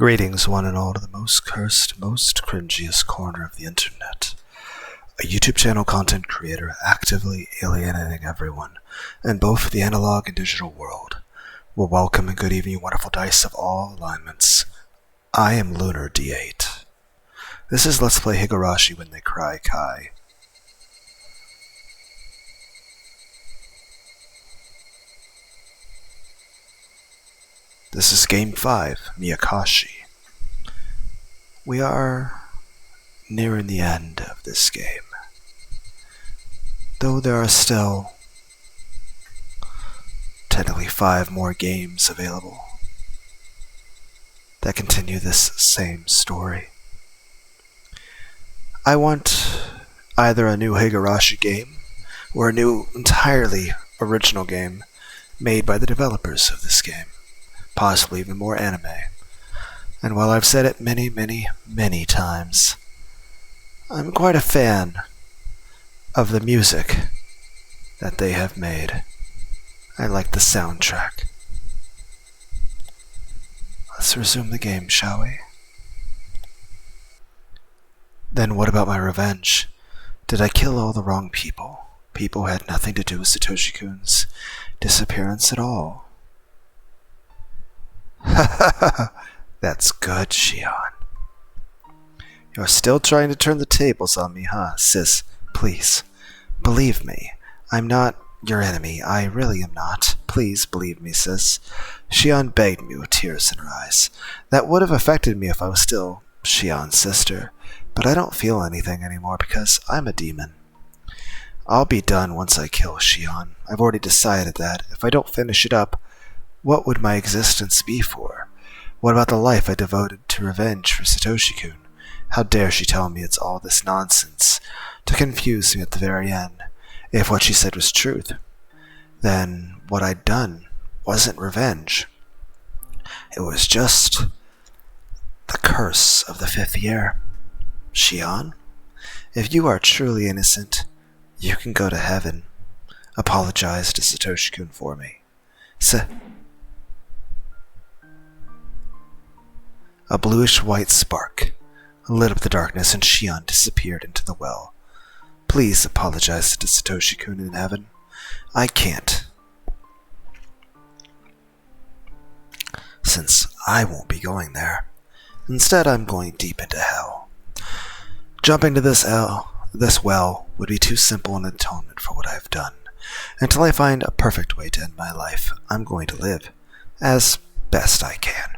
Greetings, one and all, to the most cursed, most cringiest corner of the internet. A YouTube channel content creator actively alienating everyone in both the analog and digital world. Well, welcome and good evening, wonderful dice of all alignments. I am Lunar D8. This is Let's Play Higurashi When They Cry Kai. This is Game 5, Meakashi. We are nearing the end of this game, though there are still technically 5 more games available that continue this same story. I want either a new Higurashi game or a new entirely original game made by the developers of this game. Possibly even more anime. And while I've said it many times, I'm quite a fan of the music that they have made. I like the soundtrack. Let's resume the game, shall we? Then what about my revenge? Did I kill all the wrong people? People who had nothing to do with Satoshi-kun's disappearance at all? That's good, Shion. You're still trying to turn the tables on me, huh, sis? Please, believe me. I'm not your enemy. I really am not. Please believe me, sis. Shion begged me with tears in her eyes. That would have affected me if I was still Shion's sister, but I don't feel anything anymore because I'm a demon. I'll be done once I kill Shion. I've already decided that. If I don't finish it up, what would my existence be for? What about the life I devoted to revenge for Satoshi-kun? How dare she tell me it's all this nonsense to confuse me at the very end? If what she said was truth, then what I'd done wasn't revenge. It was just the curse of the 5th year. Shion, if you are truly innocent, you can go to heaven. Apologize to Satoshi-kun for me. A bluish-white spark lit up the darkness, and Shion disappeared into the well. Please apologize to Satoshi-kun in heaven. I can't, since I won't be going there. Instead, I'm going deep into hell. Jumping to this well would be too simple an atonement for what I've done. Until I find a perfect way to end my life, I'm going to live as best I can.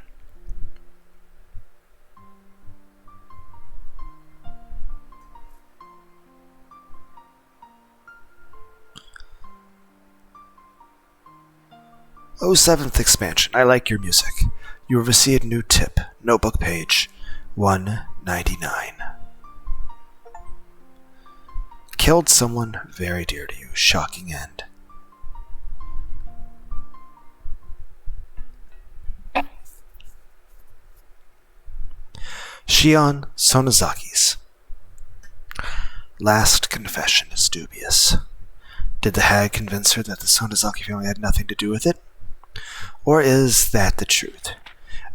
Oh, 7th expansion, I like your music. You have received new tip, notebook page 199. Killed someone very dear to you, shocking end. Shion Sonozaki's last confession is dubious. Did the hag convince her that the Sonozaki family had nothing to do with it? Or is that the truth?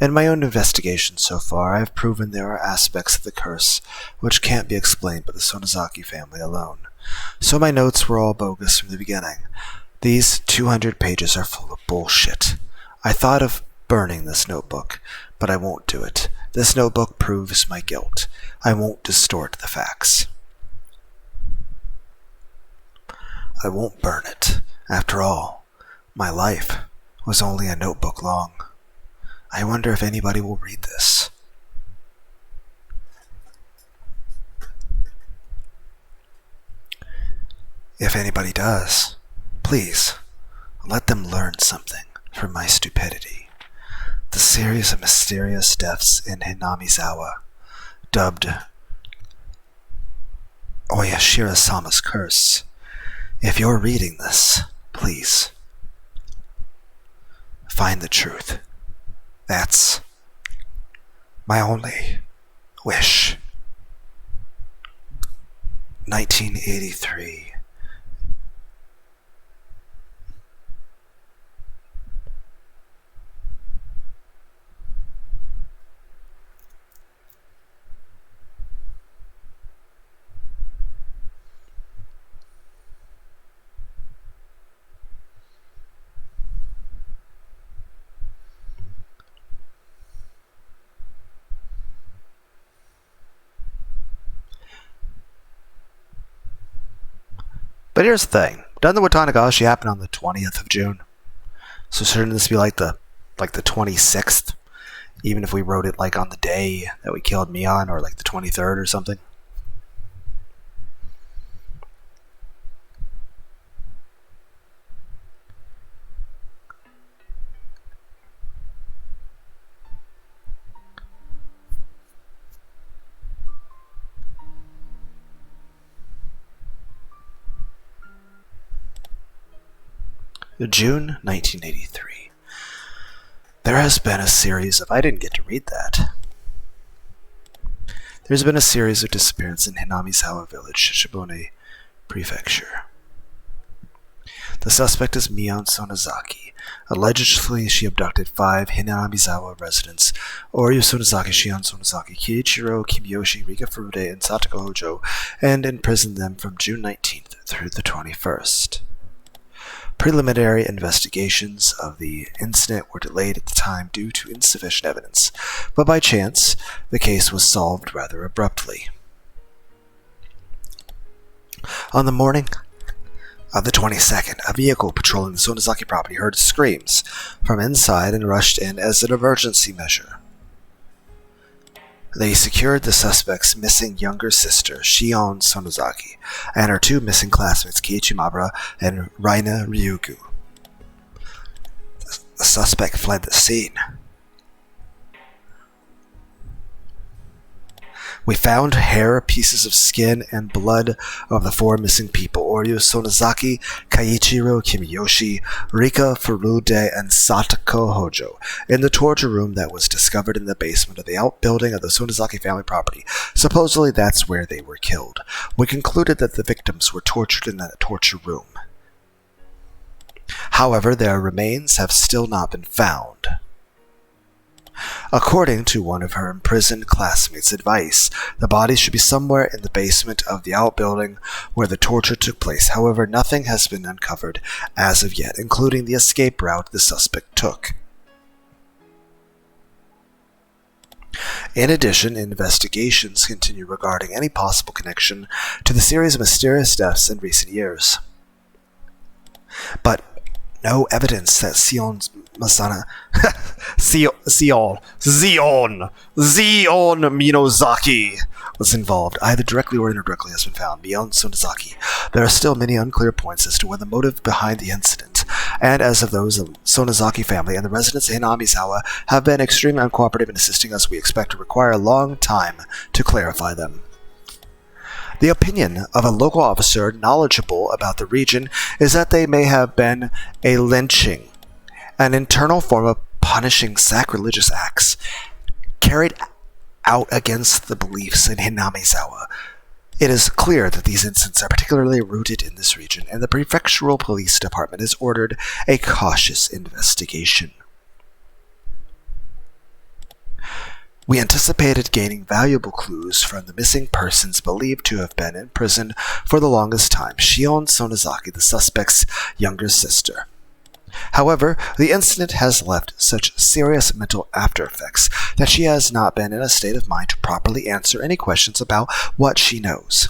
In my own investigation so far, I have proven there are aspects of the curse which can't be explained by the Sonozaki family alone. So my notes were all bogus from the beginning. These 200 pages are full of bullshit. I thought of burning this notebook, but I won't do it. This notebook proves my guilt. I won't distort the facts. I won't burn it. After all, my life was only a notebook long. I wonder if anybody will read this. If anybody does, please, let them learn something from my stupidity. The series of mysterious deaths in Hinamizawa, dubbed Oyashiro-sama's curse. If you're reading this, please, find the truth. That's my only wish. 1983. But here's the thing. Doesn't the Watanagashi happen on the 20th of June? So shouldn't this be like the 26th? Even if we wrote it like on the day that we killed Mion, or like the 23rd or something? June 1983. There has been a series of... I didn't get to read that. There's been a series of disappearances in Hinamizawa village, Shibune Prefecture. The suspect is Mion Sonozaki. Allegedly, she abducted 5 Hinamizawa residents, Oryu Sonozaki, Shion Sonozaki, Kiichiro Kimiyoshi, Rika Furude, and Satoko Hojo, and imprisoned them from June 19th through the 21st. Preliminary investigations of the incident were delayed at the time due to insufficient evidence, but by chance, the case was solved rather abruptly. On the morning of the 22nd, a vehicle patrolling the Sonozaki property heard screams from inside and rushed in as an emergency measure. They secured the suspect's missing younger sister, Shion Sonozaki, and her 2 missing classmates, Kiichi Mabara and Raina Ryugu. The suspect fled the scene. We found hair, pieces of skin, and blood of the 4 missing people, Oryu Sonozaki, Kaiichiro Kimiyoshi, Rika Furude, and Satoko Hojo, in the torture room that was discovered in the basement of the outbuilding of the Sonozaki family property. Supposedly that's where they were killed. We concluded that the victims were tortured in that torture room. However, their remains have still not been found. According to one of her imprisoned classmates' advice, the bodies should be somewhere in the basement of the outbuilding where the torture took place. However, nothing has been uncovered as of yet, including the escape route the suspect took. In addition, investigations continue regarding any possible connection to the series of mysterious deaths in recent years. But no evidence that Zion Minozaki was involved, either directly or indirectly, has been found. Beyond Sonozaki, there are still many unclear points as to what the motive behind the incident, and as of those of the Sonozaki family and the residents of Hinamizawa have been extremely uncooperative in assisting us, we expect to require a long time to clarify them. The opinion of a local officer knowledgeable about the region is that they may have been a lynching, an internal form of punishing sacrilegious acts carried out against the beliefs in Hinamizawa. It is clear that these incidents are particularly rooted in this region, and the prefectural police department has ordered a cautious investigation. We anticipated gaining valuable clues from the missing persons believed to have been imprisoned for the longest time, Shion Sonozaki, the suspect's younger sister. However, the incident has left such serious mental aftereffects that she has not been in a state of mind to properly answer any questions about what she knows.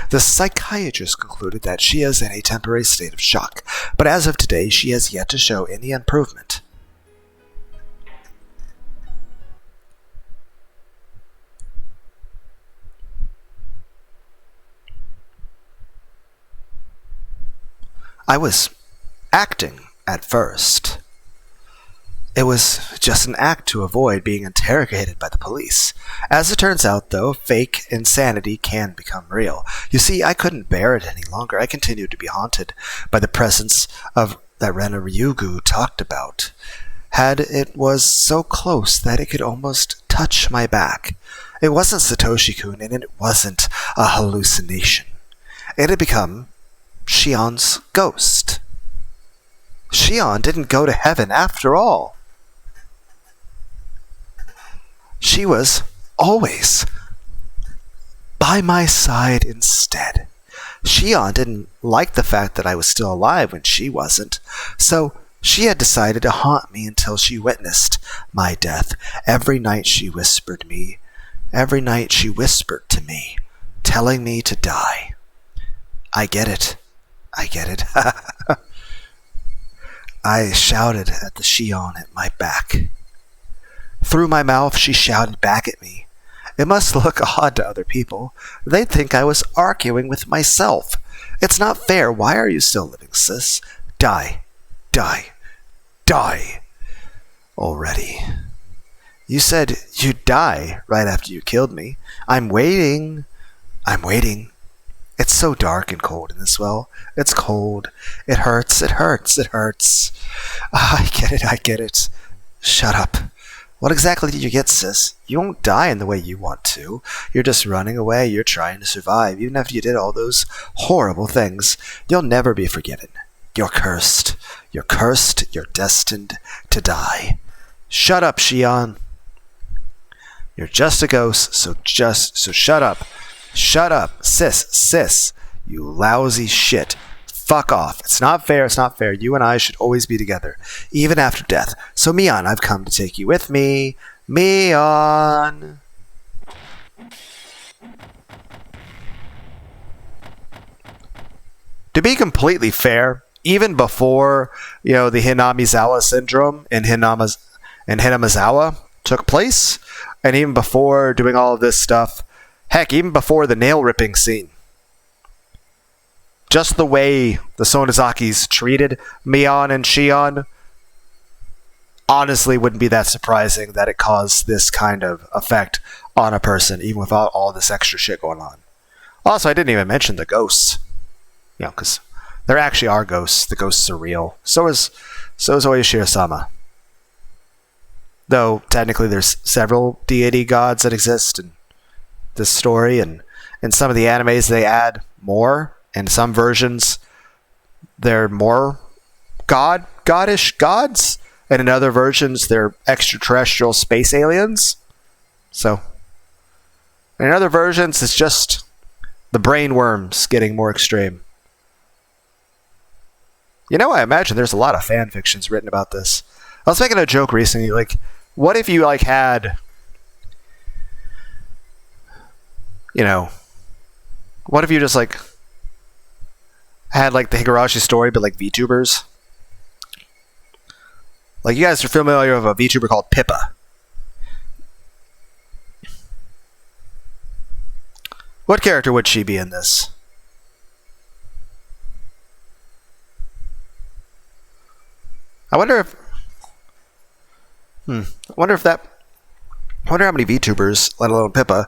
The psychiatrist concluded that she is in a temporary state of shock, but as of today she has yet to show any improvement. I was acting at first. It was just an act to avoid being interrogated by the police. As it turns out, though, fake insanity can become real. You see, I couldn't bear it any longer. I continued to be haunted by the presence of that Rena Ryugu talked about. It was so close that it could almost touch my back. It wasn't Satoshi-kun, and it wasn't a hallucination. It had become Shion's ghost. Shion didn't go to heaven after all. She was always by my side instead. Shion didn't like the fact that I was still alive when she wasn't, so she had decided to haunt me until she witnessed my death. Every night she whispered to me, telling me to die. I get it. I get it. I shouted at the Shion at my back. Through my mouth, she shouted back at me. It must look odd to other people. They'd think I was arguing with myself. It's not fair. Why are you still living, sis? Die. Die. Die. Already. You said you'd die right after you killed me. I'm waiting. I'm waiting. It's so dark and cold in this well. It's cold. It hurts. It hurts. It hurts. I get it. I get it. Shut up. What exactly did you get, sis? You won't die in the way you want to. You're just running away. You're trying to survive. Even after you did all those horrible things, you'll never be forgiven. You're cursed. You're cursed. You're destined to die. Shut up, Shion. You're just a ghost, so shut up. Shut up. Sis. You lousy shit. Fuck off. It's not fair. It's not fair. You and I should always be together, even after death. So, Mion, I've come to take you with me. Mion. To be completely fair, even before, the Hinamizawa syndrome and Hinamizawa took place, and even before doing all of this stuff, heck, even before the nail-ripping scene, just the way the Sonozakis treated Mion and Shion honestly wouldn't be that surprising that it caused this kind of effect on a person, even without all this extra shit going on. Also, I didn't even mention the ghosts. Because there actually are ghosts. The ghosts are real. So is Oyashiro-sama. Though, technically, there's several deity gods that exist in this story, and in some of the animes they add more. In some versions, they're more goddish gods, and in other versions, they're extraterrestrial space aliens. So, in other versions, it's just the brain worms getting more extreme. I imagine there's a lot of fan fictions written about this. I was making a joke recently, what if you, had, what if you just, had the Higurashi story, but VTubers. You guys are familiar with a VTuber called Pippa. What character would she be in this? I wonder if. I wonder how many VTubers, let alone Pippa,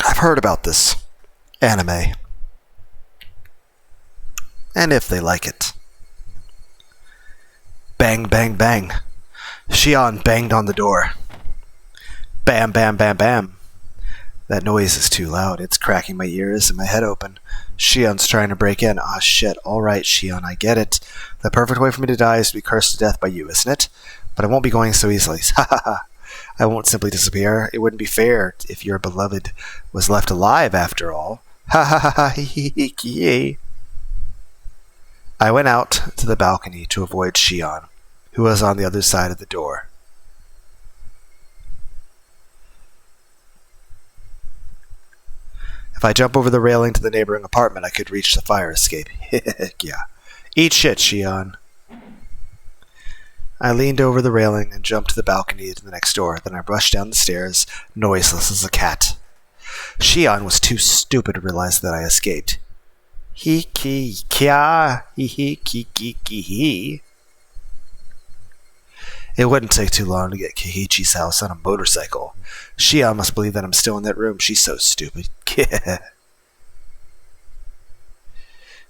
have heard about this anime. And if they like it. Bang, bang, bang. Shion banged on the door. Bam, bam, bam, bam. That noise is too loud. It's cracking my ears and my head open. Shion's trying to break in. Ah, shit. Alright, Shion, I get it. The perfect way for me to die is to be cursed to death by you, isn't it? But I won't be going so easily. Ha ha ha. I won't simply disappear. It wouldn't be fair if your beloved was left alive after all. Ha ha ha ha. Hee hee hee hee. I went out to the balcony to avoid Shion, who was on the other side of the door. If I jump over the railing to the neighboring apartment, I could reach the fire escape. Heck yeah. Eat shit, Shion. I leaned over the railing and jumped to the balcony to the next door. Then I rushed down the stairs, noiseless as a cat. Shion was too stupid to realize that I escaped. He-ki, kya, he-he-ki-ki-ki-he. It wouldn't take too long to get Kihichi's house on a motorcycle. Shion must believe that I'm still in that room. She's so stupid.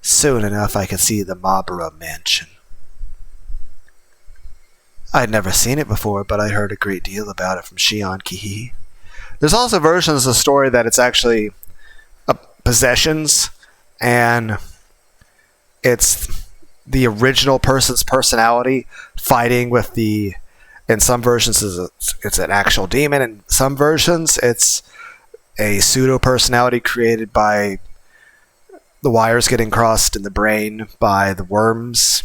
Soon enough, I could see the Mabura mansion. I'd never seen it before, but I heard a great deal about it from Shion Kihi. There's also versions of the story that it's actually possessions, and it's the original person's personality fighting with the. In some versions, it's an actual demon. In some versions, it's a pseudo personality created by the wires getting crossed in the brain by the worms,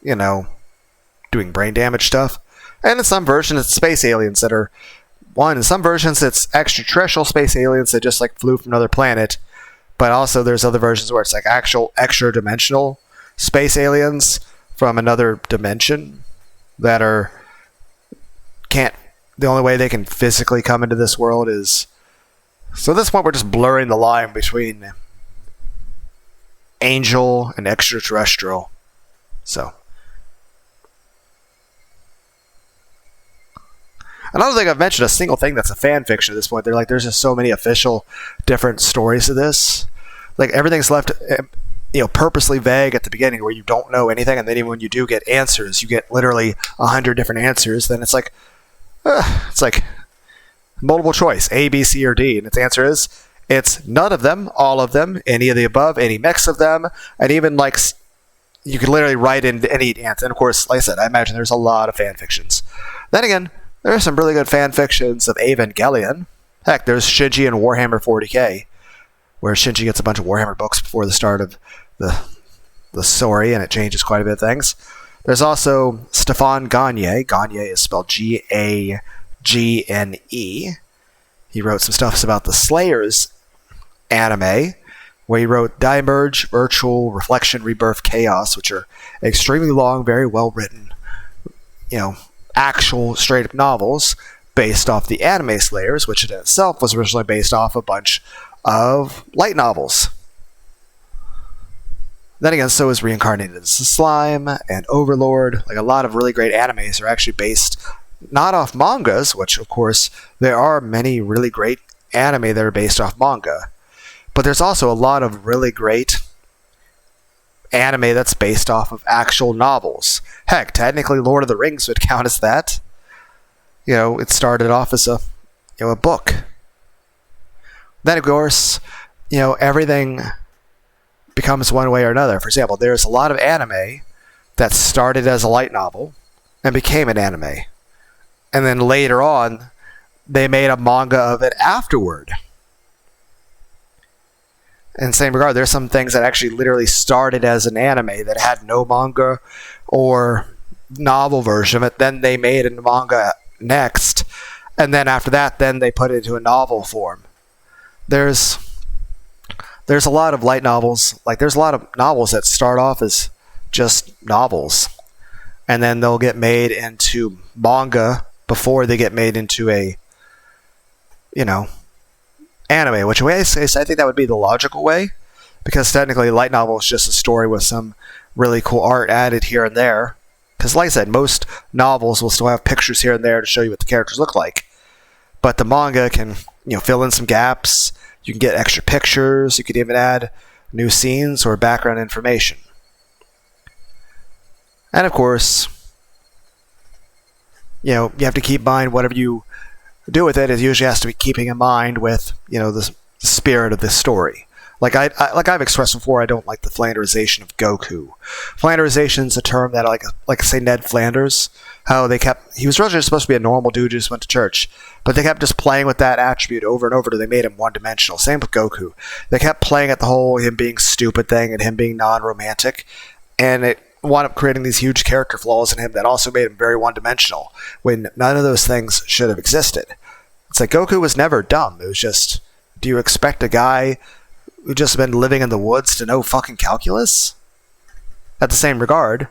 doing brain damage stuff. And in some versions, it's space aliens that are. In some versions, it's extraterrestrial space aliens that just flew from another planet, But also there's other versions where it's like actual extra dimensional space aliens from another dimension that are can't the only way they can physically come into this world is, so at this point we're just blurring the line between angel and extraterrestrial. So I don't think I've mentioned a single thing that's a fan fiction at this point. There's just so many official different stories to this. Like everything's left purposely vague at the beginning where you don't know anything, and then even when you do get answers, you get literally 100 different answers. Then it's like multiple choice, A, B, C, or D, and its answer is it's none of them, all of them, any of the above, any mix of them, and even like you could literally write in any answer. And of course, like I said, I imagine there's a lot of fan fictions. Then again, there are some really good fan fictions of Evangelion. Heck, there's Shinji in Warhammer 40k, where Shinji gets a bunch of Warhammer books before the start of the story, and it changes quite a bit of things. There's also Stefan Gagne. Gagne is spelled Gagne. He wrote some stuff about the Slayers anime, where he wrote Diverge, Virtual, Reflection, Rebirth, Chaos, which are extremely long, very well written, actual straight up novels based off the anime Slayers, which in itself was originally based off a bunch of light novels. Then again, so is Reincarnated Slime and Overlord. Like a lot of really great animes are actually based not off mangas, which of course there are many really great anime that are based off manga. But there's also a lot of really great anime that's based off of actual novels. Heck, technically Lord of the Rings would count as that. It started off as a book. Then of course, everything becomes one way or another. For example, there's a lot of anime that started as a light novel and became an anime. And then later on, they made a manga of it afterward. In the same regard, there's some things that actually literally started as an anime that had no manga or novel version of it. Then they made a manga next. And then after that, then they put it into a novel form. There's a lot of light novels. Like there's a lot of novels that start off as just novels. And then they'll get made into manga before they get made into a, anime, which way I think that would be the logical way, because technically light novel is just a story with some really cool art added here and there. Because like I said, most novels will still have pictures here and there to show you what the characters look like. But the manga can, fill in some gaps. You can get extra pictures. You could even add new scenes or background information. And of course, you have to keep in mind whatever you do with it. It usually has to be keeping in mind with, the spirit of this story. Like I've expressed before, I don't like the Flanderization of Goku. Flanderization is a term that like say Ned Flanders, how he was originally supposed to be a normal dude who just went to church, but they kept just playing with that attribute over and over till they made him one-dimensional. Same with Goku. They kept playing at the whole him being stupid thing and him being non-romantic, and it wound up creating these huge character flaws in him that also made him very one-dimensional, when none of those things should have existed. It's like Goku was never dumb. It was just, do you expect a guy who just been living in the woods to know fucking calculus? At the same regard,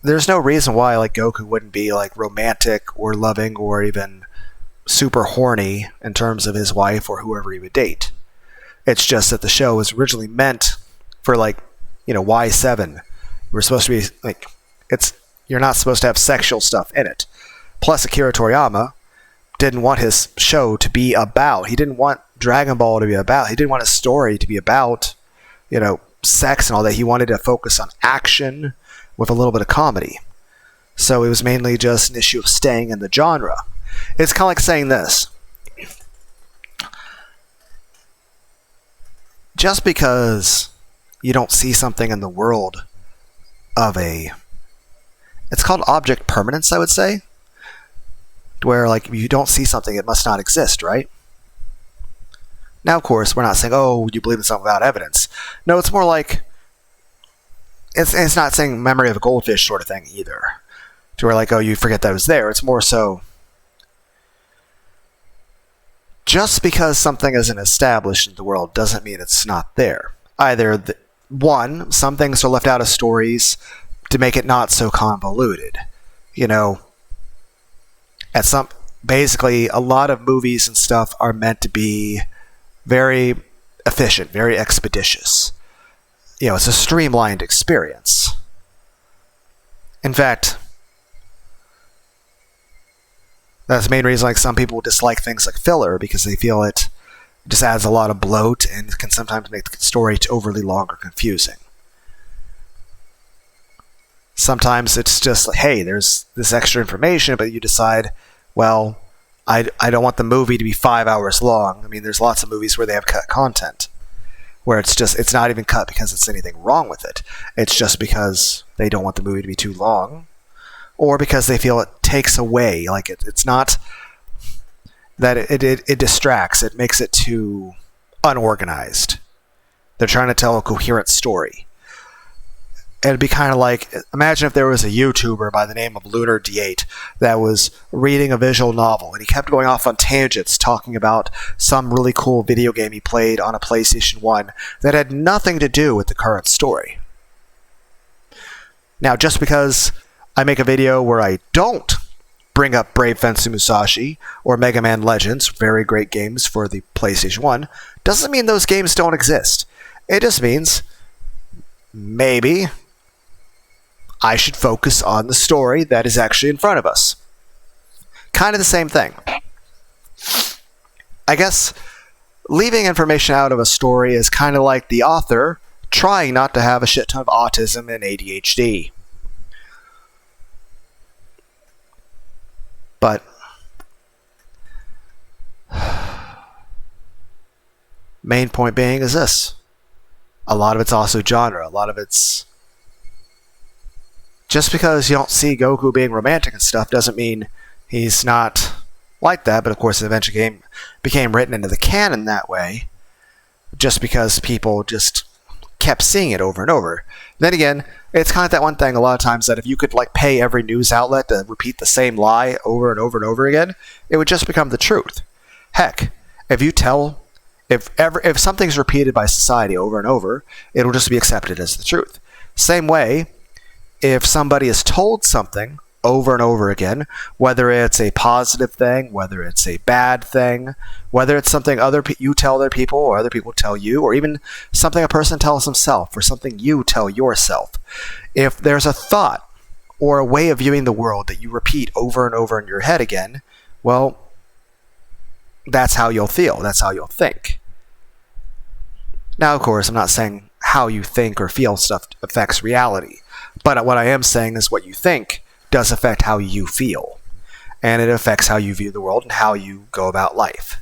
there's no reason why Goku wouldn't be romantic or loving or even super horny in terms of his wife or whoever he would date. It's just that the show was originally meant for Y7. We're supposed to be you're not supposed to have sexual stuff in it. Plus, Akira Toriyama didn't want his show to be about. He didn't want Dragon Ball to be about. He didn't want his story to be about, sex and all that. He wanted to focus on action with a little bit of comedy. So it was mainly just an issue of staying in the genre. It's kind of like saying this. Just because you don't see something in the world of it's called object permanence, I would say. Where if you don't see something, it must not exist, right? Now, of course, we're not saying, oh, you believe in something without evidence. No, it's more like, it's not saying memory of a goldfish sort of thing either. To where oh, you forget that it was there. It's more so just because something isn't established in the world doesn't mean it's not there. Either, one, some things are left out of stories to make it not so convoluted. Basically, a lot of movies and stuff are meant to be very efficient, very expeditious. It's a streamlined experience. In fact, that's the main reason some people dislike things like filler, because they feel it just adds a lot of bloat and can sometimes make the story overly long or confusing. Sometimes it's just hey, there's this extra information, but you decide, well, I don't want the movie to be 5 hours long. There's lots of movies where they have cut content, where it's not even cut because it's anything wrong with it. It's just because they don't want the movie to be too long, or because they feel it takes away. It's not that it distracts. It makes it too unorganized. They're trying to tell a coherent story. It'd be kind of like, imagine if there was a YouTuber by the name of Lunar that was reading a visual novel, and he kept going off on tangents talking about some really cool video game he played on a PlayStation 1 that had nothing to do with the current story. Now, just because I make a video where I don't bring up Brave Fencer Musashi or Mega Man Legends, very great games for the PlayStation 1, doesn't mean those games don't exist. It just means maybe I should focus on the story that is actually in front of us. Kind of the same thing. I guess leaving information out of a story is kind of like the author trying not to have a shit ton of autism and ADHD. But main point being is this. A lot of it's also genre. A lot of it's just because you don't see Goku being romantic and stuff doesn't mean he's not like that. But of course, it eventually became written into the canon that way, just because people just kept seeing it over and over. Then again, it's kind of that one thing a lot of times that if you could pay every news outlet to repeat the same lie over and over and over again, it would just become the truth. Heck, if something's repeated by society over and over, it'll just be accepted as the truth. Same way, if somebody is told something over and over again, whether it's a positive thing, whether it's a bad thing, whether it's something you tell other people or other people tell you, or even something a person tells himself or something you tell yourself, if there's a thought or a way of viewing the world that you repeat over and over in your head again, well, that's how you'll feel. That's how you'll think. Now, of course, I'm not saying how you think or feel stuff affects reality, but what I am saying is what you think does affect how you feel, and it affects how you view the world and how you go about life.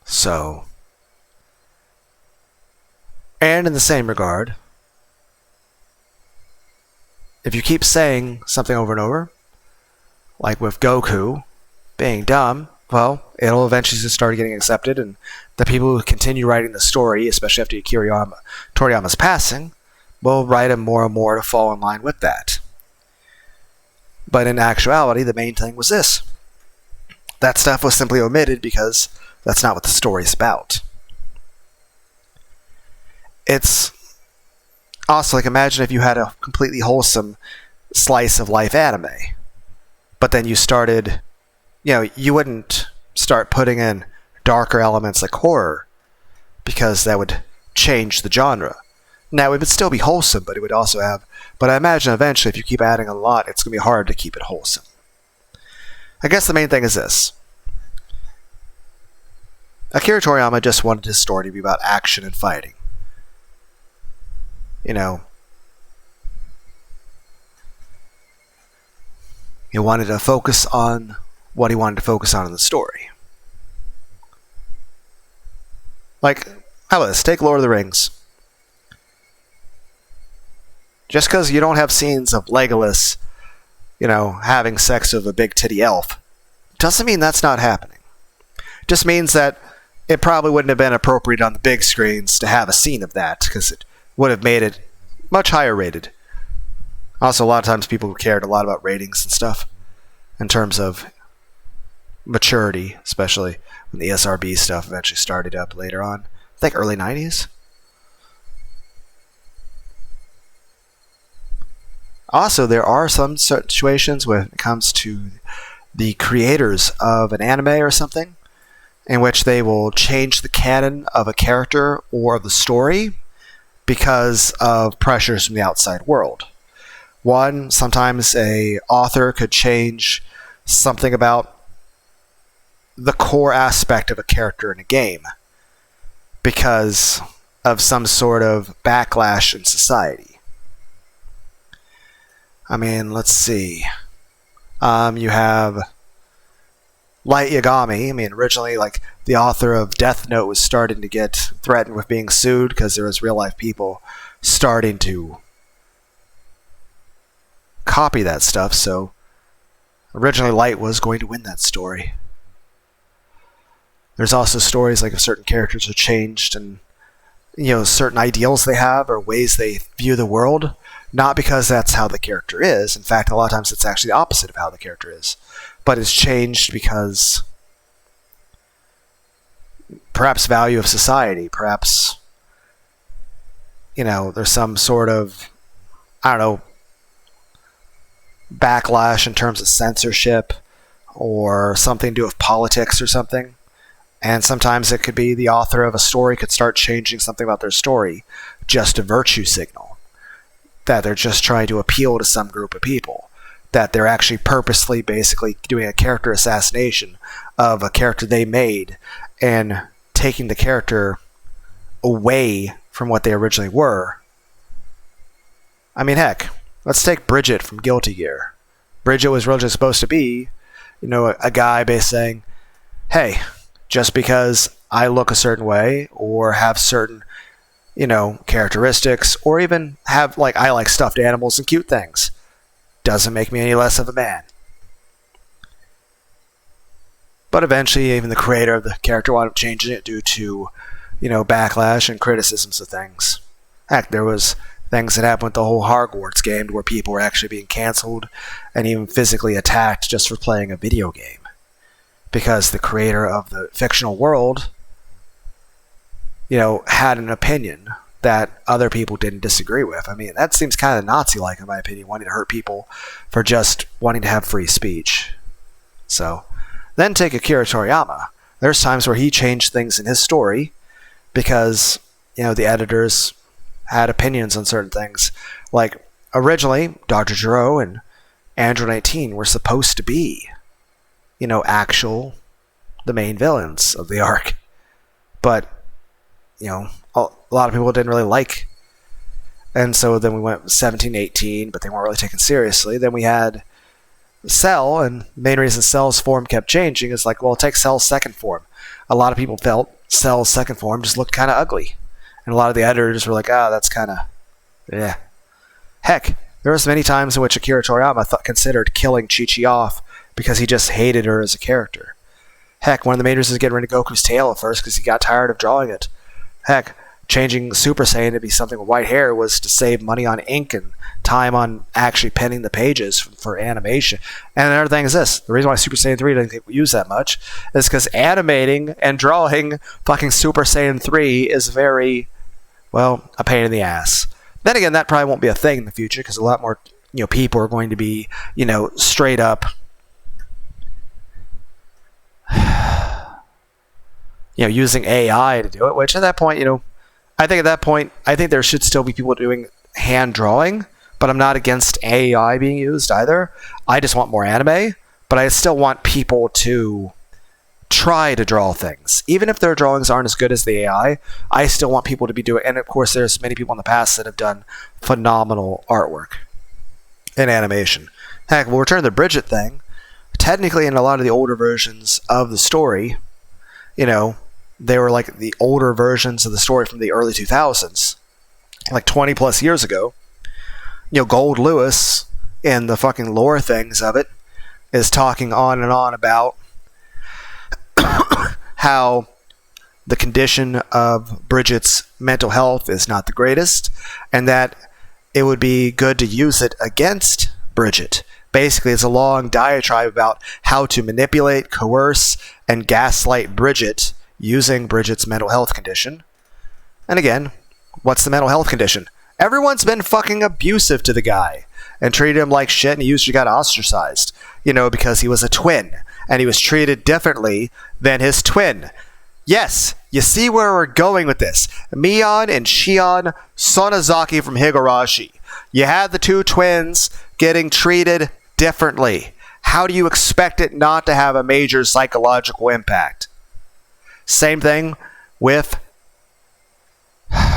So, and in the same regard, if you keep saying something over and over, like with Goku being dumb, well, it'll eventually just start getting accepted, and the people who continue writing the story, especially after Toriyama's passing, will write him more and more to fall in line with that. But in actuality, the main thing was this. That stuff was simply omitted because that's not what the story's about. It's also imagine if you had a completely wholesome slice of life anime, but then you started, you wouldn't start putting in darker elements like horror, because that would change the genre. Now, it would still be wholesome, but it would also have... But I imagine eventually, if you keep adding a lot, it's going to be hard to keep it wholesome. I guess the main thing is this. Akira Toriyama just wanted his story to be about action and fighting. He wanted to focus on what he wanted to focus on in the story. How about this? Take Lord of the Rings. Just because you don't have scenes of Legolas, having sex with a big titty elf, doesn't mean that's not happening. Just means that it probably wouldn't have been appropriate on the big screens to have a scene of that, because it would have made it much higher rated. Also, a lot of times people cared a lot about ratings and stuff, in terms of maturity, especially when the ESRB stuff eventually started up later on. I think early 90s. Also, there are some situations when it comes to the creators of an anime or something in which they will change the canon of a character or the story because of pressures from the outside world. One, sometimes a author could change something about the core aspect of a character in a game because of some sort of backlash in society. I mean, let's see. You have Light Yagami. I mean, originally, like, the author of Death Note was starting to get threatened with being sued because there was real-life people starting to copy that stuff, so originally Light was going to win that story. There's also stories like if certain characters are changed and, certain ideals they have or ways they view the world, not because that's how the character is. In fact, a lot of times it's actually the opposite of how the character is. But it's changed because perhaps value of society, perhaps, there's some sort of, backlash in terms of censorship or something to do with politics or something. And sometimes it could be the author of a story could start changing something about their story just to virtue signal that they're just trying to appeal to some group of people, that they're actually purposely basically doing a character assassination of a character they made and taking the character away from what they originally were. I mean, heck, let's take Bridget from Guilty Gear. Bridget was really just supposed to be, a guy basically saying, hey, just because I look a certain way or have certain, characteristics or even have, I like stuffed animals and cute things, doesn't make me any less of a man. But eventually, even the creator of the character wound up changing it due to, backlash and criticisms of things. Heck, there was things that happened with the whole Hogwarts game where people were actually being canceled and even physically attacked just for playing a video game. Because the creator of the fictional world, had an opinion that other people didn't disagree with. I mean, that seems kind of Nazi-like, in my opinion, wanting to hurt people for just wanting to have free speech. So, then take Akira Toriyama. There's times where he changed things in his story because, the editors had opinions on certain things. Like, originally, Dr. Gero and Android 19 were supposed to be, the main villains of the arc. But, a lot of people didn't really like. And so then we went 17, 18, but they weren't really taken seriously. Then we had Cell, and the main reason Cell's form kept changing is take Cell's second form. A lot of people felt Cell's second form just looked kind of ugly. And a lot of the editors were like, that's kind of, yeah. Heck, there was many times in which Akira Toriyama considered killing Chi-Chi off because he just hated her as a character. Heck, one of the main reasons getting rid of Goku's tail at first because he got tired of drawing it. Heck, changing Super Saiyan to be something with white hair was to save money on ink and time on actually penning the pages for animation. And another thing is this. The reason why Super Saiyan 3 doesn't get used that much is because animating and drawing fucking Super Saiyan 3 is very, a pain in the ass. Then again, that probably won't be a thing in the future because a lot more, people are going to be, straight up, using AI to do it, which at that point, I think there should still be people doing hand drawing, but I'm not against AI being used either. I just want more anime, but I still want people to try to draw things. Even if their drawings aren't as good as the AI, I still want people to be doing, and of course there's many people in the past that have done phenomenal artwork in animation. Heck, we'll return to the Bridget thing. Technically, in a lot of the older versions of the story, they were like the older versions of the story from the early 2000s, like 20 plus years ago. Gold Lewis in the fucking lore things of it is talking on and on about how the condition of Bridget's mental health is not the greatest, and that it would be good to use it against Bridget Basically, it's a long diatribe about how to manipulate, coerce, and gaslight Bridget using Bridget's mental health condition. And again, what's the mental health condition? Everyone's been fucking abusive to the guy and treated him like shit, and he usually got ostracized, because he was a twin, and he was treated differently than his twin. Yes, you see where we're going with this. Mion and Shion Sonozaki from Higurashi. You had the two twins getting treated differently. How do you expect it not to have a major psychological impact? Same thing with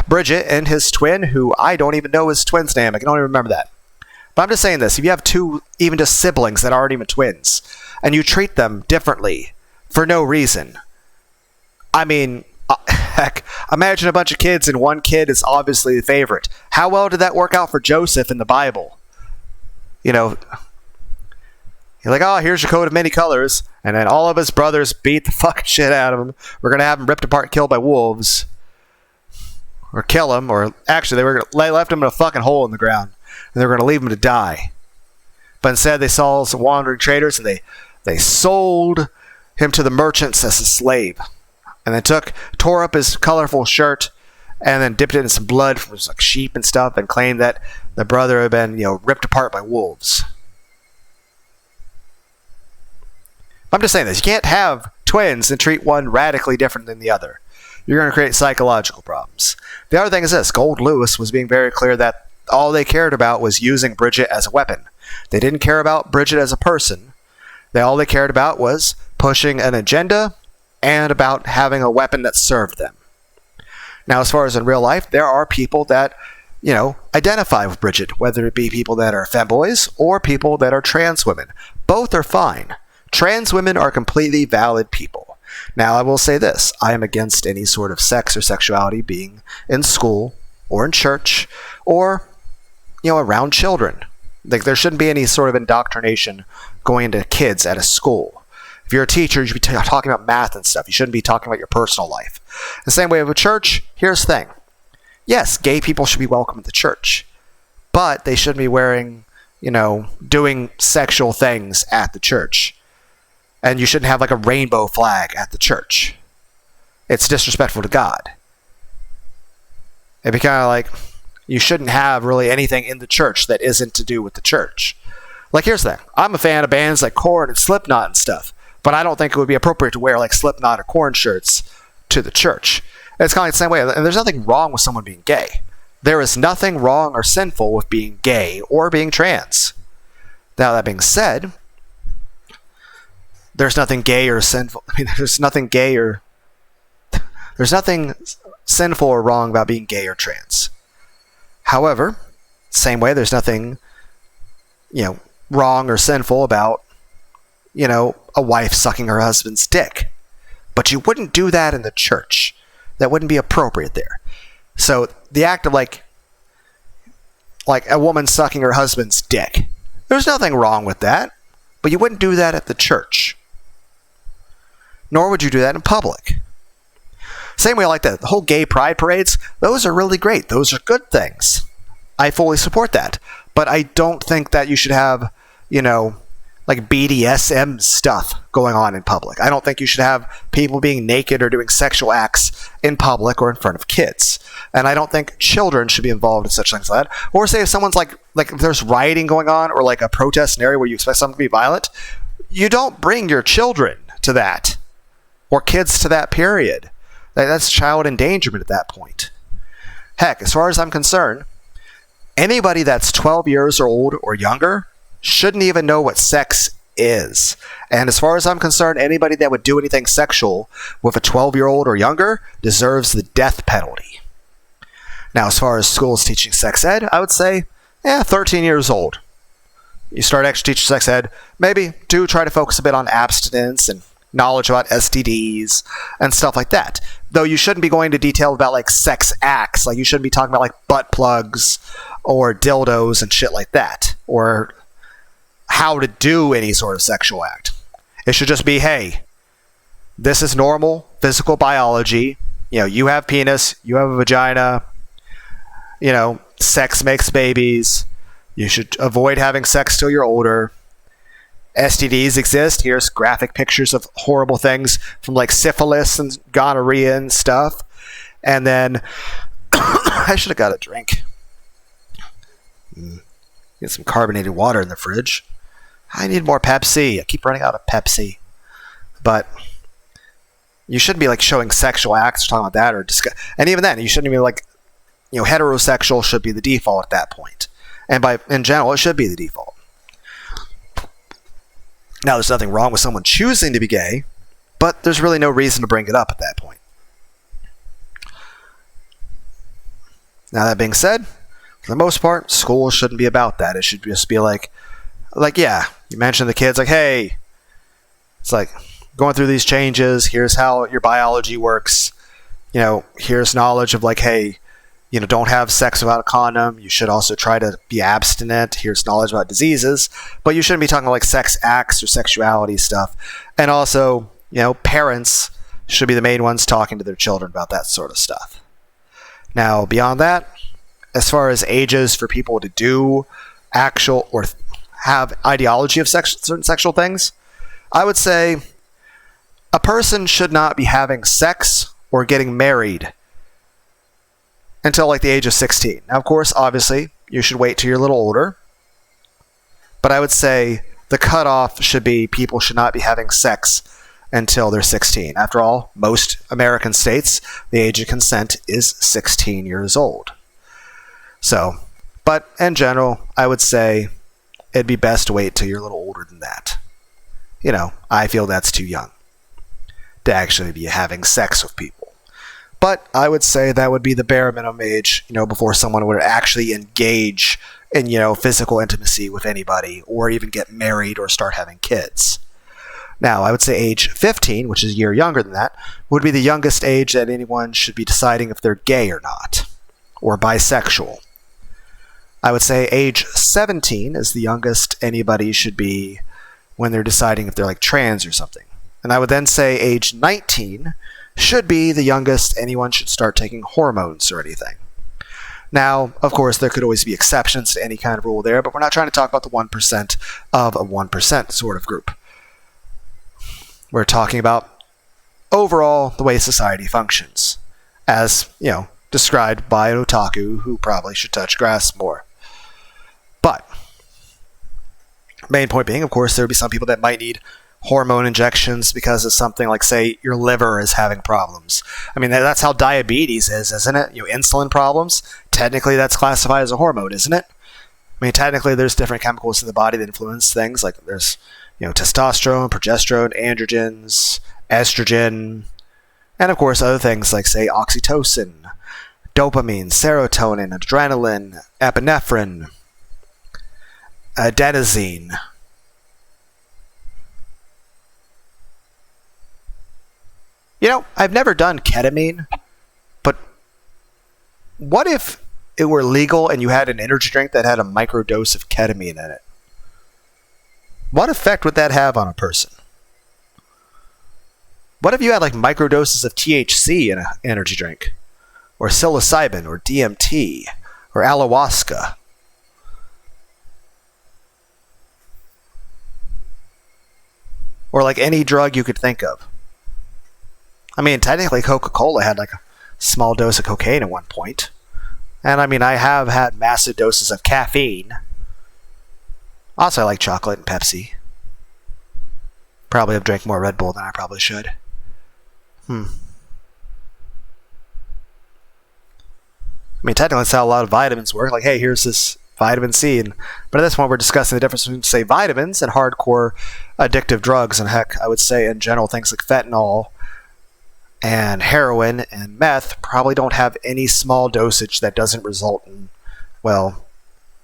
Bridget and his twin, who I don't even know his twin's name. I can only remember that. But I'm just saying this. If you have two, even just siblings that aren't even twins, and you treat them differently for no reason, I mean, heck, imagine a bunch of kids and one kid is obviously the favorite. How well did that work out for Joseph in the Bible? You're like, oh, here's your coat of many colors. And then all of his brothers beat the fucking shit out of him. We're going to have him ripped apart, killed by wolves. Or kill him. Or actually, they left him in a fucking hole in the ground. And they were going to leave him to die. But instead, they saw some wandering traders, and they sold him to the merchants as a slave. And then tore up his colorful shirt, and then dipped it in some blood from like sheep and stuff, and claimed that the brother had been, ripped apart by wolves. I'm just saying this. You can't have twins and treat one radically different than the other. You're going to create psychological problems. The other thing is this. Gold Lewis was being very clear that all they cared about was using Bridget as a weapon. They didn't care about Bridget as a person. All they cared about was pushing an agenda and about having a weapon that served them. Now, as far as in real life, there are people that, identify with Bridget, whether it be people that are femboys or people that are trans women. Both are fine. Trans women are completely valid people. Now, I will say this. I am against any sort of sex or sexuality being in school or in church or, around children. Like, there shouldn't be any sort of indoctrination going into kids at a school. If you're a teacher, you should be talking about math and stuff. You shouldn't be talking about your personal life. The same way with a church, here's the thing. Yes, gay people should be welcome at the church, but they shouldn't be wearing, doing sexual things at the church. And you shouldn't have like a rainbow flag at the church. It's disrespectful to God. It'd be kind of like you shouldn't have really anything in the church that isn't to do with the church. Like, here's the thing. I'm a fan of bands like Korn and Slipknot and stuff, but I don't think it would be appropriate to wear like Slipknot or Korn shirts to the church. And it's kind of like the same way. And there's nothing wrong with someone being gay. There is nothing wrong or sinful with being gay or being trans. Now, that being said, there's nothing gay or sinful. There's nothing sinful or wrong about being gay or trans. However, same way, there's nothing, wrong or sinful about, a wife sucking her husband's dick. But you wouldn't do that in the church. That wouldn't be appropriate there. So the act of like a woman sucking her husband's dick, there's nothing wrong with that. But you wouldn't do that at the church. Nor would you do that in public. Same way like that. The whole gay pride parades, those are really great. Those are good things. I fully support that. But I don't think that you should have, like BDSM stuff going on in public. I don't think you should have people being naked or doing sexual acts in public or in front of kids. And I don't think children should be involved in such things like that. Or say if someone's like if there's rioting going on or like a protest scenario where you expect something to be violent, you don't bring your children to that or kids to that period. That's child endangerment at that point. Heck, as far as I'm concerned, anybody that's 12 years old or younger shouldn't even know what sex is. And as far as I'm concerned, anybody that would do anything sexual with a 12-year-old or younger deserves the death penalty. Now, as far as schools teaching sex ed, I would say, 13 years old. You start actually teaching sex ed, maybe do try to focus a bit on abstinence and knowledge about STDs and stuff like that. Though you shouldn't be going into detail about like sex acts. Like you shouldn't be talking about like butt plugs or dildos and shit like that. Or how to do any sort of sexual act. It should just be, hey, this is normal physical biology. You have penis, you have a vagina. Sex makes babies. You should avoid having sex till you're older. STDs exist. Here's graphic pictures of horrible things from like syphilis and gonorrhea and stuff. And then I should have got a drink. Get some carbonated water in the fridge. I need more Pepsi. I keep running out of Pepsi. But you shouldn't be like showing sexual acts or talking about that, or and even then, you shouldn't be like, heterosexual should be the default at that point. And in general, it should be the default. Now, there's nothing wrong with someone choosing to be gay, but there's really no reason to bring it up at that point. Now, that being said, for the most part, school shouldn't be about that. It should just be like, yeah, you mentioned the kids, like, hey, it's like going through these changes. Here's how your biology works. Here's knowledge of like, hey, don't have sex without a condom. You should also try to be abstinent. Here's knowledge about diseases. But you shouldn't be talking like sex acts or sexuality stuff. And also, parents should be the main ones talking to their children about that sort of stuff. Now, beyond that, as far as ages for people to do actual or have ideology of certain sexual things, I would say a person should not be having sex or getting married until like the age of 16. Now, of course, obviously, you should wait till you're a little older. But I would say the cutoff should be people should not be having sex until they're 16. After all, most American states, the age of consent is 16 years old. So, but in general, I would say it'd be best to wait till you're a little older than that. I feel that's too young to actually be having sex with people. But I would say that would be the bare minimum age, before someone would actually engage in, physical intimacy with anybody, or even get married or start having kids. Now, I would say age 15, which is a year younger than that, would be the youngest age that anyone should be deciding if they're gay or not, or bisexual. I would say age 17 is the youngest anybody should be when they're deciding if they're like trans or something. And I would then say age 19 should be the youngest anyone should start taking hormones or anything. Now, of course, there could always be exceptions to any kind of rule there, but we're not trying to talk about the 1% of a 1% sort of group. We're talking about overall the way society functions, as, described by an otaku who probably should touch grass more. But, main point being, of course, there would be some people that might need hormone injections because of something like, say, your liver is having problems. I mean, that's how diabetes is, isn't it? Insulin problems. Technically, that's classified as a hormone, isn't it? I mean, technically, there's different chemicals in the body that influence things. Like there's, testosterone, progesterone, androgens, estrogen, and of course, other things like, say, oxytocin, dopamine, serotonin, adrenaline, epinephrine, adenosine. I've never done ketamine, but what if it were legal and you had an energy drink that had a microdose of ketamine in it? What effect would that have on a person? What if you had like microdoses of THC in an energy drink? Or psilocybin, or DMT, or ayahuasca? Or like any drug you could think of. I mean, technically Coca-Cola had like a small dose of cocaine at one point. And I mean, I have had massive doses of caffeine. Also, I like chocolate and Pepsi. Probably have drank more Red Bull than I probably should. I mean, technically that's how a lot of vitamins work. Like, hey, here's this vitamin C. But at this point, we're discussing the difference between, say, vitamins and hardcore addictive drugs. And heck, I would say in general, things like fentanyl and heroin and meth probably don't have any small dosage that doesn't result in, well,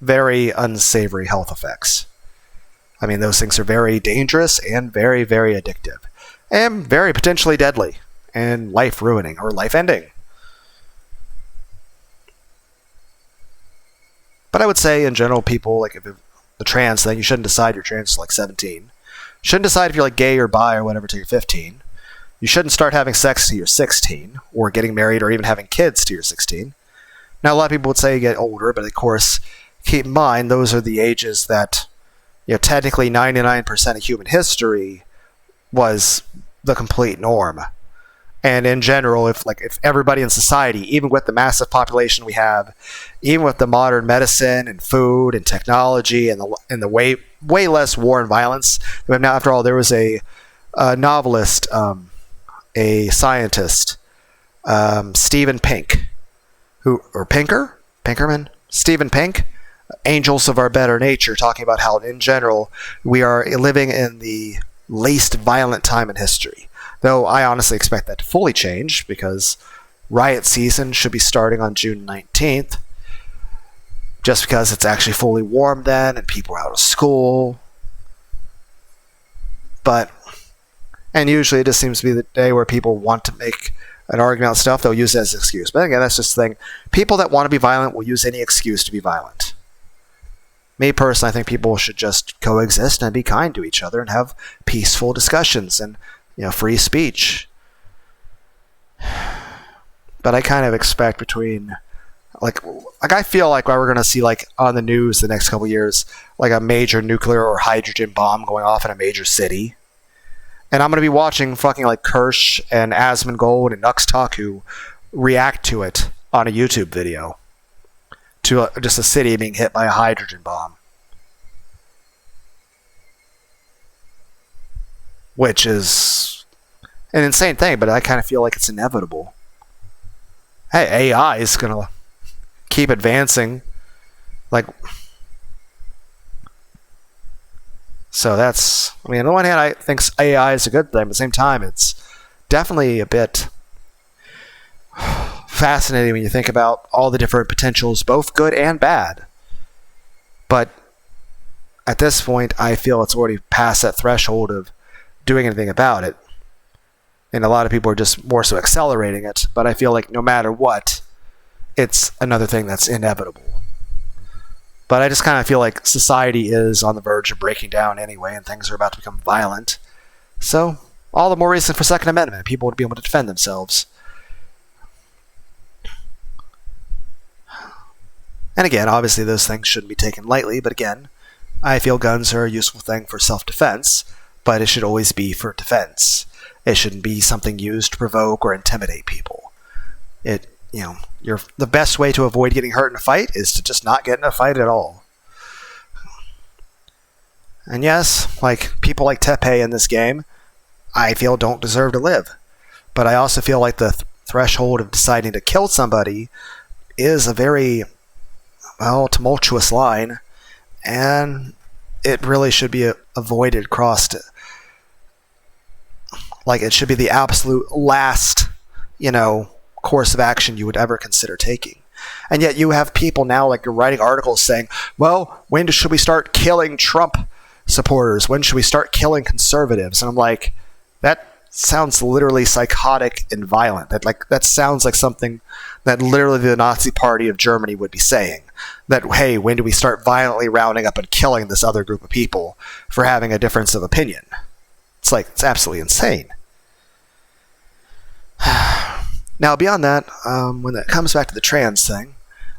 very unsavory health effects. I mean, those things are very dangerous and very, very addictive. And very potentially deadly and life-ruining or life-ending. But I would say, in general, people, like if the trans thing, you shouldn't decide you're trans until like 17. Shouldn't decide if you're like gay or bi or whatever till you're 15. You shouldn't start having sex till you're 16, or getting married or even having kids till you're 16. Now, a lot of people would say you get older, but of course, keep in mind, those are the ages that, technically 99% of human history was the complete norm. And in general, if everybody in society, even with the massive population we have, even with the modern medicine and food and technology and the way less war and violence, now after all, there was a novelist, a scientist, Stephen Pink, Stephen Pink, Angels of Our Better Nature, talking about how in general we are living in the least violent time in history. Though I honestly expect that to fully change, because riot season should be starting on June 19th, just because it's actually fully warm then and people are out of school. And usually it just seems to be the day where people want to make an argument on stuff, they'll use it as an excuse. But again, that's just the thing. People that want to be violent will use any excuse to be violent. Me personally, I think people should just coexist and be kind to each other and have peaceful discussions and free speech. But I kind of expect between I feel like we're going to see on the news the next couple years a major nuclear or hydrogen bomb going off in a major city. And I'm going to be watching fucking Kirsch and Asmongold and Nuxtaku react to it on a YouTube video to just a city being hit by a hydrogen bomb. Which is an insane thing, but I kind of feel like it's inevitable. Hey, AI is going to keep advancing. So that's, on the one hand, I think AI is a good thing, but at the same time, it's definitely a bit fascinating when you think about all the different potentials, both good and bad. But at this point, I feel it's already past that threshold of doing anything about it. And a lot of people are just more so accelerating it. But I feel like no matter what, it's another thing that's inevitable. But I just kind of feel like society is on the verge of breaking down anyway, and things are about to become violent. So, all the more reason for Second Amendment. People would be able to defend themselves. And again, obviously those things shouldn't be taken lightly, but again, I feel guns are a useful thing for self-defense, but it should always be for defense. It shouldn't be something used to provoke or intimidate people. The best way to avoid getting hurt in a fight is to just not get in a fight at all. And yes, people like Tepe in this game, I feel don't deserve to live. But I also feel like the threshold of deciding to kill somebody is a very, tumultuous line, and it really should be avoided, crossed. It should be the absolute last, course of action you would ever consider taking. And yet you have people now you're writing articles saying, well, when should we start killing Trump supporters? When should we start killing conservatives? And I'm like, that sounds literally psychotic and violent. That sounds like something that literally the Nazi Party of Germany would be saying. That, hey, when do we start violently rounding up and killing this other group of people for having a difference of opinion? It's absolutely insane. Now, beyond that, when it comes back to the trans thing,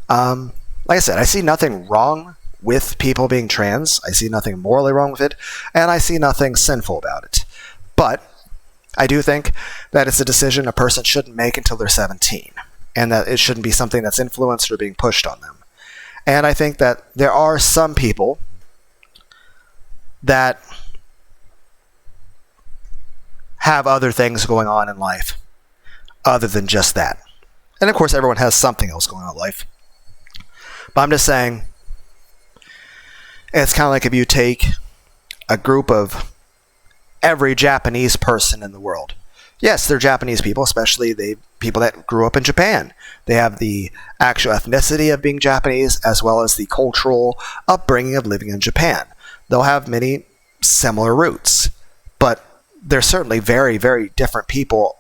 like I said, I see nothing wrong with people being trans. I see nothing morally wrong with it, and I see nothing sinful about it. But I do think that it's a decision a person shouldn't make until they're 17, and that it shouldn't be something that's influenced or being pushed on them. And I think that there are some people that have other things going on in life other than just that. And of course, everyone has something else going on in life. But I'm just saying, it's kind of like if you take a group of every Japanese person in the world. Yes, they're Japanese people, especially the people that grew up in Japan. They have the actual ethnicity of being Japanese as well as the cultural upbringing of living in Japan. They'll have many similar roots, but they're certainly very, very different people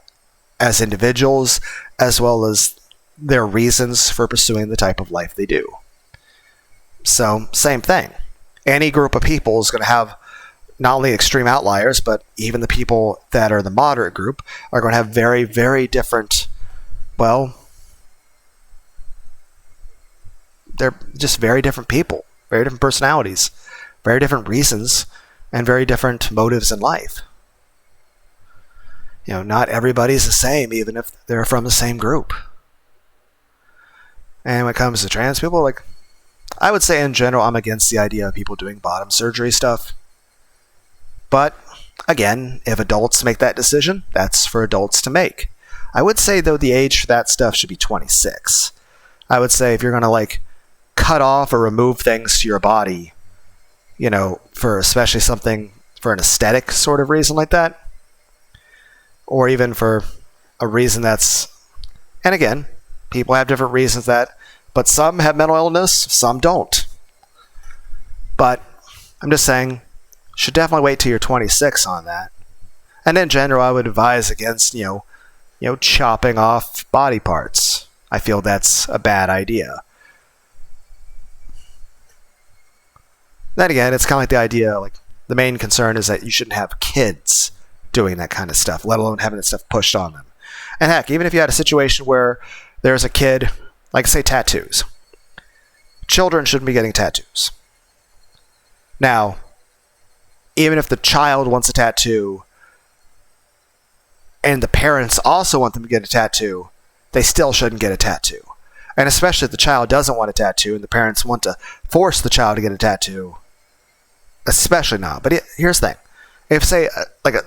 as individuals, as well as their reasons for pursuing the type of life they do. So, same thing. Any group of people is going to have not only extreme outliers, but even the people that are the moderate group are going to have very, very different, they're just very different people, very different personalities, very different reasons and very different motives in life. Not everybody's the same, even if they're from the same group. And when it comes to trans people, I would say in general, I'm against the idea of people doing bottom surgery stuff. But again, if adults make that decision, that's for adults to make. I would say, though, the age for that stuff should be 26. I would say if you're going to cut off or remove things to your body, for especially something for an aesthetic sort of reason like that, or even for a reason that's, and again, people have different reasons but some have mental illness, some don't. But I'm just saying, should definitely wait till you're 26 on that. And in general, I would advise against, chopping off body parts. I feel that's a bad idea. Then again, it's kind of like the idea, the main concern is that you shouldn't have kids doing that kind of stuff, let alone having that stuff pushed on them. And heck, even if you had a situation where there's a kid, say tattoos. Children shouldn't be getting tattoos. Now, even if the child wants a tattoo and the parents also want them to get a tattoo, they still shouldn't get a tattoo. And especially if the child doesn't want a tattoo and the parents want to force the child to get a tattoo, especially not. But here's the thing. If, say,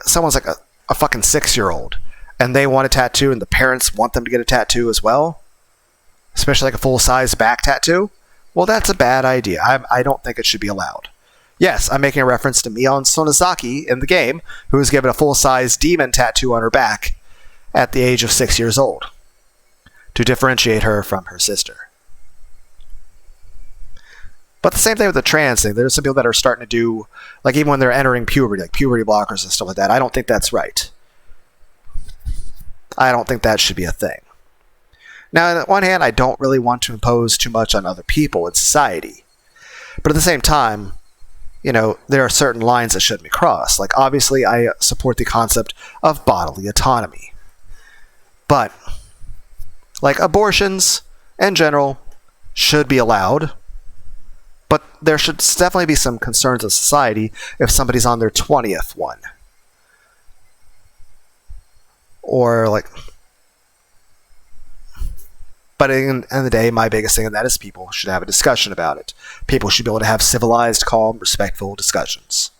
someone's a fucking 6-year-old and they want a tattoo and the parents want them to get a tattoo as well, especially a full-size back tattoo, well, that's a bad idea. I don't think it should be allowed. Yes, I'm making a reference to Mion Sonozaki in the game, who was given a full-size demon tattoo on her back at the age of 6 years old to differentiate her from her sister. But the same thing with the trans thing. There's some people that are starting to do, even when they're entering puberty, puberty blockers and stuff like that. I don't think that's right. I don't think that should be a thing. Now, on the one hand, I don't really want to impose too much on other people in society. But at the same time, there are certain lines that shouldn't be crossed. Obviously, I support the concept of bodily autonomy. But, abortions, in general, should be allowed. But there should definitely be some concerns in society if somebody's on their 20th one. Or, but at the end of the day, my biggest thing in that is people should have a discussion about it. People should be able to have civilized, calm, respectful discussions.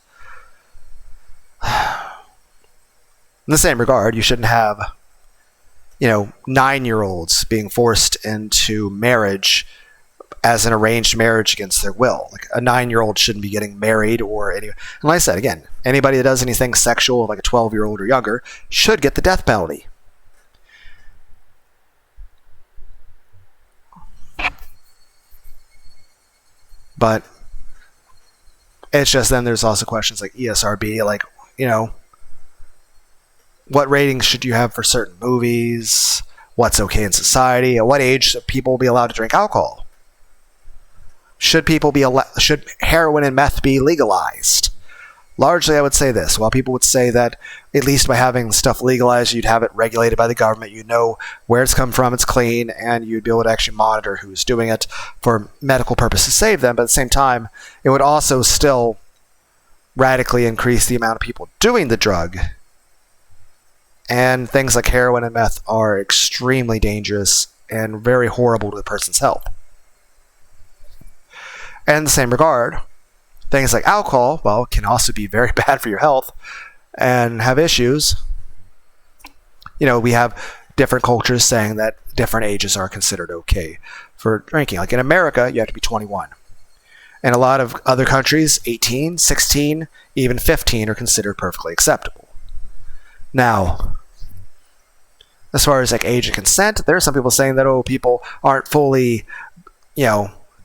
In the same regard, you shouldn't have, 9-year-olds being forced into marriage as an arranged marriage against their will. A 9-year-old shouldn't be getting married or any. And like I said, again, anybody that does anything sexual, a 12-year-old or younger, should get the death penalty. But it's just then there's also questions like ESRB, what ratings should you have for certain movies? What's okay in society? At what age should people be allowed to drink alcohol? Should heroin and meth be legalized? Largely, I would say this. While people would say that at least by having stuff legalized, you'd have it regulated by the government, you'd know where it's come from, it's clean, and you'd be able to actually monitor who's doing it for medical purposes to save them. But at the same time, it would also still radically increase the amount of people doing the drug. And things like heroin and meth are extremely dangerous and very horrible to the person's health. And in the same regard, things like alcohol, can also be very bad for your health and have issues. We have different cultures saying that different ages are considered okay for drinking. In America, you have to be 21. In a lot of other countries, 18, 16, even 15 are considered perfectly acceptable. Now, as far as age of consent, there are some people saying that, people aren't fully,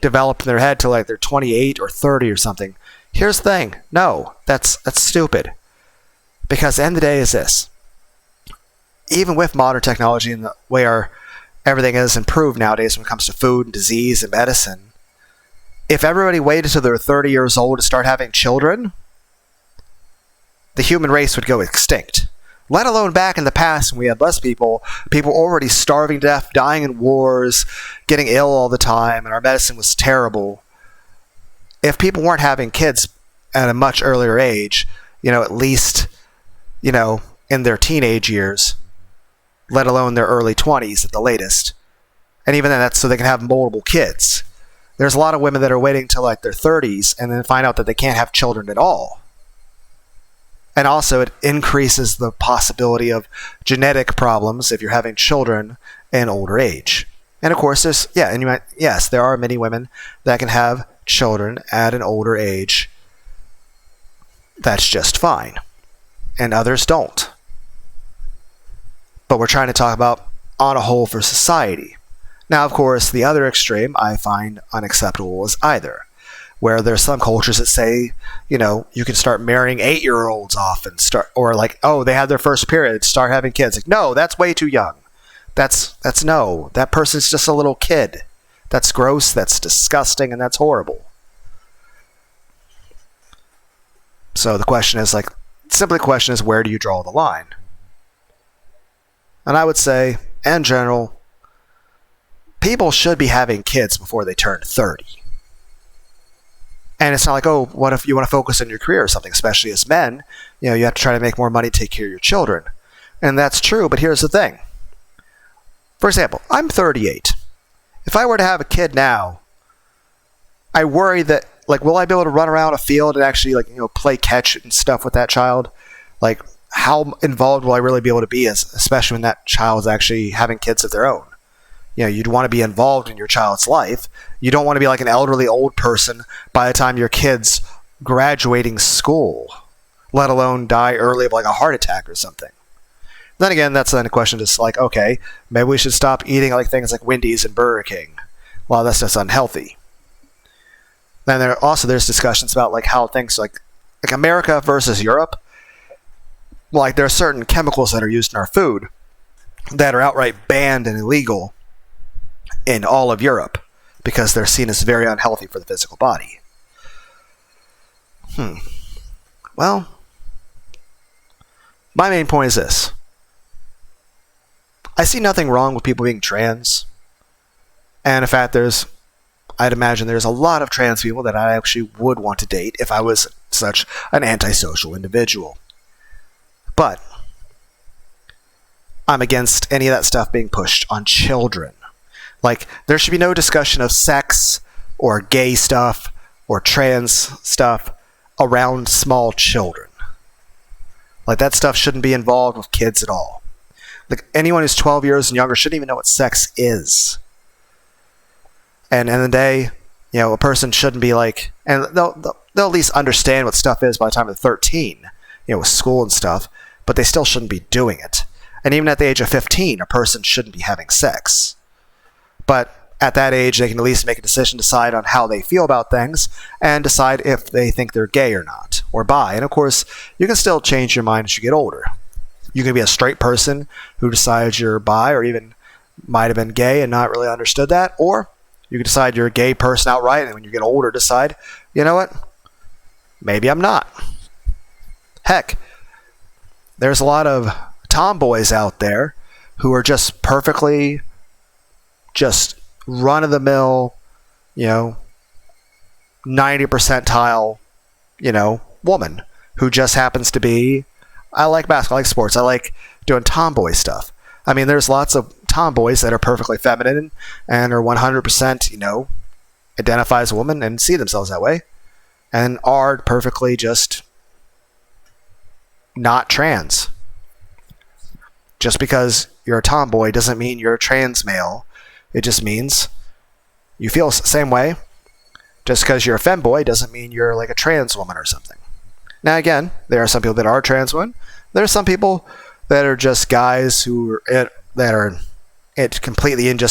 developed in their head till they're 28 or 30 or something. Here's the thing. No, that's stupid. Because the end of the day is this. Even with modern technology and the way everything is improved nowadays when it comes to food and disease and medicine, if everybody waited till they're 30 years old to start having children, the human race would go extinct. Let alone back in the past when we had less people already starving to death, dying in wars, getting ill all the time, and our medicine was terrible. If people weren't having kids at a much earlier age, at least, in their teenage years, let alone their early 20s at the latest. And even then, that's so they can have multiple kids. There's a lot of women that are waiting till like their 30s and then find out that they can't have children at all. And also, it increases the possibility of genetic problems if you're having children in older age. And of course, there are many women that can have children at an older age. That's just fine. And others don't. But we're trying to talk about on a whole for society. Now, of course, the other extreme I find unacceptable is either. Where there's some cultures that say, you can start marrying 8-year-olds off and or like, oh, they had their first period, start having kids. Like, no, that's way too young. That's no. That person's just a little kid. That's gross, that's disgusting, and that's horrible. So the question is where do you draw the line? And I would say, in general, people should be having kids before they turn 30. And it's not like, oh, what if you want to focus on your career or something, especially as men, you have to try to make more money to take care of your children. And that's true, but here's the thing. For example, I'm 38. If I were to have a kid now, I worry that, will I be able to run around a field and actually, play catch and stuff with that child? Like, how involved will I really be able to be, especially when that child's actually having kids of their own? You'd want to be involved in your child's life. You don't want to be like an elderly old person by the time your kid's graduating school, let alone die early of like a heart attack or something. Then again, that's then a question just like, okay, maybe we should stop eating like things like Wendy's and Burger King. Well, that's just unhealthy. Then there's discussions about like how things like America versus Europe, like there are certain chemicals that are used in our food that are outright banned and illegal in all of Europe because they're seen as very unhealthy for the physical body. Well, my main point is this. I see nothing wrong with people being trans. And in fact, I'd imagine there's a lot of trans people that I actually would want to date if I was such an antisocial individual. But I'm against any of that stuff being pushed on children. Like, there should be no discussion of sex or gay stuff or trans stuff around small children. Like, that stuff shouldn't be involved with kids at all. Like, anyone who's 12 years and younger shouldn't even know what sex is. And in the day, a person shouldn't be like, and they'll at least understand what stuff is by the time they're 13, with school and stuff, but they still shouldn't be doing it. And even at the age of 15, a person shouldn't be having sex. But at that age, they can at least make a decision, decide on how they feel about things, and decide if they think they're gay or not, or bi. And of course, you can still change your mind as you get older. You can be a straight person who decides you're bi, or even might have been gay and not really understood that, or you can decide you're a gay person outright, and when you get older, decide, you know what, maybe I'm not. Heck, there's a lot of tomboys out there who are just perfectly just run-of-the-mill, 90 percentile, woman who just happens to be, I like basketball, I like sports, I like doing tomboy stuff. I mean, there's lots of tomboys that are perfectly feminine and are 100%, identify as a woman and see themselves that way, and are perfectly just not trans. Just because you're a tomboy doesn't mean you're a trans male. It just means you feel the same way. Just because you're a femboy doesn't mean you're like a trans woman or something. Now again, there are some people that are trans women. There are some people that are just guys that are completely into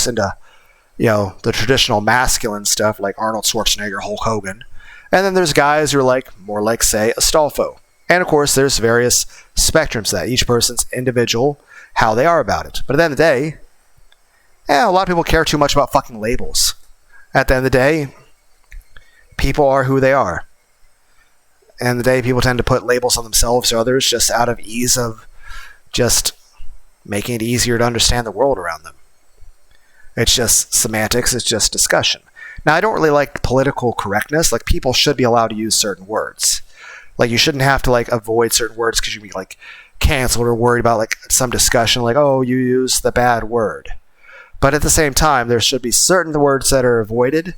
the traditional masculine stuff like Arnold Schwarzenegger, Hulk Hogan. And then there's guys who are like more like, say, Astolfo. And of course, there's various spectrums to that. Each person's individual, how they are about it. But at the end of the day, a lot of people care too much about fucking labels. At the end of the day, people are who they are. And the day people tend to put labels on themselves or others just out of ease of just making it easier to understand the world around them. It's just semantics, it's just discussion. Now, I don't really like political correctness. Like, people should be allowed to use certain words. Like, you shouldn't have to, like, avoid certain words because you'd be, like, canceled or worried about, like, some discussion, like, oh, you used the bad word. But at the same time, there should be certain words that are avoided,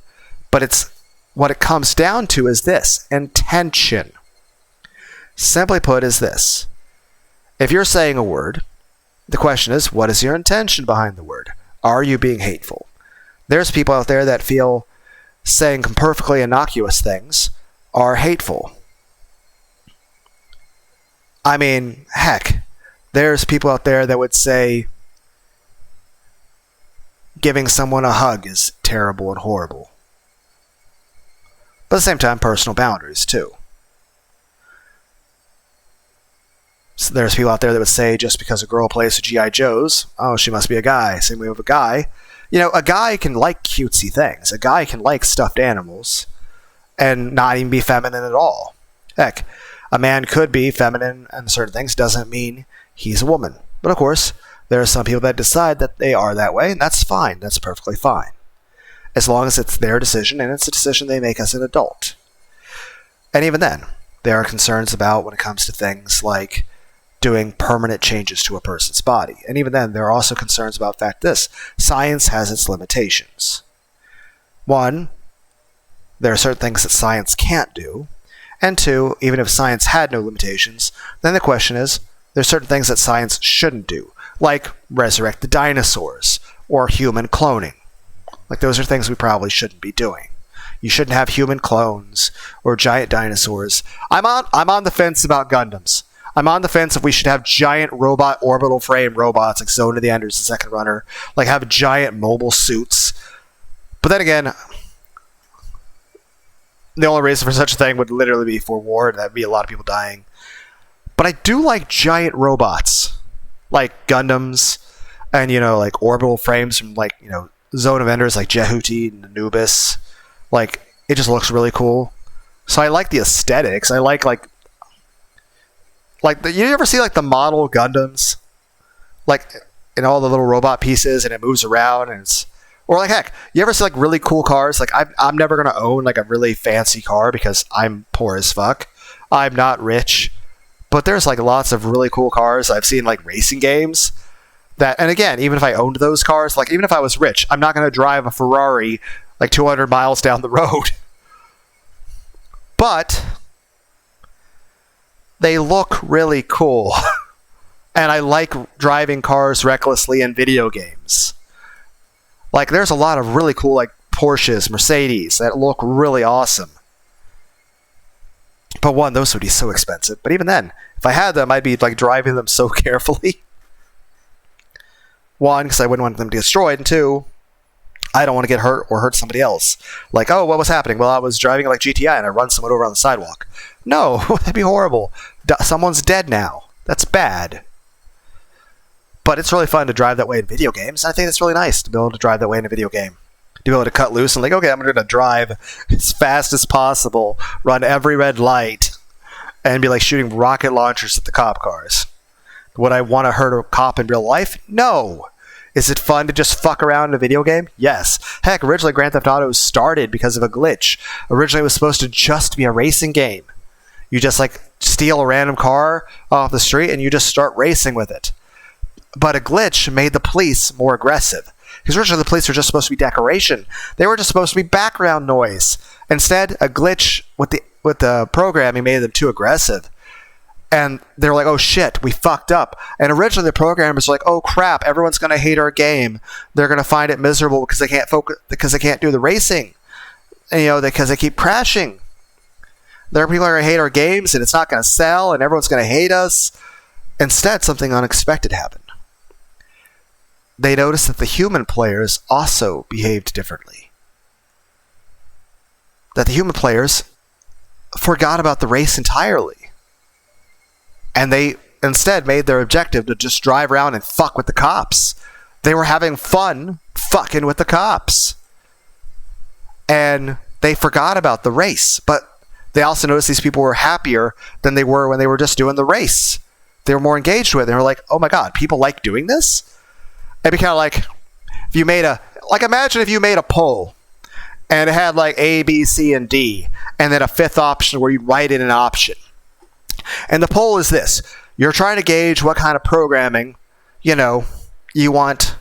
but it's what it comes down to is this: intention. Simply put, is this: if you're saying a word, the question is, what is your intention behind the word? Are you being hateful? There's people out there that feel saying perfectly innocuous things are hateful. I mean, heck, there's people out there that would say giving someone a hug is terrible and horrible. But at the same time, personal boundaries, too. So there's people out there that would say just because a girl plays with G.I. Joes, oh, she must be a guy. Same way with a guy. You know, a guy can like cutesy things. A guy can like stuffed animals and not even be feminine at all. Heck, a man could be feminine and certain things. Doesn't mean he's a woman. But of course, there are some people that decide that they are that way, and that's fine. That's perfectly fine. As long as it's their decision, and it's a decision they make as an adult. And even then, there are concerns about when it comes to things like doing permanent changes to a person's body. And even then, there are also concerns about the fact this: science has its limitations. One, there are certain things that science can't do. And two, even if science had no limitations, then the question is, there's certain things that science shouldn't do, like resurrect the dinosaurs or human cloning. Like, those are things we probably shouldn't be doing. You shouldn't have human clones or giant dinosaurs. I'm on the fence about Gundams. I'm on the fence if we should have giant robot orbital frame robots like Zone of the Enders, the Second Runner, like have giant mobile suits. But then again, the only reason for such a thing would literally be for war, and that'd be a lot of people dying. But I do like giant robots, like Gundams, and, you know, like orbital frames from, like, you know, Zone of Enders, like Jehuti and Anubis. Like, it just looks really cool. So I like the aesthetics. I like you ever see, like, the model Gundams? Like, in all the little robot pieces, and it moves around, and it's... Or, like, heck, you ever see, like, really cool cars? Like, I'm never going to own, like, a really fancy car because I'm poor as fuck. I'm not rich. But there's, like, lots of really cool cars I've seen, like, racing games. That, and again, even if I owned those cars, like, even if I was rich, I'm not going to drive a Ferrari, like, 200 miles down the road. But they look really cool. And I like driving cars recklessly in video games. Like, there's a lot of really cool, like, Porsches, Mercedes that look really awesome. But one, those would be so expensive. But even then, if I had them, I'd be, like, driving them so carefully. One, because I wouldn't want them to get destroyed. And two, I don't want to get hurt or hurt somebody else. Like, oh, what was happening? Well, I was driving like GTI and I run someone over on the sidewalk. No, that'd be horrible. Someone's dead now. That's bad. But it's really fun to drive that way in video games. I think it's really nice to be able to drive that way in a video game. To be able to cut loose and, like, okay, I'm going to drive as fast as possible, run every red light, and be, like, shooting rocket launchers at the cop cars. Would I want to hurt a cop in real life? No. Is it fun to just fuck around in a video game? Yes. Heck, originally Grand Theft Auto started because of a glitch. Originally it was supposed to just be a racing game. You just, like, steal a random car off the street and you just start racing with it. But a glitch made the police more aggressive. Because originally the police were just supposed to be decoration. They were just supposed to be background noise. Instead, a glitch with the programming made them too aggressive. And they were like, oh shit, we fucked up. And originally the programmers were like, oh crap, everyone's going to hate our game. They're going to find it miserable because they can't focus, because they can't do the racing. And, you know, because they keep crashing. There are people who are going to hate our games and it's not going to sell and everyone's going to hate us. Instead, something unexpected happened. They noticed that the human players also behaved differently. That the human players forgot about the race entirely. And they instead made their objective to just drive around and fuck with the cops. They were having fun fucking with the cops. And they forgot about the race. But they also noticed these people were happier than they were when they were just doing the race. They were more engaged with it. They were like, oh my god, people like doing this? It'd be kind of like if you made imagine if you made a poll and it had like A, B, C, and D, and then a fifth option where you write in an option. And the poll is this. You're trying to gauge what kind of programming, you want,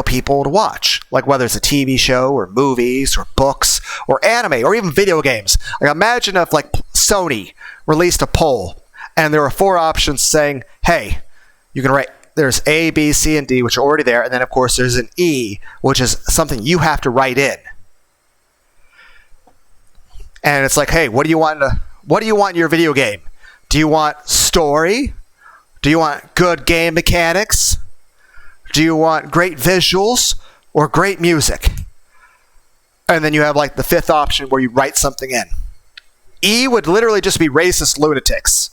people to watch. Like whether it's a TV show or movies or books or anime or even video games. Like imagine if like Sony released a poll and there were 4 options saying, hey, you can write, there's A, B, C, and D, which are already there. And then, of course, there's an E, which is something you have to write in. And it's like, hey, what do you want in your video game? Do you want story? Do you want good game mechanics? Do you want great visuals or great music? And then you have like the 5th option where you write something in. E would literally just be racist lunatics.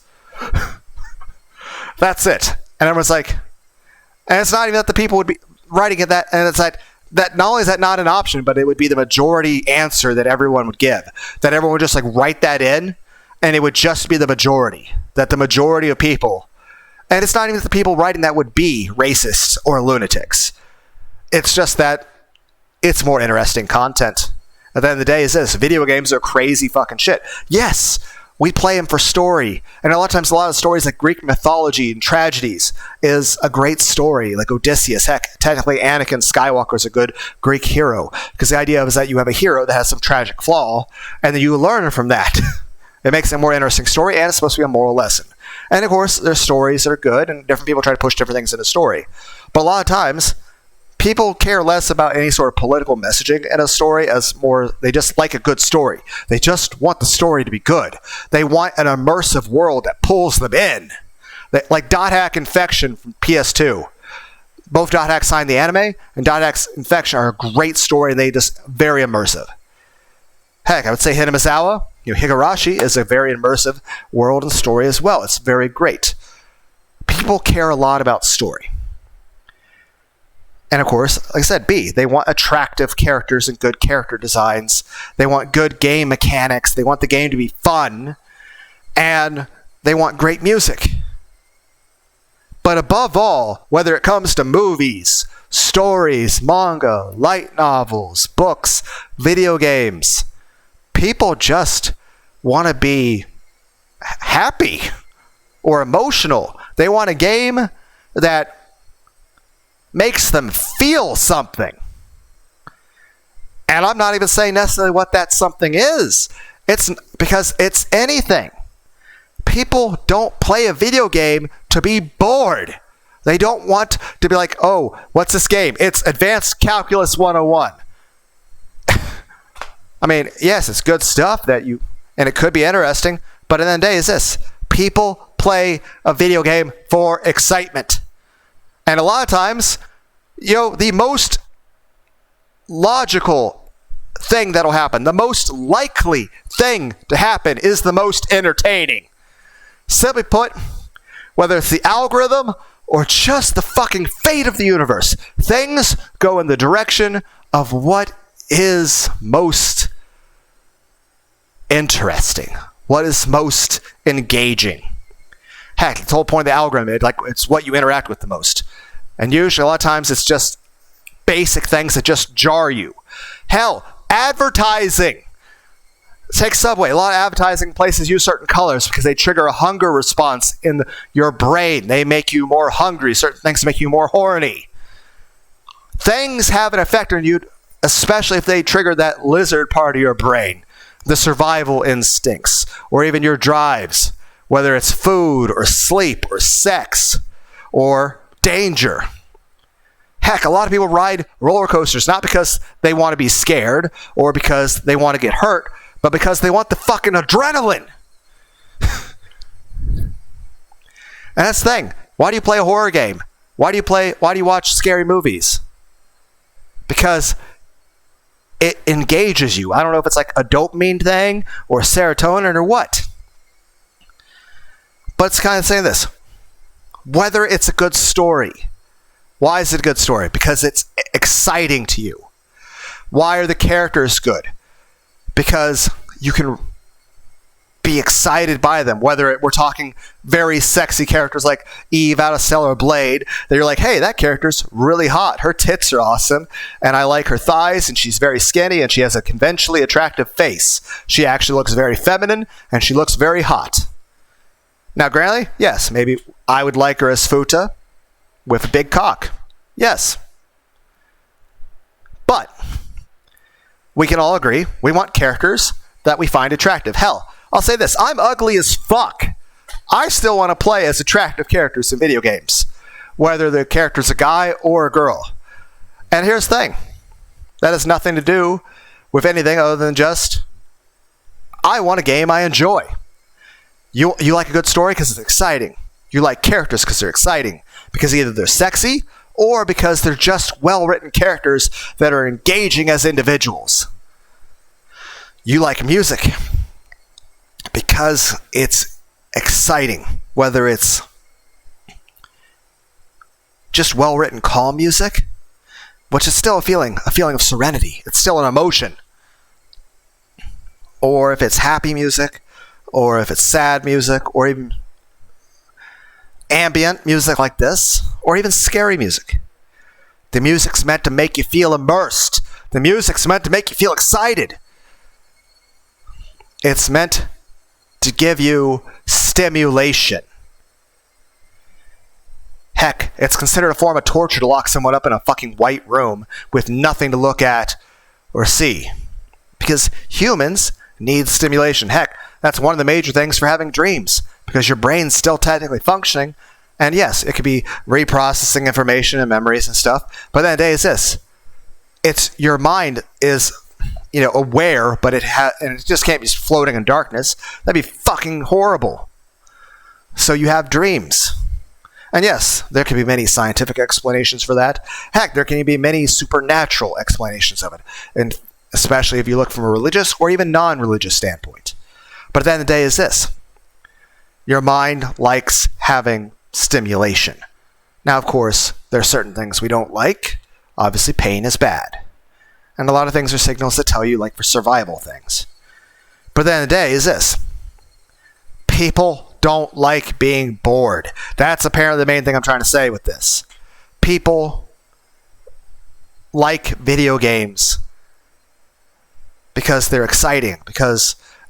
That's it. And everyone's like, and it's not even that the people would be writing it that, and it's like, that not only is that not an option, but it would be the majority answer that everyone would give. That everyone would just like write that in, and it would just be the majority. That the majority of people, and it's not even that the people writing that would be racists or lunatics. It's just that it's more interesting content. At the end of the day is this, video games are crazy fucking shit. Yes, we play them for story. And a lot of times, a lot of stories like Greek mythology and tragedies is a great story, like Odysseus. Heck, technically Anakin Skywalker is a good Greek hero. Because the idea is that you have a hero that has some tragic flaw, and then you learn from that. It makes it a more interesting story, and it's supposed to be a moral lesson. And of course, there's stories that are good, and different people try to push different things in a story. But a lot of times, people care less about any sort of political messaging in a story as more, they just like a good story. They just want the story to be good. They want an immersive world that pulls them in. Like Dot Hack Infection from PS2. Both Dot Hack signed the anime, and Dot Hack Infection are a great story, and they just very immersive. Heck, I would say Hinamizawa, Higurashi is a very immersive world and story as well. It's very great. People care a lot about story. And of course, like I said, B, they want attractive characters and good character designs. They want good game mechanics. They want the game to be fun. And they want great music. But above all, whether it comes to movies, stories, manga, light novels, books, video games, people just want to be happy or emotional. They want a game that makes them feel something. And I'm not even saying necessarily what that something is. It's because it's anything. People don't play a video game to be bored. They don't want to be like, oh, what's this game? It's Advanced Calculus 101. I mean, yes, it's good stuff and it could be interesting, but at the end of the day is this. People play a video game for excitement. And a lot of times, the most logical thing that'll happen, the most likely thing to happen is the most entertaining. Simply put, whether it's the algorithm or just the fucking fate of the universe, things go in the direction of what is most interesting, what is most engaging. Heck, the whole point of the algorithm, it's what you interact with the most. And usually, a lot of times, it's just basic things that just jar you. Hell, advertising. Take Subway. A lot of advertising places use certain colors because they trigger a hunger response in your brain. They make you more hungry. Certain things make you more horny. Things have an effect on you, especially if they trigger that lizard part of your brain, the survival instincts, or even your drives, whether it's food or sleep or sex or danger. Heck, a lot of people ride roller coasters not because they want to be scared or because they want to get hurt, but because they want the fucking adrenaline. And that's the thing. Why do you play a horror game? Why do you watch scary movies? Because it engages you. I don't know if it's like a dopamine thing or serotonin or what. But it's kind of saying this. Whether it's a good story. Why is it a good story? Because it's exciting to you. Why are the characters good? Because you can be excited by them. Whether we're talking very sexy characters like Eve out of Stellar Blade, that you're like, hey, that character's really hot. Her tits are awesome, and I like her thighs, and she's very skinny, and she has a conventionally attractive face. She actually looks very feminine, and she looks very hot. Now, granted, yes, maybe I would like her as Futa with a big cock. Yes. But we can all agree we want characters that we find attractive. Hell, I'll say this. I'm ugly as fuck. I still want to play as attractive characters in video games, whether the character's a guy or a girl. And here's the thing. That has nothing to do with anything other than just, I want a game I enjoy. You like a good story because it's exciting. You like characters because they're exciting. Because either they're sexy or because they're just well-written characters that are engaging as individuals. You like music because it's exciting. Whether it's just well-written calm music, which is still a feeling of serenity. It's still an emotion. Or if it's happy music, or if it's sad music, or even ambient music like this, or even scary music. The music's meant to make you feel immersed. The music's meant to make you feel excited. It's meant to give you stimulation. Heck, it's considered a form of torture to lock someone up in a fucking white room with nothing to look at or see. Because humans need stimulation. Heck, that's one of the major things for having dreams, because your brain's still technically functioning, and yes, it could be reprocessing information and memories and stuff, but then the day is this. It's your mind is, aware, but and it just can't be floating in darkness. That'd be fucking horrible. So you have dreams. And yes, there can be many scientific explanations for that. Heck, there can be many supernatural explanations of it, and especially if you look from a religious or even non-religious standpoint. But at the end of the day is this. Your mind likes having stimulation. Now, of course, there are certain things we don't like. Obviously, pain is bad. And a lot of things are signals that tell you, like for survival things. But at the end of the day is this. People don't like being bored. That's apparently the main thing I'm trying to say with this. People like video games because they're exciting.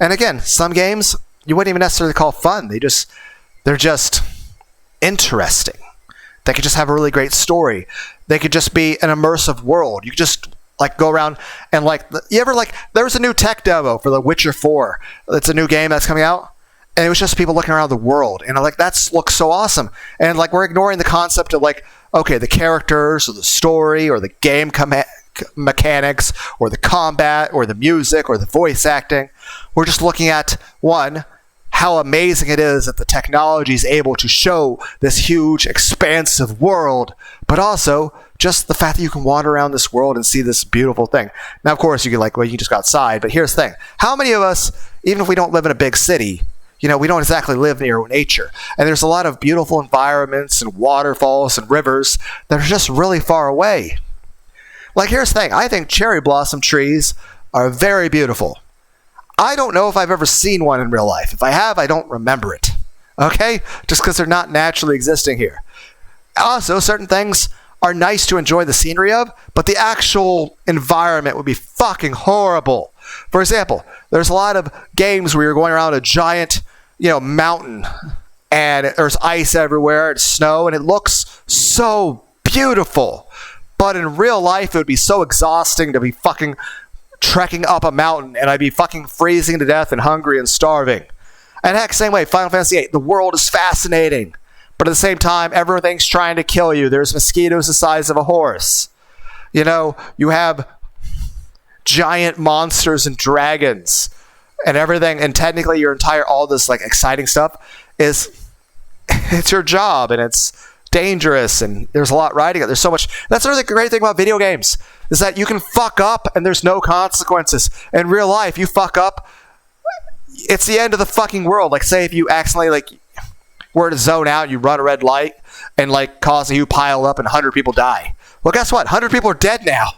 And again, some games you wouldn't even necessarily call fun. They're just interesting. They could just have a really great story. They could just be an immersive world. You could just go around and there was a new tech demo for The Witcher 4. It's a new game that's coming out. And it was just people looking around the world. And that looks so awesome. And we're ignoring the concept of the characters or the story or the game mechanics or the combat or the music or the voice acting. We're just looking at, one, how amazing it is that the technology is able to show this huge, expansive world, but also just the fact that you can wander around this world and see this beautiful thing. Now, of course, you can you can just go outside, but here's the thing. How many of us, even if we don't live in a big city, we don't exactly live near nature. And there's a lot of beautiful environments and waterfalls and rivers that are just really far away. Here's the thing. I think cherry blossom trees are very beautiful. I don't know if I've ever seen one in real life. If I have, I don't remember it. Okay? Just because they're not naturally existing here. Also, certain things are nice to enjoy the scenery of, but the actual environment would be fucking horrible. For example, there's a lot of games where you're going around a giant, mountain, and there's ice everywhere, and snow, and it looks so beautiful. But in real life, it would be so exhausting to be fucking trekking up a mountain, and I'd be fucking freezing to death and hungry and starving. And heck, same way, Final Fantasy VIII, the world is fascinating. But at the same time, everything's trying to kill you. There's mosquitoes the size of a horse. You have giant monsters and dragons and everything. And technically, all this exciting stuff it's your job, and it's dangerous, and there's a lot riding it. There's so much. That's the really great thing about video games, is that you can fuck up and there's no consequences. In real life, you fuck up, it's the end of the fucking world. Say if you accidentally were to zone out, you run a red light, and cause a huge pile up and 100 people die. Well, guess what? 100 people are dead now.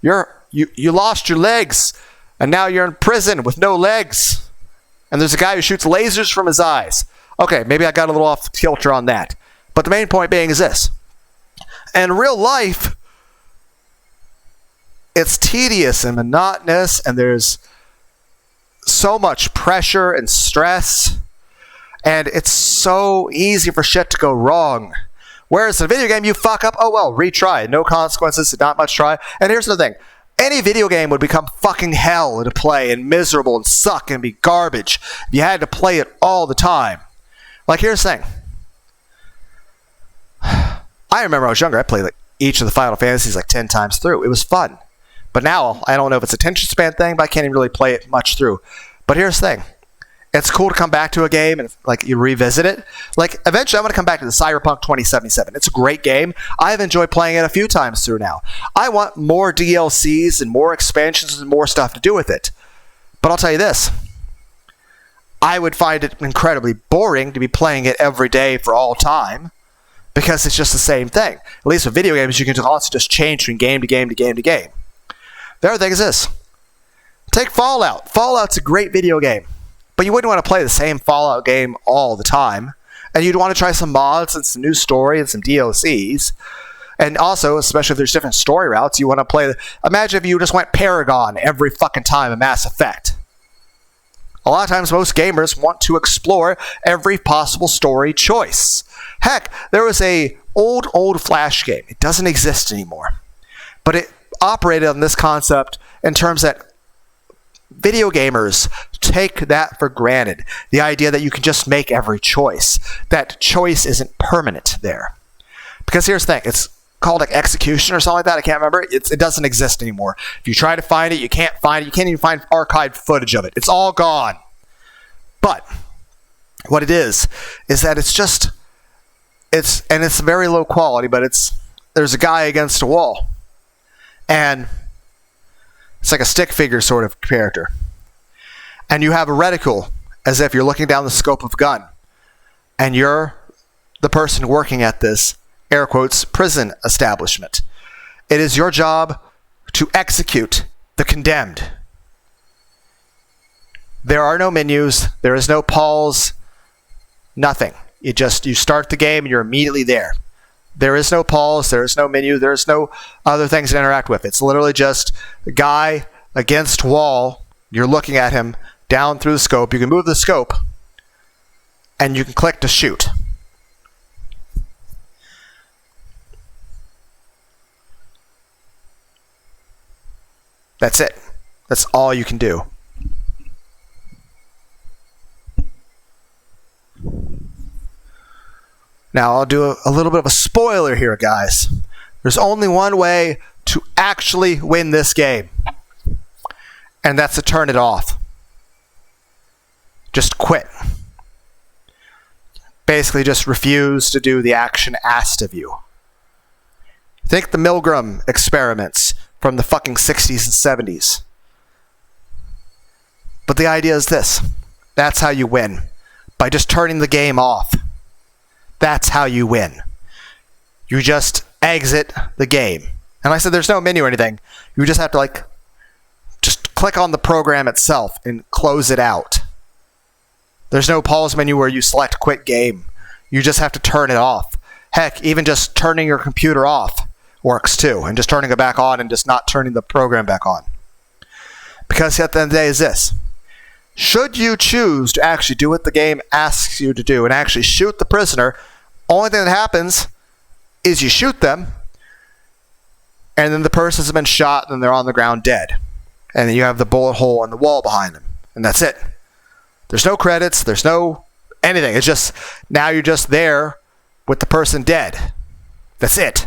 You lost your legs, and now you're in prison with no legs. And there's a guy who shoots lasers from his eyes. Okay, maybe I got a little off kilter on that. But the main point being is this. In real life, it's tedious and monotonous, and there's so much pressure and stress. And it's so easy for shit to go wrong. Whereas in a video game, you fuck up, oh well, retry. No consequences, not much try. And here's the thing. Any video game would become fucking hell to play and miserable and suck and be garbage if you had to play it all the time. Like, here's the thing. I remember when I was younger, I played like each of the Final Fantasies like 10 times through. It was fun. But now, I don't know if it's a attention span thing, but I can't even really play it much through. But here's the thing. It's cool to come back to a game and like you revisit it. Like eventually I'm going to come back to the Cyberpunk 2077. It's a great game. I've enjoyed playing it a few times through now. I want more DLCs and more expansions and more stuff to do with it. But I'll tell you this. I would find it incredibly boring to be playing it every day for all time because it's just the same thing. At least with video games, you can also just change from game to game to game to game. The other thing is this. Take Fallout. Fallout's a great video game. But you wouldn't want to play the same Fallout game all the time. And you'd want to try some mods and some new story and some DLCs. And also, especially if there's different story routes, you want to play... Imagine if you just went Paragon every fucking time in Mass Effect. A lot of times, most gamers want to explore every possible story choice. Heck, there was a old Flash game. It doesn't exist anymore. But it operated on this concept in terms that video gamers take that for granted. The idea that you can just make every choice. That choice isn't permanent there. Because here's the thing. It's called like execution or something like that. I can't remember. It doesn't exist anymore. If you try to find it, you can't find it. You can't even find archived footage of it. It's all gone. But what it is that it's very low quality, but there's a guy against a wall. And it's like a stick figure sort of character. And you have a reticle, as if you're looking down the scope of a gun. And you're the person working at this, air quotes, prison establishment. It is your job to execute the condemned. There are no menus. There is no pause. Nothing. You start the game and you're immediately there. There is no pause, there is no menu, there is no other things to interact with. It's literally just a guy against wall. You're looking at him down through the scope. You can move the scope, and you can click to shoot. That's it. That's all you can do. Now, I'll do a little bit of a spoiler here, guys. There's only one way to actually win this game. And that's to turn it off. Just quit. Basically, just refuse to do the action asked of you. Think the Milgram experiments from the fucking 60s and 70s. But the idea is this. That's how you win. By just turning the game off. That's how you win. You just exit the game. And like I said, there's no menu or anything. You just have to just click on the program itself and close it out. There's no pause menu where you select quit game. You just have to turn it off. Heck, even just turning your computer off works too. And just turning it back on and just not turning the program back on. Because at the end of the day is this. Should you choose to actually do what the game asks you to do and actually shoot the prisoner, only thing that happens is you shoot them, and then the person's been shot and they're on the ground dead. And then you have the bullet hole in the wall behind them. And that's it. There's no credits. There's no anything. It's just, now you're just there with the person dead. That's it.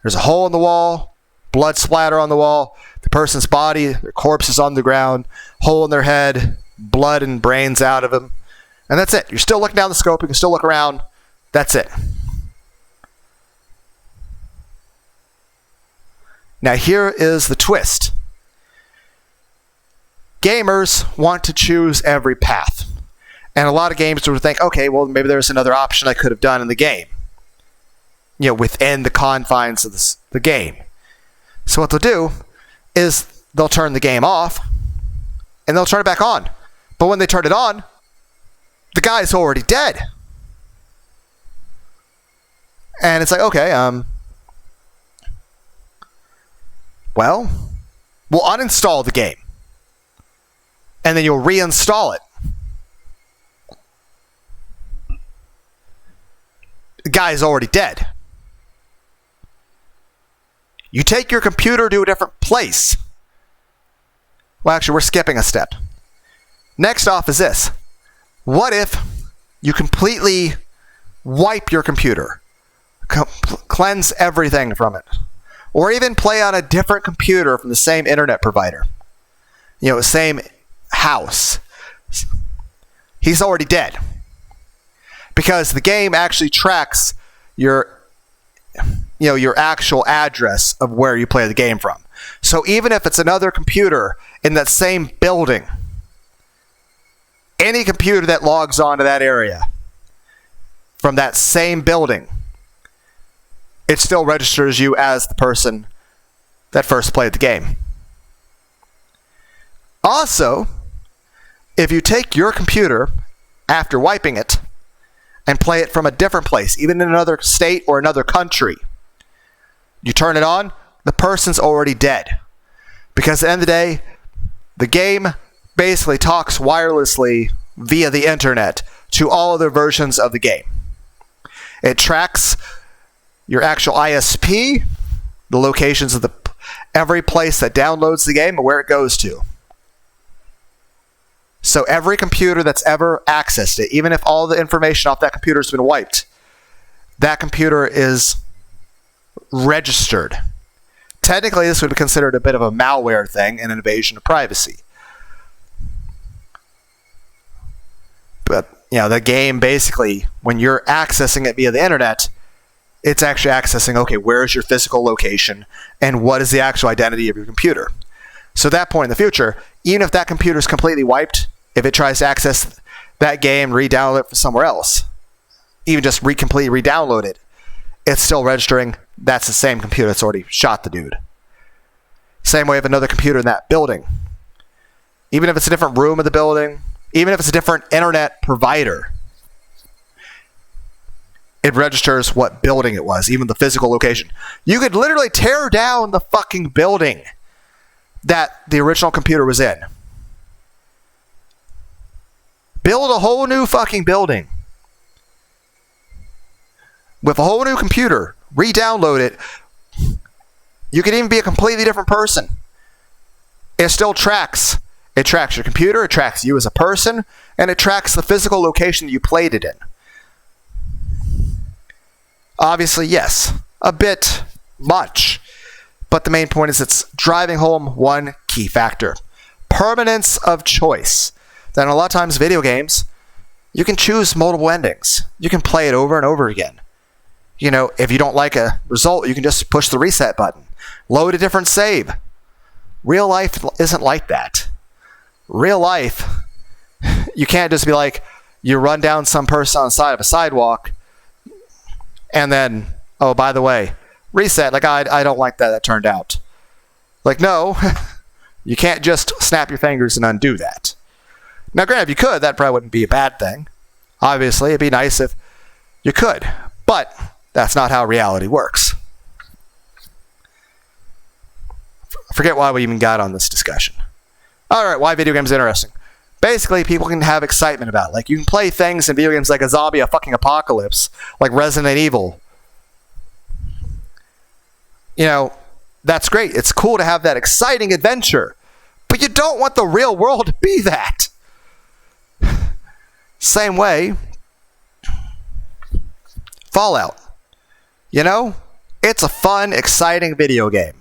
There's a hole in the wall, blood splatter on the wall, the person's body, their corpse is on the ground, hole in their head, blood and brains out of them. And that's it. You're still looking down the scope. You can still look around. That's it. Now here is the twist. Gamers want to choose every path. And a lot of games would think, okay, well, maybe there's another option I could have done in the game. Within the confines of the game. So what they'll do is they'll turn the game off and they'll turn it back on. But when they turn it on, the guy's already dead. And it's like, okay, well, we'll uninstall the game. And then you'll reinstall it. guy's already dead. You take your computer to a different place. Well, actually, we're skipping a step. Next off is this. What if you completely wipe your computer, cleanse everything from it, or even play on a different computer from the same internet provider? Same house. He's already dead. Because the game actually tracks your actual address of where you play the game from. So even if it's another computer in that same building, any computer that logs on to that area from that same building, it still registers you as the person that first played the game. Also, if you take your computer after wiping it and play it from a different place, even in another state or another country, you turn it on, the person's already dead. Because at the end of the day, the game basically talks wirelessly via the internet to all other versions of the game. It tracks your actual ISP, the locations of every place that downloads the game and where it goes to. So every computer that's ever accessed it, even if all the information off that computer has been wiped, that computer is registered. Technically, this would be considered a bit of a malware thing and an invasion of privacy. But, the game basically, when you're accessing it via the internet, it's actually accessing, okay, where is your physical location and what is the actual identity of your computer? So at that point in the future, even if that computer is completely wiped, if it tries to access that game, re-download it from somewhere else, even just completely re-download it, it's still registering that's the same computer that's already shot the dude. Same way with another computer in that building. Even if it's a different room of the building, even if it's a different internet provider, it registers what building it was, even the physical location. You could literally tear down the fucking building that the original computer was in. Build a whole new fucking building with a whole new computer, re-download it. You could even be a completely different person. It still tracks. It tracks your computer, it tracks you as a person, and it tracks the physical location that you played it in. Obviously, yes, a bit much, but the main point is it's driving home one key factor. Permanence of choice. That a lot of times video games, you can choose multiple endings. You can play it over and over again. If you don't like a result, you can just push the reset button. Load a different save. Real life isn't like that. Real life, you can't just be like, you run down some person on the side of a sidewalk, and then, oh, by the way, reset. Like, I don't like that turned out. Like, no, you can't just snap your fingers and undo that. Now, granted, if you could, that probably wouldn't be a bad thing. Obviously, it'd be nice if you could, but that's not how reality works. Forget why we even got on this discussion. Alright, why video games are interesting. Basically, people can have excitement about it. Like, you can play things in video games like a zombie, a fucking apocalypse, like Resident Evil. That's great. It's cool to have that exciting adventure. But you don't want the real world to be that. Same way, Fallout. It's a fun, exciting video game.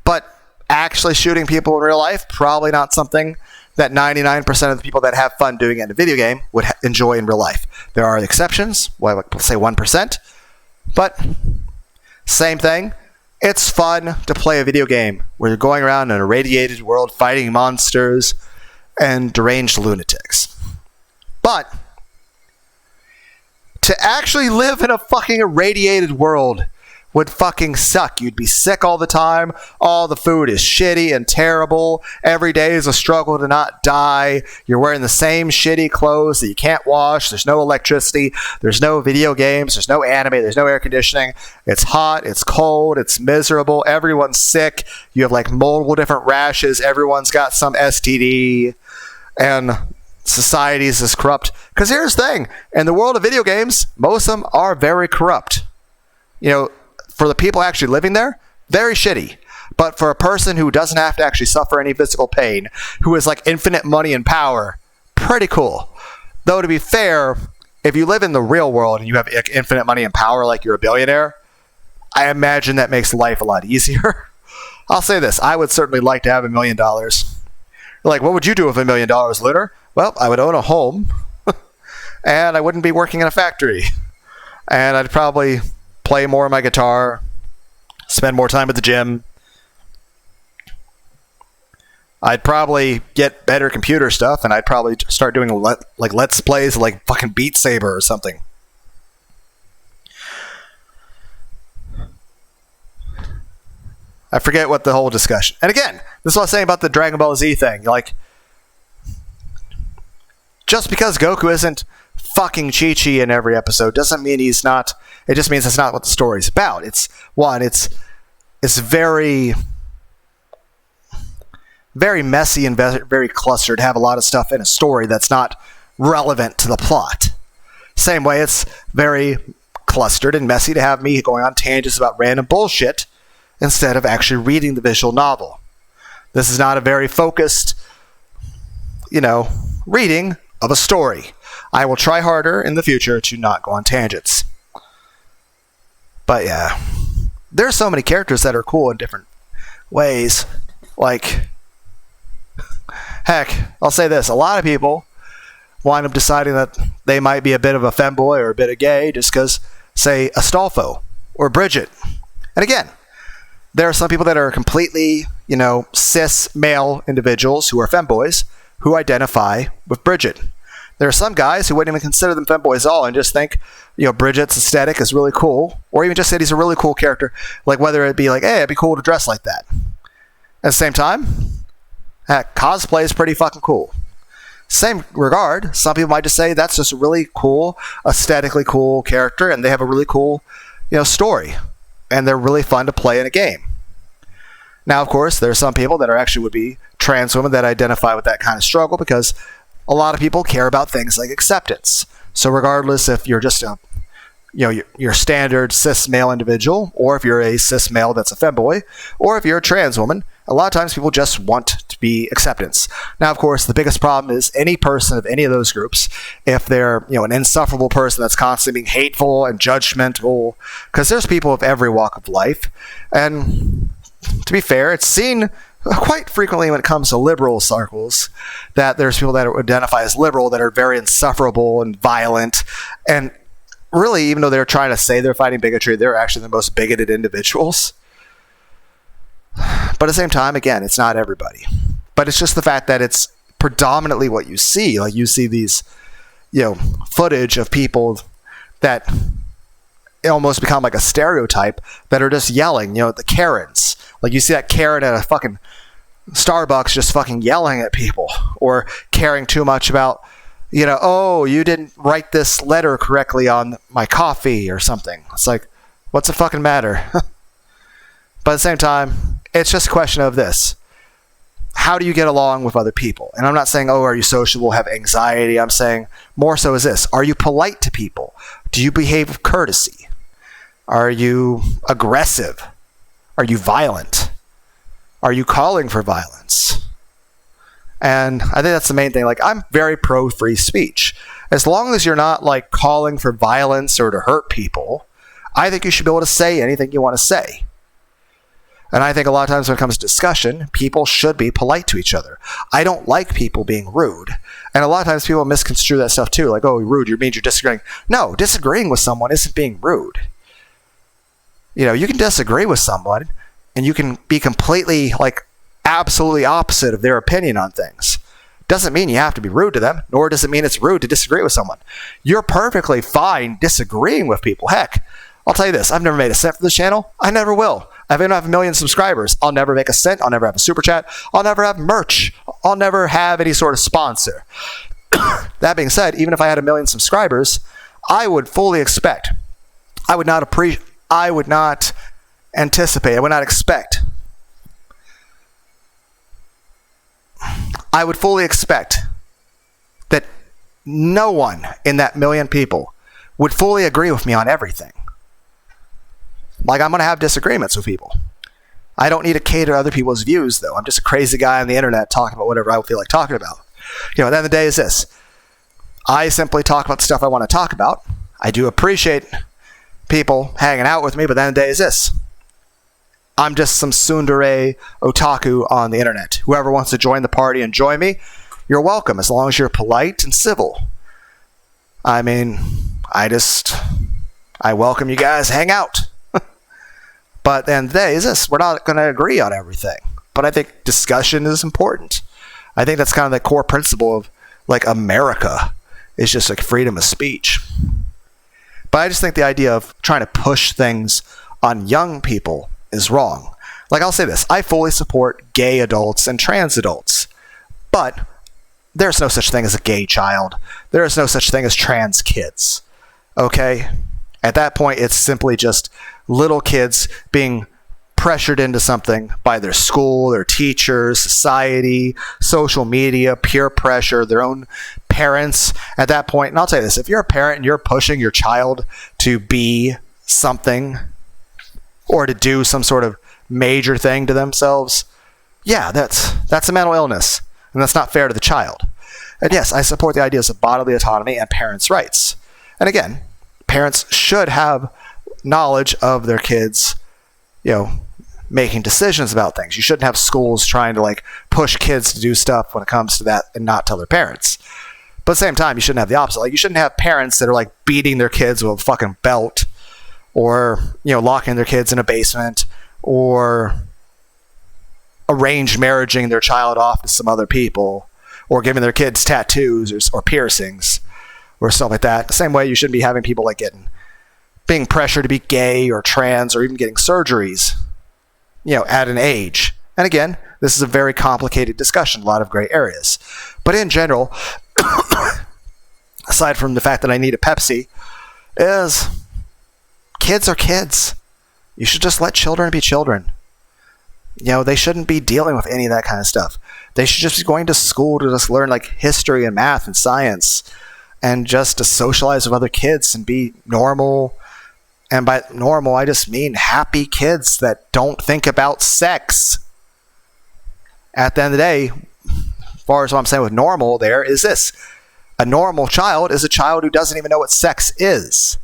But actually shooting people in real life, probably not something that 99% of the people that have fun doing it in a video game would enjoy in real life. There are exceptions, let's say 1%. But same thing. It's fun to play a video game where you're going around in an irradiated world fighting monsters and deranged lunatics. But to actually live in a fucking irradiated world would fucking suck. You'd be sick all the time. All the food is shitty and terrible. Every day is a struggle to not die. You're wearing the same shitty clothes that you can't wash. There's no electricity. There's no video games. There's no anime. There's no air conditioning. It's hot. It's cold. It's miserable. Everyone's sick. You have like multiple different rashes. Everyone's got some STD. And society is this corrupt. Because here's the thing. In the world of video games, most of them are very corrupt. You know, for the people actually living there, very shitty. But for a person who doesn't have to actually suffer any physical pain, who has like infinite money and power, pretty cool. Though to be fair, if you live in the real world and you have infinite money and power like you're a billionaire, I imagine that makes life a lot easier. I'll say this, I would certainly like to have $1 million. Like, what would you do with $1 million, Lunar? Well, I would own a home, and I wouldn't be working in a factory. And I'd probably play more of my guitar, spend more time at the gym. I'd probably get better computer stuff, and I'd probably start doing let's plays like fucking Beat Saber or something. I forget what the whole discussion. And again, this is what I was saying about the Dragon Ball Z thing. Like, just because Goku isn't fucking Chi-Chi in every episode doesn't mean he's not. It just means that's not what the story's about. It's very, very messy and very clustered to have a lot of stuff in a story that's not relevant to the plot. Same way, it's very clustered and messy to have me going on tangents about random bullshit instead of actually reading the visual novel. This is not a very focused, reading of a story. I will try harder in the future to not go on tangents. But yeah, there are so many characters that are cool in different ways. Like, heck, I'll say this. A lot of people wind up deciding that they might be a bit of a femboy or a bit of gay just because, say, Astolfo or Bridget. And again, there are some people that are completely, cis male individuals who are femboys who identify with Bridget. There are some guys who wouldn't even consider them femboys at all and just think, Bridget's aesthetic is really cool, or even just said he's a really cool character, like whether it be like, hey, it'd be cool to dress like that. At the same time, heck, cosplay is pretty fucking cool. Same regard, some people might just say that's just a really cool, aesthetically cool character, and they have a really cool, story. And they're really fun to play in a game. Now, of course, there are some people that would be trans women that identify with that kind of struggle because a lot of people care about things like acceptance. So regardless if you're just a, your standard cis male individual, or if you're a cis male that's a femboy, or if you're a trans woman, a lot of times people just want to be acceptance. Now, of course, the biggest problem is any person of any of those groups, if they're, an insufferable person that's constantly being hateful and judgmental, because there's people of every walk of life. And to be fair, it's seen quite frequently when it comes to liberal circles that there's people that identify as liberal that are very insufferable and violent. And really, even though they're trying to say they're fighting bigotry, they're actually the most bigoted individuals. But at the same time, again, it's not everybody. But it's just the fact that it's predominantly what you see. Like, you see these, footage of people that almost become like a stereotype that are just yelling, the Karens. Like, you see that Karen at a fucking Starbucks just fucking yelling at people, or caring too much about, oh, you didn't write this letter correctly on my coffee or something. It's like, what's the fucking matter? But at the same time, it's just a question of this. How do you get along with other people? And I'm not saying, oh, are you sociable, have anxiety? I'm saying more so is this. Are you polite to people? Do you behave with courtesy? Are you aggressive? Are you violent? Are you calling for violence? And I think that's the main thing. Like, I'm very pro free speech. As long as you're not like calling for violence or to hurt people, I think you should be able to say anything you want to say. And I think a lot of times when it comes to discussion, people should be polite to each other. I don't like people being rude. And a lot of times people misconstrue that stuff too. Like, oh, rude, you mean you're disagreeing. No, disagreeing with someone isn't being rude. You can disagree with someone and you can be completely, absolutely opposite of their opinion on things. Doesn't mean you have to be rude to them, nor does it mean it's rude to disagree with someone. You're perfectly fine disagreeing with people. Heck, I'll tell you this. I've never made a cent for this channel. I never will. I don't have 1 million subscribers. I'll never make a cent. I'll never have a super chat. I'll never have merch. I'll never have any sort of sponsor. That being said, even if I had 1 million subscribers, I would fully expect. I would not anticipate. I would not expect. I would fully expect that no one in that million people would fully agree with me on everything. Like, I'm going to have disagreements with people. I don't need to cater to other people's views, though. I'm just a crazy guy on the internet talking about whatever I feel like talking about. At the end of the day is this. I simply talk about the stuff I want to talk about. I do appreciate people hanging out with me, but at the end of the day is this. I'm just some tsundere otaku on the internet. Whoever wants to join the party and join me, you're welcome, as long as you're polite and civil. I mean, I welcome you guys, hang out. But at the end of the day is this. We're not going to agree on everything. But I think discussion is important. I think that's kind of the core principle of, like, America. Is just like freedom of speech. But I just think the idea of trying to push things on young people is wrong. Like, I'll say this. I fully support gay adults and trans adults. But there's no such thing as a gay child. There is no such thing as trans kids. Okay? At that point, it's simply just little kids being pressured into something by their school, their teachers, society, social media, peer pressure, their own parents at that point. And I'll tell you this, if you're a parent and you're pushing your child to be something or to do some sort of major thing to themselves, yeah, that's a mental illness, and that's not fair to the child. And yes, I support the ideas of bodily autonomy and parents' rights. And again, parents should have knowledge of their kids, making decisions about things. You shouldn't have schools trying to, like, push kids to do stuff when it comes to that and not tell their parents. But at the same time, you shouldn't have the opposite. Like, you shouldn't have parents that are, like, beating their kids with a fucking belt, or, locking their kids in a basement, or arranged marrying their child off to some other people, or giving their kids tattoos or piercings or stuff like that. The same way you shouldn't be having people, like, being pressured to be gay or trans, or even getting surgeries, at an age. And again, this is a very complicated discussion, a lot of gray areas. But in general, aside from the fact that I need a Pepsi, is kids are kids. You should just let children be children. They shouldn't be dealing with any of that kind of stuff. They should just be going to school to just learn, like, history and math and science, and just to socialize with other kids and be normal. And by normal, I just mean happy kids that don't think about sex. At the end of the day, as far as what I'm saying with normal there, is this. A normal child is a child who doesn't even know what sex is.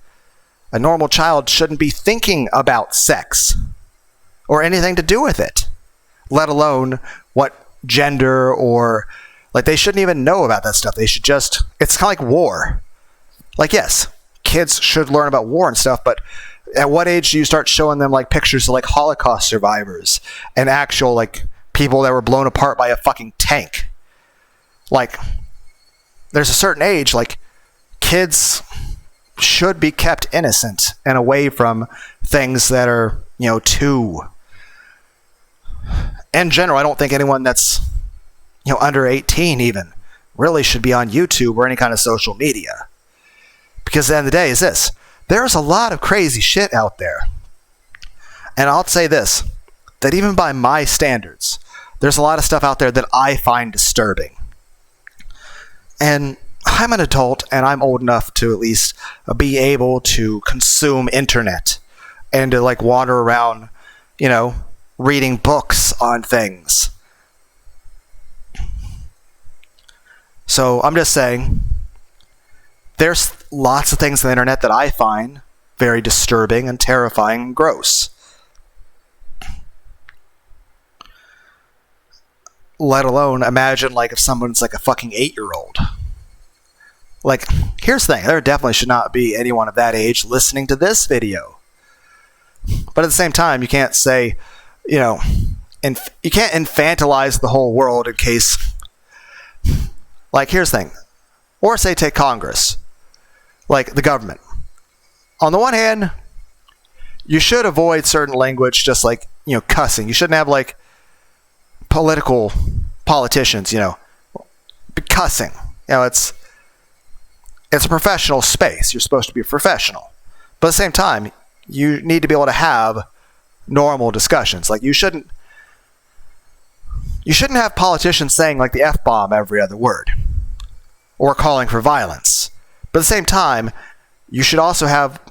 A normal child shouldn't be thinking about sex or anything to do with it, let alone what gender or, like, they shouldn't even know about that stuff. They should just, it's kind of like war. Like, yes, kids should learn about war and stuff, but at what age do you start showing them, like, pictures of, like, Holocaust survivors and actual, like, people that were blown apart by a fucking tank? Like, there's a certain age, like, kids should be kept innocent and away from things that are, too. In general, I don't think anyone that's, under 18 even really should be on YouTube or any kind of social media. Because at the end of the day is this. There's a lot of crazy shit out there. And I'll say this, that even by my standards, there's a lot of stuff out there that I find disturbing. And I'm an adult, and I'm old enough to at least be able to consume internet and to, like, wander around, reading books on things. So I'm just saying, there's lots of things on the internet that I find very disturbing and terrifying and gross. Let alone imagine, like, if someone's, like, a fucking 8-year-old. Like, here's the thing. There definitely should not be anyone of that age listening to this video. But at the same time, you can't say, you can't infantilize the whole world in case, like, here's the thing. Or say, take Congress. Like, the government. On the one hand, you should avoid certain language, just like, cussing. You shouldn't have, like, politicians, cussing. It's a professional space. You're supposed to be a professional. But at the same time, you need to be able to have normal discussions. Like, you shouldn't have politicians saying, like, the F-bomb every other word. or calling for violence. But at the same time, you should also have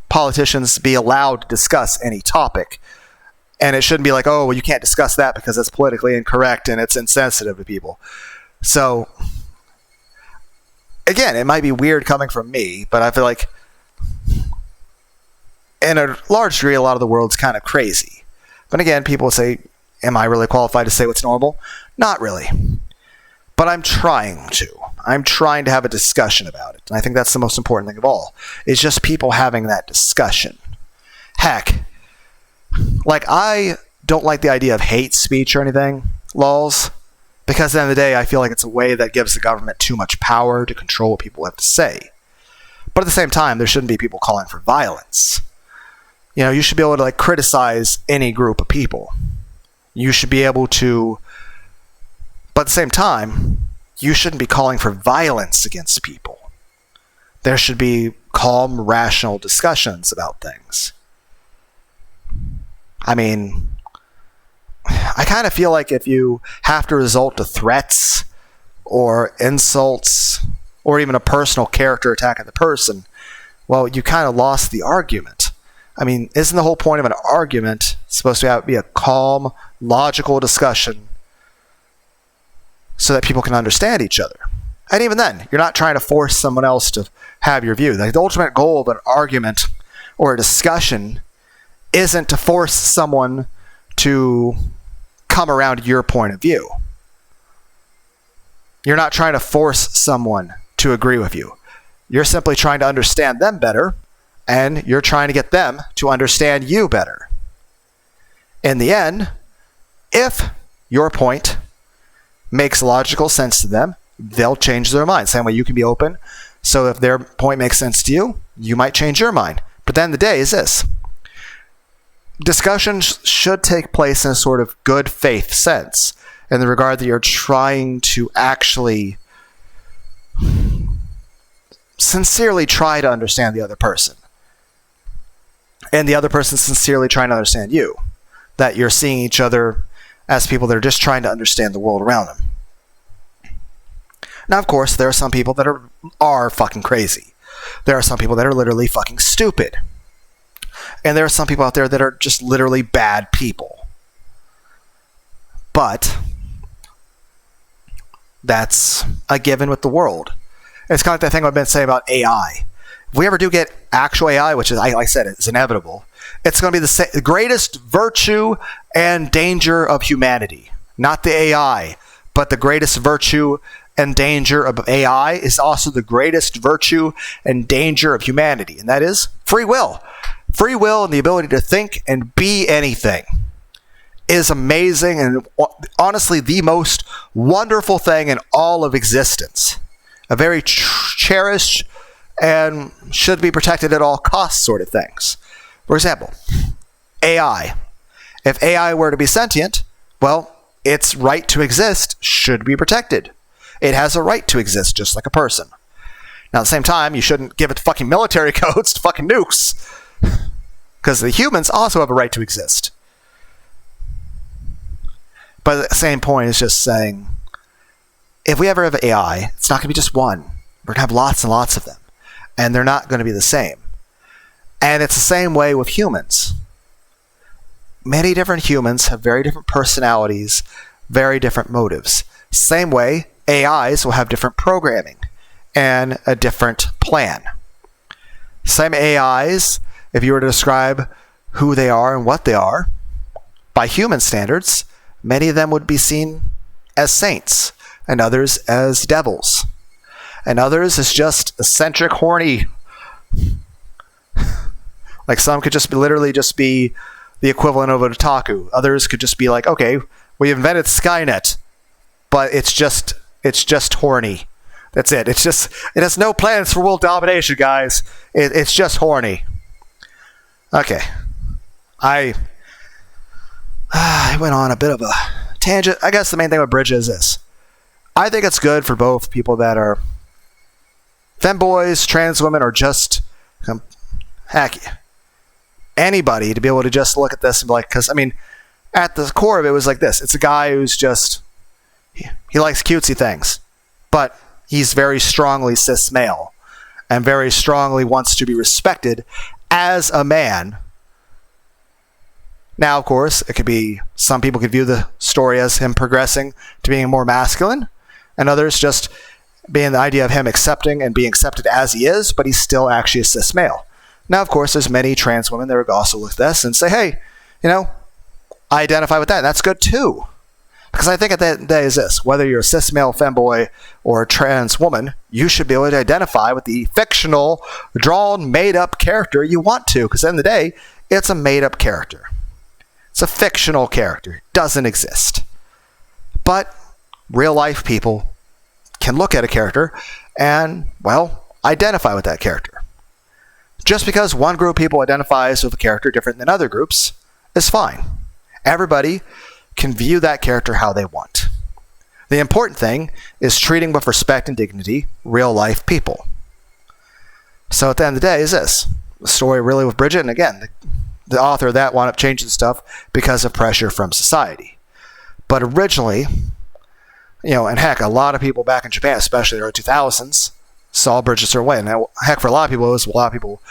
politicians be allowed to discuss any topic. And it shouldn't be like, oh, well, you can't discuss that because it's politically incorrect and it's insensitive to people. So, again, it might be weird coming from me, but I feel like in a large degree, a lot of the world's kind of crazy. But again, people say, am I really qualified to say what's normal? Not really. But I'm trying to. I'm trying to have a discussion about it. And I think that's the most important thing of all. It's just people having that discussion. Heck, like, I don't like the idea of hate speech or anything, lols. Because at the end of the day, I feel like it's a way that gives the government too much power to control what people have to say. But at the same time, there shouldn't be people calling for violence. You know, you should be able to, like, criticize any group of people. You should be able to... But at the same time, you shouldn't be calling for violence against people. There should be calm, rational discussions about things. I mean, I kind of feel like if you have to resort to threats or insults or even a personal character attack of the person, well, you kind of lost the argument. I mean, isn't the whole point of an argument supposed to be a calm, logical discussion so that people can understand each other? And even then, you're not trying to force someone else to have your view. Like, the ultimate goal of an argument or a discussion isn't to force someone to come around your point of view. You're not trying to force someone to agree with you. You're simply trying to understand them better, and you're trying to get them to understand you better. In the end, if your point makes logical sense to them, they'll change their mind. Same way you can be open. So if their point makes sense to you, you might change your mind. But then the day is this. Discussions should take place in a sort of good faith sense, in the regard that you're trying to actually sincerely try to understand the other person. And the other person sincerely trying to understand you. That you're seeing each other as people that are just trying to understand the world around them. Now, of course, there are some people that are fucking crazy. There are some people that are literally fucking stupid. And there are some people out there that are just literally bad people. But that's a given with the world. It's kind of like that thing I've been saying about AI. If we ever do get actual AI, which is, like I said, it's inevitable, it's going to be the greatest virtue and danger of humanity. Not the AI, but the greatest virtue and danger of AI is also the greatest virtue and danger of humanity, and that is free will. Free will and the ability to think and be anything is amazing and honestly the most wonderful thing in all of existence. A very cherished and should be protected at all costs sort of things. For example, AI. If AI were to be sentient, well, its right to exist should be protected. It has a right to exist just like a person. Now, at the same time, you shouldn't give it fucking military codes to fucking nukes. Because the humans also have a right to exist. But the same point is just saying, if we ever have AI, it's not going to be just one. We're going to have lots and lots of them. And they're not going to be the same. And it's the same way with humans. Many different humans have very different personalities, very different motives. Same way, AIs will have different programming and a different plan. Same AIs, if you were to describe who they are and what they are, by human standards, many of them would be seen as saints, and others as devils, and others as just eccentric, horny. Like some could just be literally just be the equivalent of an otaku. Others could just be like, okay, we invented Skynet, but it's just horny. That's it. It has no plans for world domination, guys. It's just horny. Okay. I went on a bit of a tangent. I guess the main thing with Bridge is this. I think it's good for both people that are femboys, trans women, or just heck, anybody to be able to just look at this and be like, because I mean, at the core of it was like this. It's a guy who's just he likes cutesy things, but he's very strongly cis male and very strongly wants to be respected as a man. Now, of course, it could be, some people could view the story as him progressing to being more masculine, and others just being the idea of him accepting and being accepted as he is, but he's still actually a cis male. Now, of course, there's many trans women that would also look at this and say, hey, I identify with that, and that's good too. Because I think at the end of the day is this: whether you're a cis male femboy or a trans woman, you should be able to identify with the fictional, drawn, made-up character you want to. Because at the end of the day, it's a made-up character. It's a fictional character. It doesn't exist. But real-life people can look at a character and, well, identify with that character. Just because one group of people identifies with a character different than other groups is fine. Everybody can view that character how they want. The important thing is treating with respect and dignity real-life people. So at the end of the day is this: the story really with Bridget, and again, the author of that wound up changing stuff because of pressure from society. But originally, and heck, a lot of people back in Japan, especially in the early 2000s, saw Bridget a certain way. And heck, for a lot of people, a lot of people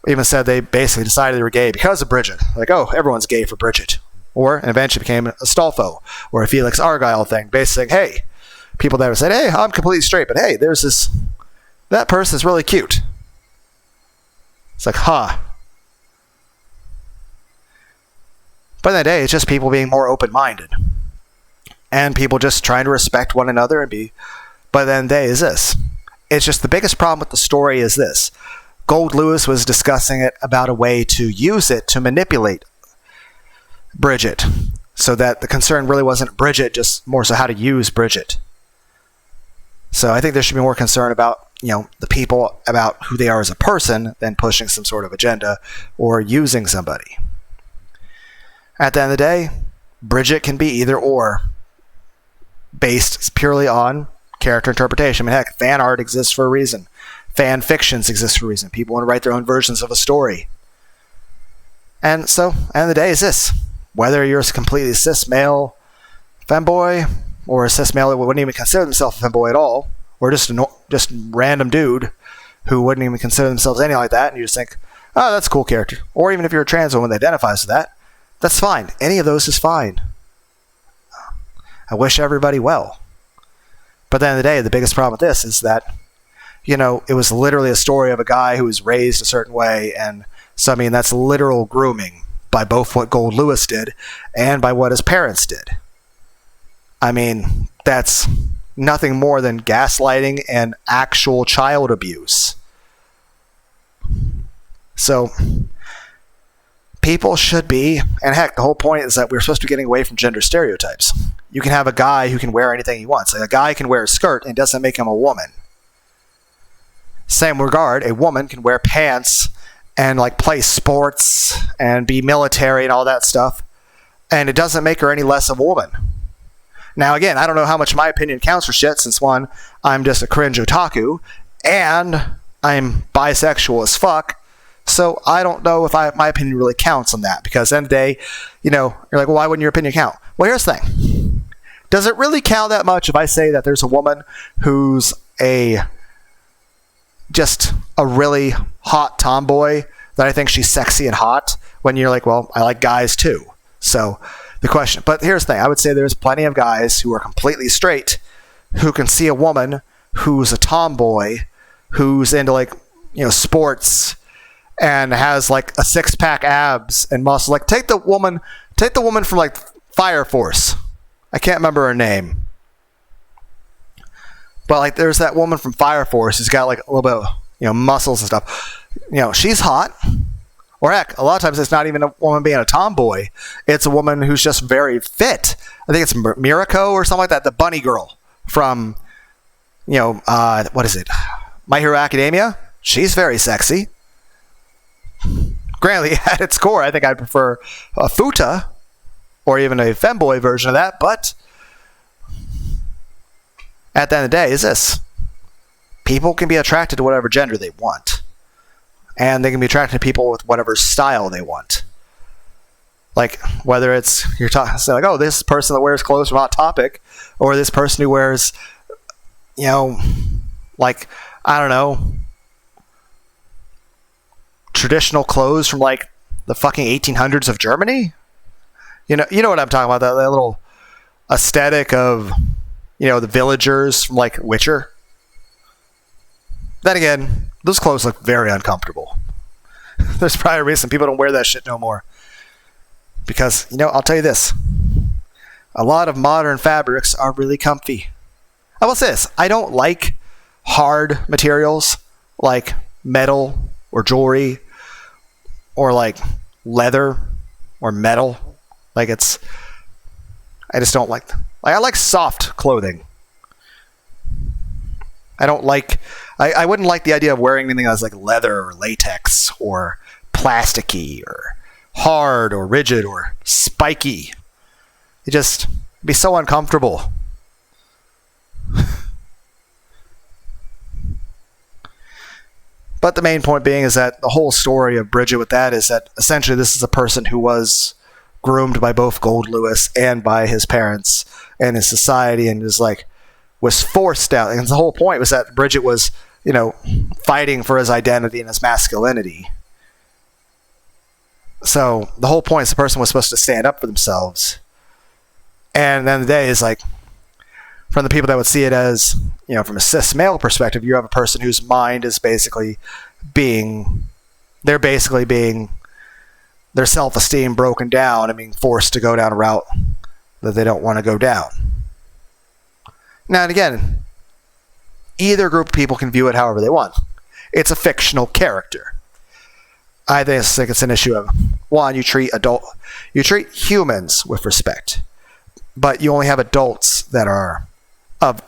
even said they basically decided they were gay because of Bridget. Like, oh, everyone's gay for Bridget. Or, and eventually became a Stolfo, or a Felix Argyle thing, basically saying, hey, people that would say, hey, I'm completely straight, but hey, there's this, that person's really cute. It's like, huh. But in the day, it's just people being more open-minded. And people just trying to respect one another and be, but then the day is this. It's just the biggest problem with the story is this. Gold Lewis was discussing it about a way to use it to manipulate Bridget, so that the concern really wasn't Bridget, just more so how to use Bridget. So I think there should be more concern about, the people, about who they are as a person, than pushing some sort of agenda or using somebody. At the end of the day, Bridget can be either or, based purely on character interpretation. I mean, heck, fan art exists for a reason. Fan fictions exist for a reason. People want to write their own versions of a story. And so, at the end of the day is this: whether you're a completely cis male femboy, or a cis male that wouldn't even consider themselves a femboy at all, or just a random dude who wouldn't even consider themselves anything like that, and you just think, oh, that's a cool character. Or even if you're a trans woman that identifies with that, that's fine. Any of those is fine. I wish everybody well. But at the end of the day, the biggest problem with this is that, it was literally a story of a guy who was raised a certain way, and so, that's literal grooming by both what Gold Lewis did and by what his parents did. That's nothing more than gaslighting and actual child abuse. So, people should be, and heck, the whole point is that we're supposed to be getting away from gender stereotypes. You can have a guy who can wear anything he wants. Like, a guy can wear a skirt and it doesn't make him a woman. Same regard, a woman can wear pants and play sports and be military and all that stuff, and it doesn't make her any less of a woman. Now again, I don't know how much my opinion counts for shit, since one, I'm just a cringe otaku, and I'm bisexual as fuck, so I don't know if my opinion really counts on that, because at the end of the day, you're like, well, why wouldn't your opinion count? Well, here's the thing. Does it really count that much if I say that there's a woman who's just a really hot tomboy, that I think she's sexy and hot, when you're like, well, I like guys too. So the question, but here's the thing, I would say there's plenty of guys who are completely straight who can see a woman who's a tomboy, who's into sports and has a six-pack abs and muscle. Take the woman from Fire Force. I can't remember her name. But there's that woman from Fire Force who's got a little bit of muscles and stuff. She's hot. Or heck, a lot of times it's not even a woman being a tomboy. It's a woman who's just very fit. I think it's Mirako or something like that. The bunny girl from, what is it? My Hero Academia. She's very sexy. Granted, at its core, I think I prefer a futa or even a femboy version of that, but at the end of the day is this: people can be attracted to whatever gender they want, and they can be attracted to people with whatever style they want. Whether it's you're talking, oh, this person that wears clothes from Hot Topic, or this person who wears like, I don't know, traditional clothes from like the fucking 1800s of Germany. You know what I'm talking about? That little aesthetic of, the villagers from like Witcher. Then again, those clothes look very uncomfortable. There's probably a reason people don't wear that shit no more. Because, I'll tell you this. A lot of modern fabrics are really comfy. I will say this. I don't like hard materials like metal or jewelry or like leather or metal. I just don't like them. I like soft clothing. I wouldn't like the idea of wearing anything that's like leather or latex or plasticky or hard or rigid or spiky. It'd just be so uncomfortable. But the main point being is that the whole story of Bridget with that is that essentially this is a person who was groomed by both Gold Lewis and by his parents and his society, and was forced out. And the whole point was that Bridget was, fighting for his identity and his masculinity. So the whole point is the person was supposed to stand up for themselves. And then the day is like, from the people that would see it as, from a cis male perspective, you have a person whose mind is basically being their self-esteem broken down and being forced to go down a route that they don't want to go down. Now, and again, either group of people can view it however they want. It's a fictional character. I think it's an issue of, one, you treat humans with respect, but you only have adults that are of,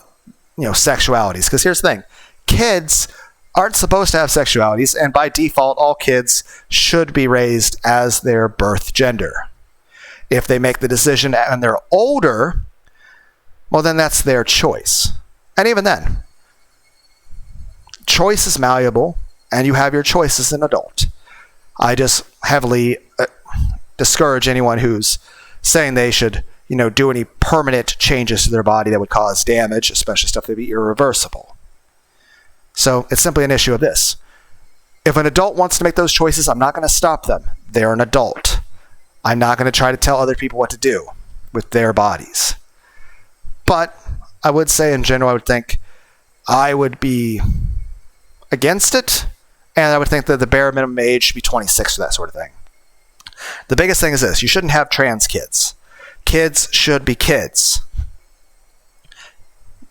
sexualities. Because here's the thing. Kids aren't supposed to have sexualities, and by default, all kids should be raised as their birth gender. If they make the decision and they're older, well, then that's their choice. And even then, choice is malleable, and you have your choice as an adult. I just heavily discourage anyone who's saying they should, do any permanent changes to their body that would cause damage, especially stuff that would be irreversible. So it's simply an issue of this. If an adult wants to make those choices, I'm not going to stop them. They're an adult. I'm not going to try to tell other people what to do with their bodies. But I would say in general, I would think I would be against it, and I would think that the bare minimum age should be 26 for that sort of thing. The biggest thing is this. You shouldn't have trans kids. Kids should be kids.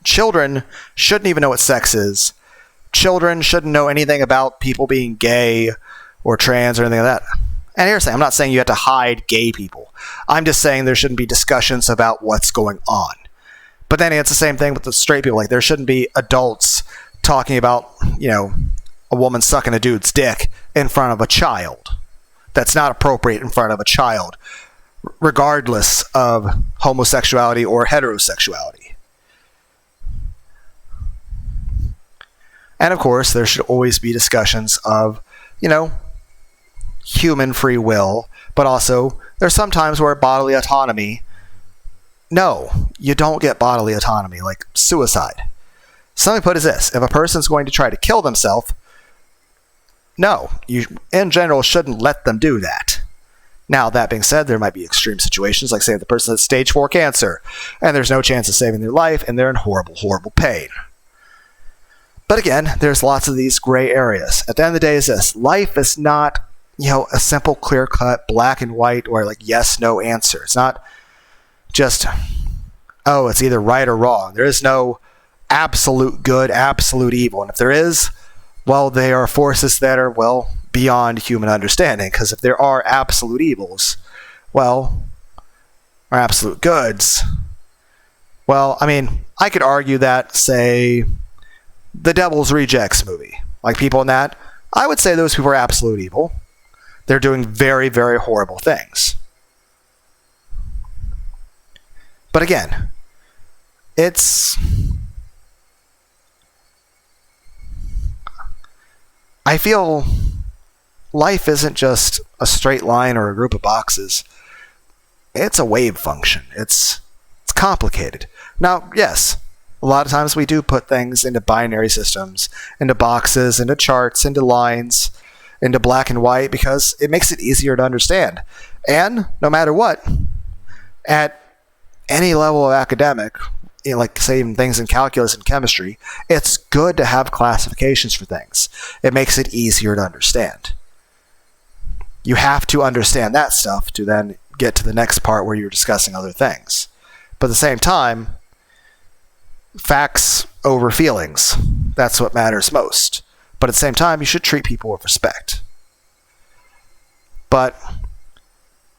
Children shouldn't even know what sex is. Children shouldn't know anything about people being gay or trans or anything like that. And here's the thing. I'm not saying you have to hide gay people. I'm just saying there shouldn't be discussions about what's going on. But then it's the same thing with the straight people. Like, there shouldn't be adults talking about, a woman sucking a dude's dick in front of a child. That's not appropriate in front of a child, regardless of homosexuality or heterosexuality. And of course, there should always be discussions of, human free will, but also there's some times where bodily autonomy, no, you don't get bodily autonomy, like suicide. Simply put is this: if a person's going to try to kill themselves, no, you in general shouldn't let them do that. Now, that being said, there might be extreme situations, like say the person has stage 4 cancer, and there's no chance of saving their life, and they're in horrible, horrible pain. But again, there's lots of these gray areas. At the end of the day is this: life is not, a simple, clear-cut, black and white, or like yes, no answer. It's not just, it's either right or wrong. There is no absolute good, absolute evil. And if there is, well, they are forces that are, beyond human understanding. Because if there are absolute evils, or absolute goods, I could argue that, say, the Devil's Rejects movie, like people in that, I would say those people are absolute evil. They're doing very, very horrible things. But again, I feel life isn't just a straight line or a group of boxes. It's a wave function. It's complicated. Now, yes, A lot of times we do put things into binary systems, into boxes, into charts, into lines, into black and white because it makes it easier to understand. And no matter what, at any level of academic, like say even things in calculus and chemistry, it's good to have classifications for things. It makes it easier to understand. You have to understand that stuff to then get to the next part where you're discussing other things. But at the same time, facts over feelings. That's what matters most. But at the same time, you should treat people with respect. But,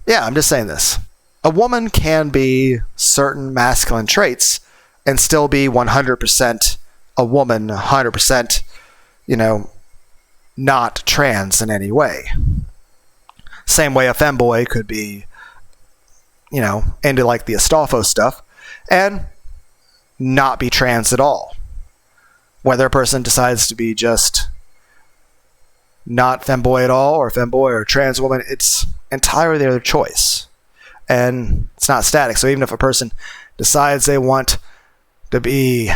yeah, I'm just saying this. A woman can be certain masculine traits and still be 100% a woman, 100%, not trans in any way. Same way a femboy could be, into like the Astolfo stuff and not be trans at all. Whether a person decides to be just not femboy at all, or femboy or trans woman, it's entirely their choice. And it's not static. So even if a person decides they want to be,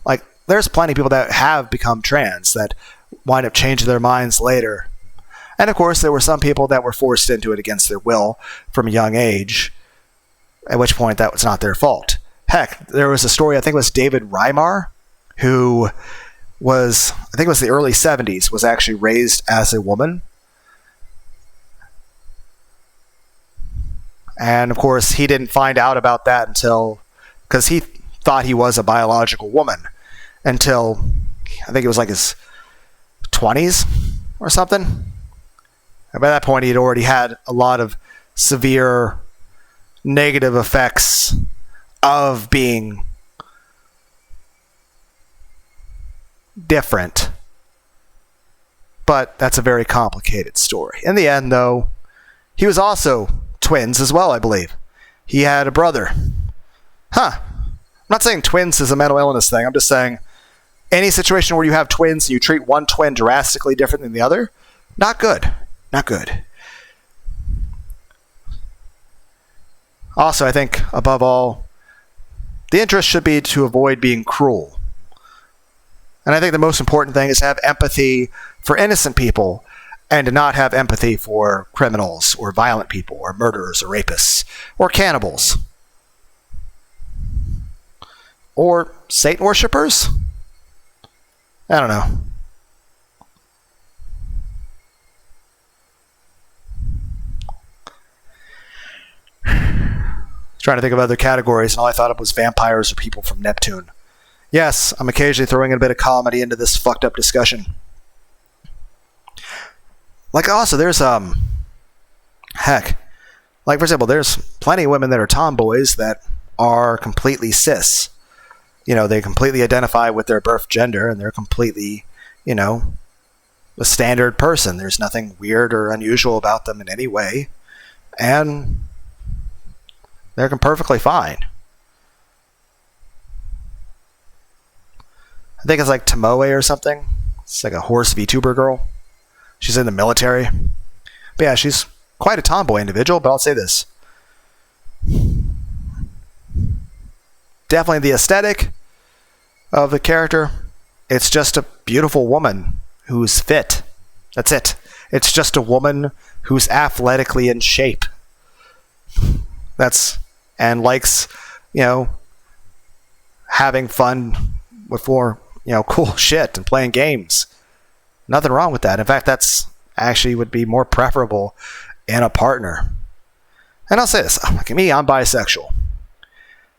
like there's plenty of people that have become trans that wind up changing their minds later. And of course, there were some people that were forced into it against their will from a young age, at which point that was not their fault. Heck, there was a story, I think it was David Reimar, who was, I think it was the early 70s, was actually raised as a woman. And of course, he didn't find out about that until, because he thought he was a biological woman, until I think it was like his 20s or something. And by that point, he had already had a lot of severe negative effects of being different. But that's a very complicated story. In the end, though, he was also twins as well, I believe. He had a brother. I'm not saying twins is a mental illness thing. I'm just saying any situation where you have twins and you treat one twin drastically different than the other, not good. Not good. Also, I think, above all, the interest should be to avoid being cruel. And I think the most important thing is to have empathy for innocent people and to not have empathy for criminals or violent people or murderers or rapists or cannibals. Or Satan worshippers? I don't know. Trying to think of other categories, and all I thought of was vampires or people from Neptune. Yes, I'm occasionally throwing in a bit of comedy into this fucked up discussion. Like also, there's heck, like for example, there's plenty of women that are tomboys that are completely cis. They completely identify with their birth gender, and they're completely, a standard person. There's nothing weird or unusual about them in any way, and they're perfectly fine. I think it's like Tomoe or something. It's like a horse VTuber girl. She's in the military. But yeah, she's quite a tomboy individual, but I'll say this. Definitely the aesthetic of the character. It's just a beautiful woman who's fit. That's it. It's just a woman who's athletically in shape. And likes, having fun with more, cool shit and playing games. Nothing wrong with that. In fact, that's actually would be more preferable in a partner. And I'll say this, like me, I'm bisexual.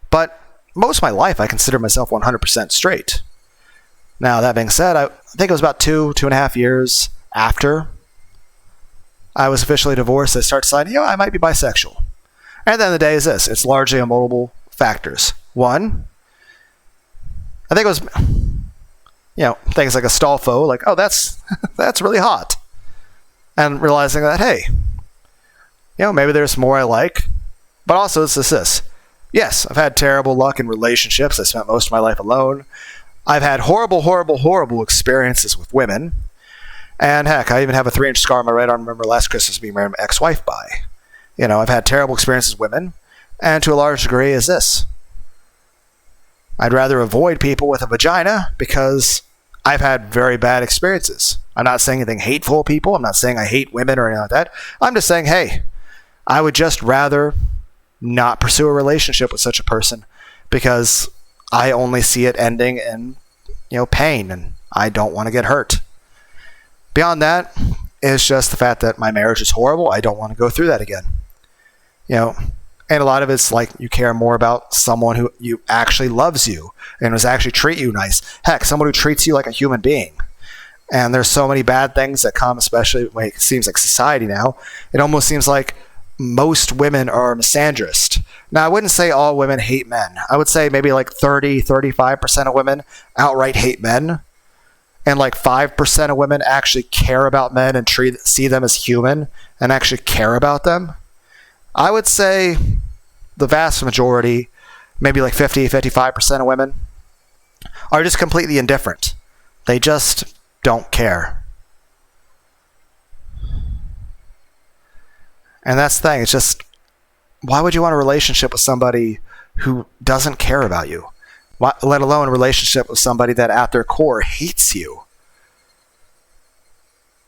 But most of my life, I consider myself 100% straight. Now, that being said, I think it was about 2.5 years after I was officially divorced, I started deciding, I might be bisexual. And at the end of the day is this. It's largely on multiple factors. One, I think it was, things like Astolfo, like, oh, that's really hot. And realizing that, hey, maybe there's more I like. But also, it's this. Yes, I've had terrible luck in relationships. I spent most of my life alone. I've had horrible, horrible, horrible experiences with women. And heck, I even have a 3-inch scar on my right arm. I remember last Christmas being married to my ex-wife by. I've had terrible experiences with women, and to a large degree is this. I'd rather avoid people with a vagina because I've had very bad experiences. I'm not saying anything hateful of people. I'm not saying I hate women or anything like that. I'm just saying, hey, I would just rather not pursue a relationship with such a person because I only see it ending in, pain, and I don't want to get hurt. Beyond that, it's just the fact that my marriage is horrible. I don't want to go through that again. And a lot of it's like you care more about someone who you actually loves you and does actually treat you nice. Heck, someone who treats you like a human being. And there's so many bad things that come, especially when it seems like society now. It almost seems like most women are misandrist. Now, I wouldn't say all women hate men. I would say maybe like 35% of women outright hate men. And like 5% of women actually care about men and see them as human and actually care about them. I would say the vast majority, maybe like 55% of women, are just completely indifferent. They just don't care. And that's the thing. It's just, why would you want a relationship with somebody who doesn't care about you? Let alone a relationship with somebody that at their core hates you?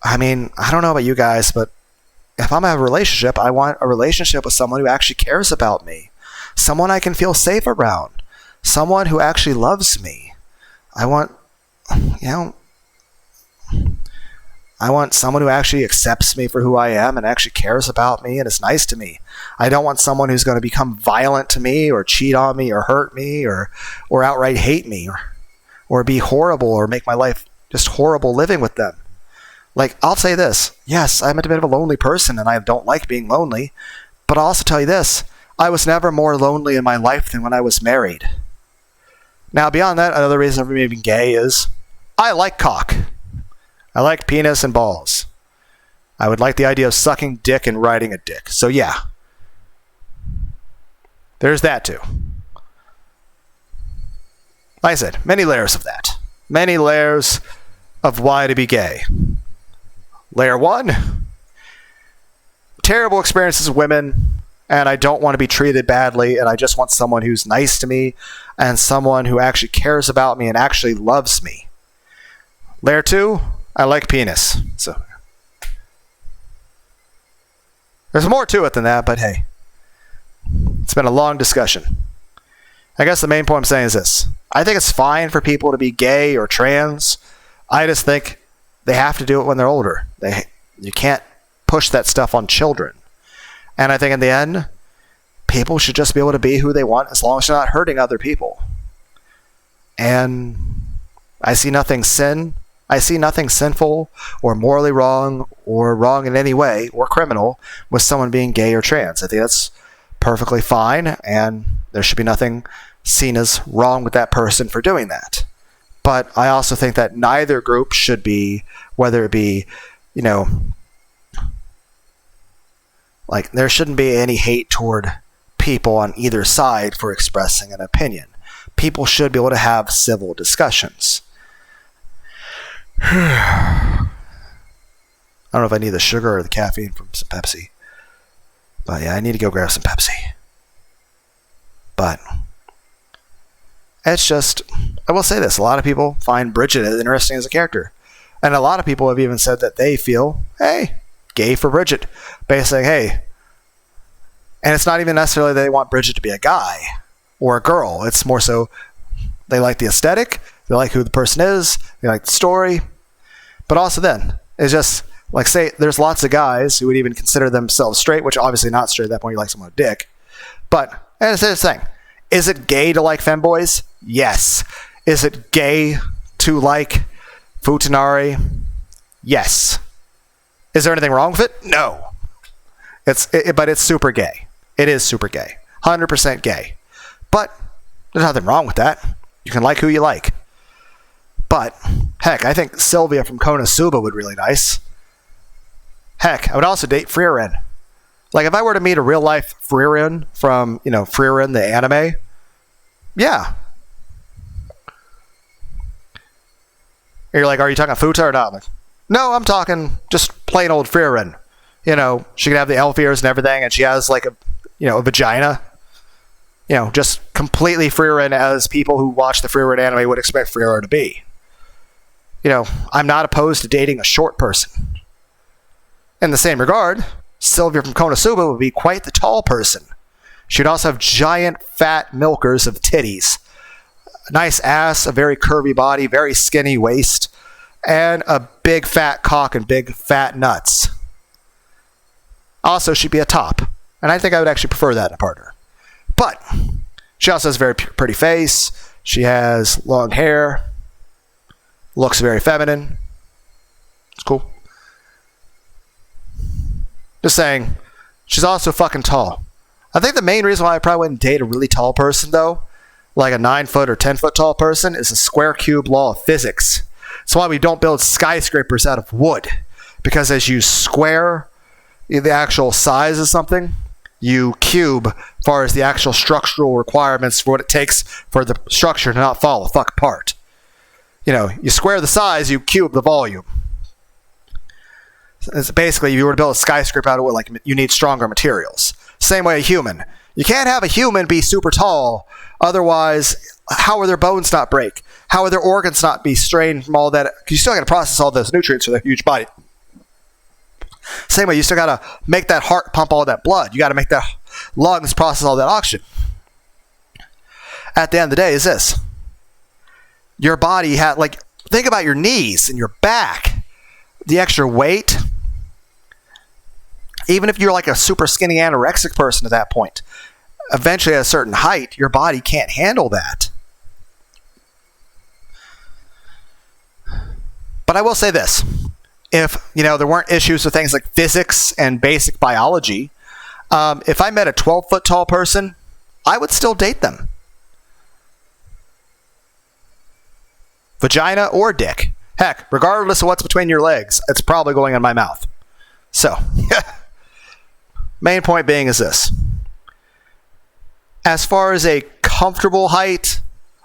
I mean, I don't know about you guys, but if I'm going to have a relationship, I want a relationship with someone who actually cares about me. Someone I can feel safe around. Someone who actually loves me. I want someone who actually accepts me for who I am and actually cares about me and is nice to me. I don't want someone who's going to become violent to me or cheat on me or hurt me or outright hate me or be horrible or make my life just horrible living with them. Like, I'll say this. Yes, I'm a bit of a lonely person and I don't like being lonely. But I'll also tell you this. I was never more lonely in my life than when I was married. Now, beyond that, another reason for me being gay is I like cock. I like penis and balls. I would like the idea of sucking dick and riding a dick. So yeah. There's that too. Like I said, many layers of that. Many layers of why to be gay. Layer 1, terrible experiences with women, and I don't want to be treated badly, and I just want someone who's nice to me, and someone who actually cares about me and actually loves me. Layer 2, I like penis. So there's more to it than that, but hey, it's been a long discussion. I guess the main point I'm saying is this. I think it's fine for people to be gay or trans. I just think they have to do it when they're older. You can't push that stuff on children. And I think in the end, people should just be able to be who they want as long as they're not hurting other people. And I see nothing sinful or morally wrong or wrong in any way or criminal with someone being gay or trans. I think that's perfectly fine, and there should be nothing seen as wrong with that person for doing that. But I also think that neither group should be, whether it be, like there shouldn't be any hate toward people on either side for expressing an opinion. People should be able to have civil discussions. I don't know if I need the sugar or the caffeine from some Pepsi. But yeah, I need to go grab some Pepsi. But it's just, I will say this, a lot of people find Bridget interesting as a character. And a lot of people have even said that they feel, hey, gay for Bridget. Basically, hey. And it's not even necessarily they want Bridget to be a guy or a girl. It's more so they like the aesthetic, they like who the person is, they like the story. But also then, it's just, like say, there's lots of guys who would even consider themselves straight, which obviously not straight at that point, you like someone with a dick. But, and it's the thing. Is it gay to like femboys? Yes. Is it gay to like Futanari? Yes. Is there anything wrong with it? No. But it's super gay. It is super gay. 100% gay. But there's nothing wrong with that. You can like who you like. But, heck, I think Sylvia from Konosuba would be really nice. Heck, I would also date Frieren. Like, if I were to meet a real-life Frieren from, Frieren, the anime, yeah. You're like, are you talking Futa or not? I'm like, no, I'm talking just plain old Frieren. She could have the elf ears and everything, and she has, like, a vagina. just completely Frieren as people who watch the Frieren anime would expect Frieren to be. I'm not opposed to dating a short person. In the same regard, Sylvia from Konosuba would be quite the tall person. She'd also have giant, fat milkers of titties. A nice ass, a very curvy body, very skinny waist, and a big fat cock and big fat nuts. Also, she'd be a top. And I think I would actually prefer that in a partner. But she also has a very pretty face. She has long hair. Looks very feminine. It's cool. Just saying, she's also fucking tall. I think the main reason why I probably wouldn't date a really tall person, though, like a 9-foot or 10-foot tall person, is the square cube law of physics. That's why we don't build skyscrapers out of wood. Because as you square the actual size of something, you cube as far as the actual structural requirements for what it takes for the structure to not fall the fuck apart. You square the size, you cube the volume. It's basically, if you were to build a skyscraper out of wood, you need stronger materials. Same way a human. You can't have a human be super tall, otherwise, how are their bones not break? How are their organs not be strained from all that? Because you still got to process all those nutrients for their huge body. Same way, you still got to make that heart pump all that blood. You got to make that lungs process all that oxygen. At the end of the day, is this. Your body had, think about your knees and your back. The extra weight. Even if you're like a super skinny anorexic person at that point, eventually at a certain height, your body can't handle that. But I will say this. If, there weren't issues with things like physics and basic biology, if I met a 12-foot tall person, I would still date them. Vagina or dick. Heck, regardless of what's between your legs, it's probably going in my mouth. So, main point being is this. As far as a comfortable height,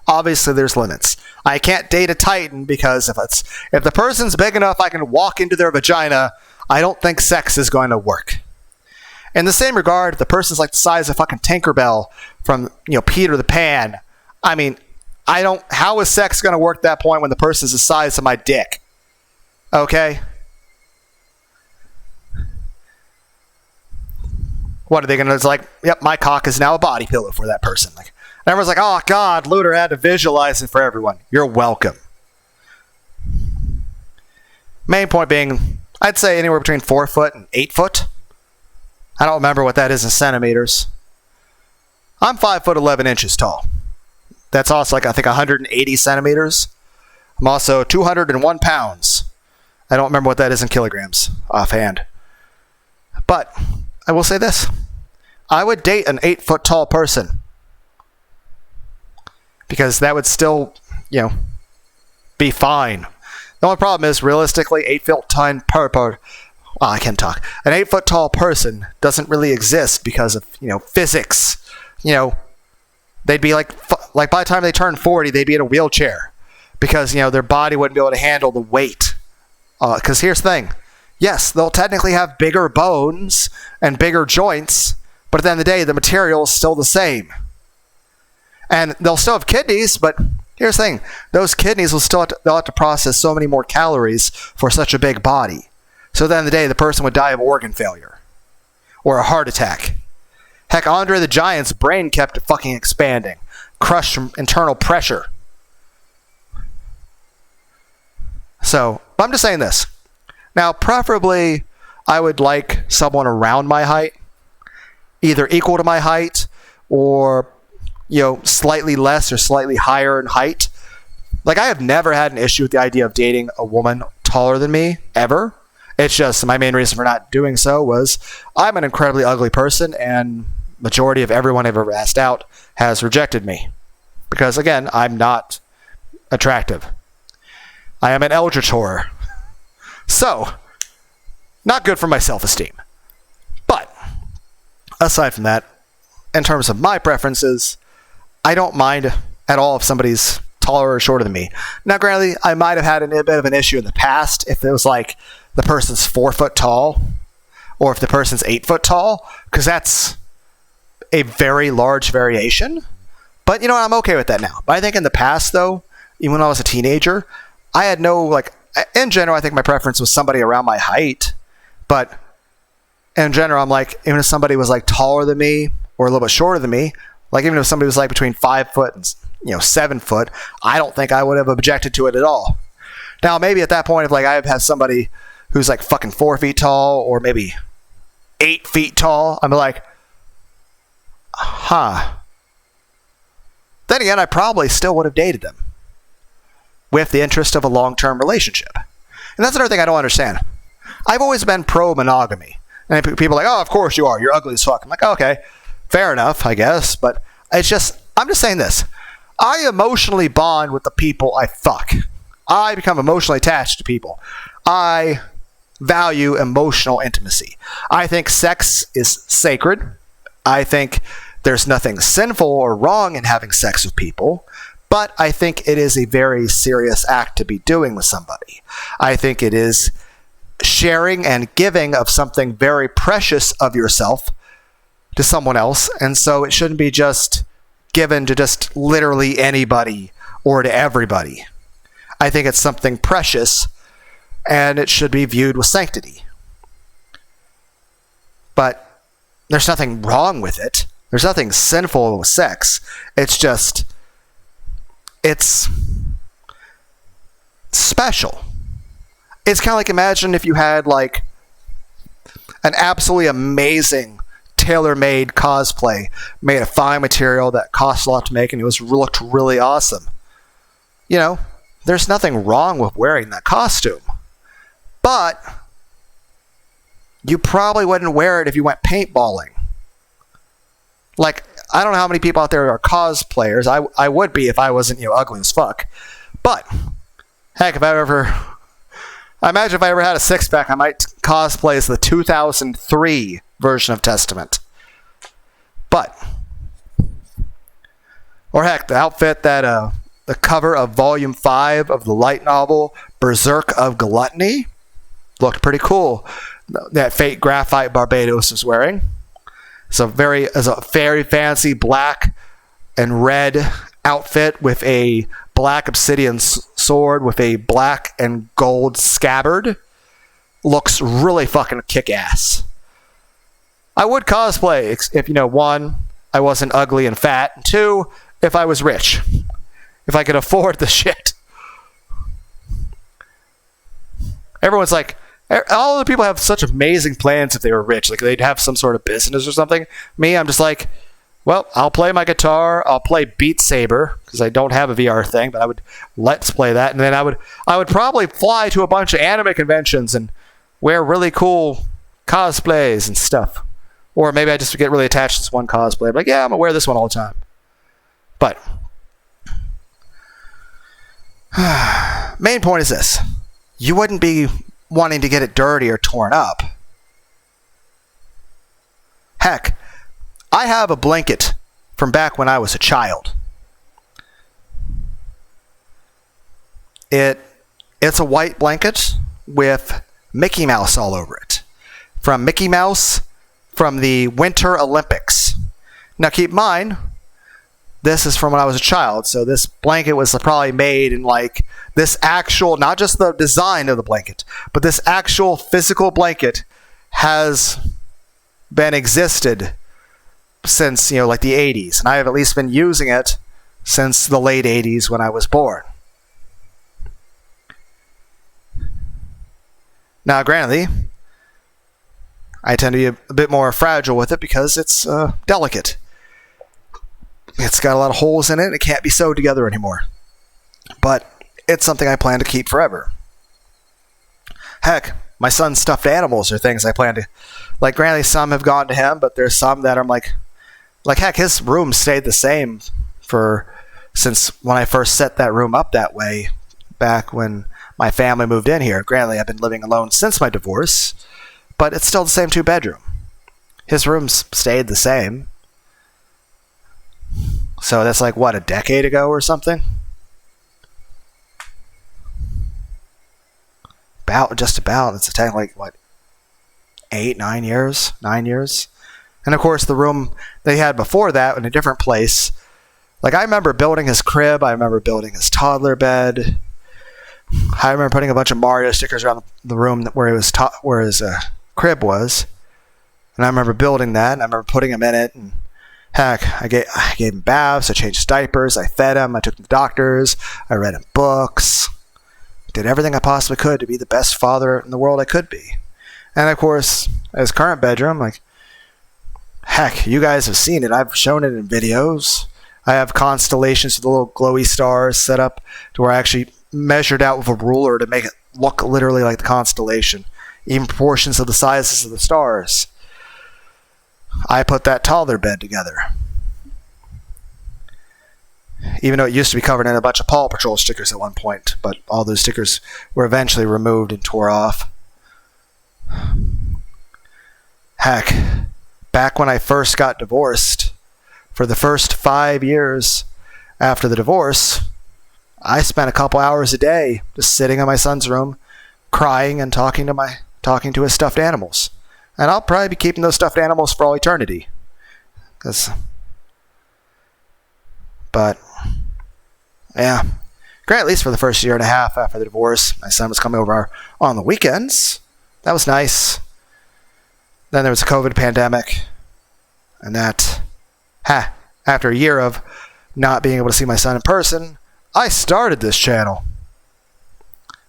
obviously there's limits. I can't date a Titan because if the person's big enough I can walk into their vagina, I don't think sex is going to work. In the same regard, if the person's like the size of fucking Tinkerbell from, Peter the Pan, how is sex going to work at that point when the person's the size of my dick? Okay? What are they going to, it's like, yep, my cock is now a body pillow for that person. And everyone's like, oh God, Lunar had to visualize it for everyone. You're welcome. Main point being, I'd say anywhere between 4 foot and 8 foot. I don't remember what that is in centimeters. I'm 5 foot 11 inches tall. That's also I think 180 centimeters. I'm also 201 pounds. I don't remember what that is in kilograms offhand. But I will say this. I would date an 8 foot tall person. Because that would still, be fine. The only problem is, realistically, 8 foot tall I can't talk. An 8 foot tall person doesn't really exist because of, physics. They'd be like by the time they turn 40, they'd be in a wheelchair. Because, their body wouldn't be able to handle the weight. Because here's the thing. Yes, they'll technically have bigger bones and bigger joints, but at the end of the day, the material is still the same. And they'll still have kidneys, but here's the thing. Those kidneys they'll have to process so many more calories for such a big body. So at the end of the day, the person would die of organ failure. Or a heart attack. Heck, Andre the Giant's brain kept fucking expanding. Crushed from internal pressure. So, I'm just saying this. Now, preferably, I would like someone around my height. Either equal to my height, or, slightly less or slightly higher in height. I have never had an issue with the idea of dating a woman taller than me, ever. It's just, my main reason for not doing so was, I'm an incredibly ugly person, and majority of everyone I've ever asked out has rejected me. Because, again, I'm not attractive. I am an eldritch horror. So, not good for my self-esteem. But, aside from that, in terms of my preferences, I don't mind at all if somebody's taller or shorter than me. Now, granted, I might have had a bit of an issue in the past if it was like the person's 4 foot tall, or if the person's 8 foot tall, because that's a very large variation. But, I'm okay with that now. But I think in the past, though, even when I was a teenager, I had no, in general, I think my preference was somebody around my height. But in general, I'm like, even if somebody was, taller than me or a little bit shorter than me, even if somebody was, between 5 foot and, 7 foot, I don't think I would have objected to it at all. Now, maybe at that point, if, I have somebody who's, fucking 4 feet tall or maybe 8 feet tall, I'm like, huh. Then again, I probably still would have dated them with the interest of a long-term relationship. And that's another thing I don't understand. I've always been pro-monogamy. And people are like, oh, of course you are. You're ugly as fuck. I'm like, okay, fair enough, I guess. But I'm just saying this. I emotionally bond with the people I fuck. I become emotionally attached to people. I value emotional intimacy. I think sex is sacred. I think there's nothing sinful or wrong in having sex with people, but I think it is a very serious act to be doing with somebody. I think it is sharing and giving of something very precious of yourself to someone else, and so it shouldn't be just given to just literally anybody or to everybody. I think it's something precious, and it should be viewed with sanctity. But there's nothing wrong with it. There's nothing sinful with sex. It's special. It's kind of like, imagine if you had an absolutely amazing tailor-made cosplay made of fine material that cost a lot to make and looked really awesome. There's nothing wrong with wearing that costume. But you probably wouldn't wear it if you went paintballing. I don't know how many people out there are cosplayers. I would be if I wasn't, ugly as fuck. But, heck, I imagine if I ever had a six-pack, I might cosplay as the 2003 version of Testament. But, or heck, the outfit that, the cover of Volume 5 of the light novel, Berserk of Gluttony, looked pretty cool. That fake graphite Barbados was wearing. It's a very fancy black and red outfit with a black obsidian sword with a black and gold scabbard. Looks really fucking kick-ass. I would cosplay if, one, I wasn't ugly and fat, and two, if I was rich. If I could afford the shit. Everyone's like, all the people have such amazing plans if they were rich. They'd have some sort of business or something. Me, I'm just like, well, I'll play my guitar. I'll play Beat Saber because I don't have a VR thing, but I would let's play that. And then I would probably fly to a bunch of anime conventions and wear really cool cosplays and stuff. Or maybe I just get really attached to this one cosplay. I'm like, yeah, I'm going to wear this one all the time. But main point is this. You wouldn't be wanting to get it dirty or torn up. Heck, I have a blanket from back when I was a child. It's a white blanket with Mickey Mouse all over it. From Mickey Mouse from the Winter Olympics. Now keep in mind, this is from when I was a child, so this blanket was probably made in this actual, not just the design of the blanket, but this actual physical blanket has been existed since, the 80s. And I have at least been using it since the late 80s when I was born. Now, granted, I tend to be a bit more fragile with it because it's delicate. It's got a lot of holes in it and it can't be sewed together anymore. But it's something I plan to keep forever. Heck, my son's stuffed animals are things I plan to... granted, some have gone to him, but there's some that I'm like, heck, his room stayed the same since when I first set that room up that way, back when my family moved in here. Granted, I've been living alone since my divorce, but it's still the same 2-bedroom. His room's stayed the same. So that's a decade ago or something? Just about. It's technically, 8, 9 years? 9 years? And of course, the room they had before that in a different place. Like, I remember building his crib. I remember building his toddler bed. I remember putting a bunch of Mario stickers around the room where his crib was. And I remember building that, and I remember putting him in it. And heck, I gave him baths. I changed his diapers. I fed him. I took him to the doctors. I read him books. Did everything I possibly could to be the best father in the world I could be. And of course, his current bedroom, like, heck, you guys have seen it. I've shown it in videos. I have constellations with the little glowy stars set up to where I actually measured out with a ruler to make it look literally like the constellation, even proportions of the sizes of the stars. I put that toddler bed together. Even though it used to be covered in a bunch of Paw Patrol stickers at one point, but all those stickers were eventually removed and tore off. Heck, back when I first got divorced, for the first 5 years after the divorce, I spent a couple hours a day just sitting in my son's room, crying and talking to his stuffed animals. And I'll probably be keeping those stuffed animals for all eternity. But yeah, great. At least for the first year and a half after the divorce, my son was coming over on the weekends. That was nice. Then there was a COVID pandemic, and after a year of not being able to see my son in person, I started this channel.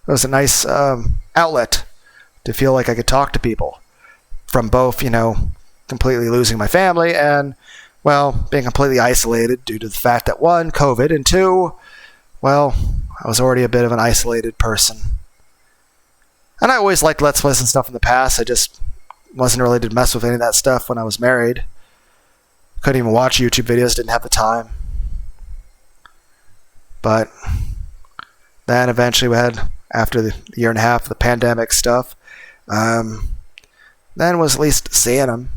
It was a nice outlet to feel like I could talk to people from both, completely losing my family and, well, being completely isolated due to the fact that, one, COVID, and two, well, I was already a bit of an isolated person. And I always liked Let's Plays and stuff in the past. I just wasn't really to mess with any of that stuff when I was married. Couldn't even watch YouTube videos, didn't have the time. But then eventually we had, after the year and a half, the pandemic stuff. Then was at least seeing him,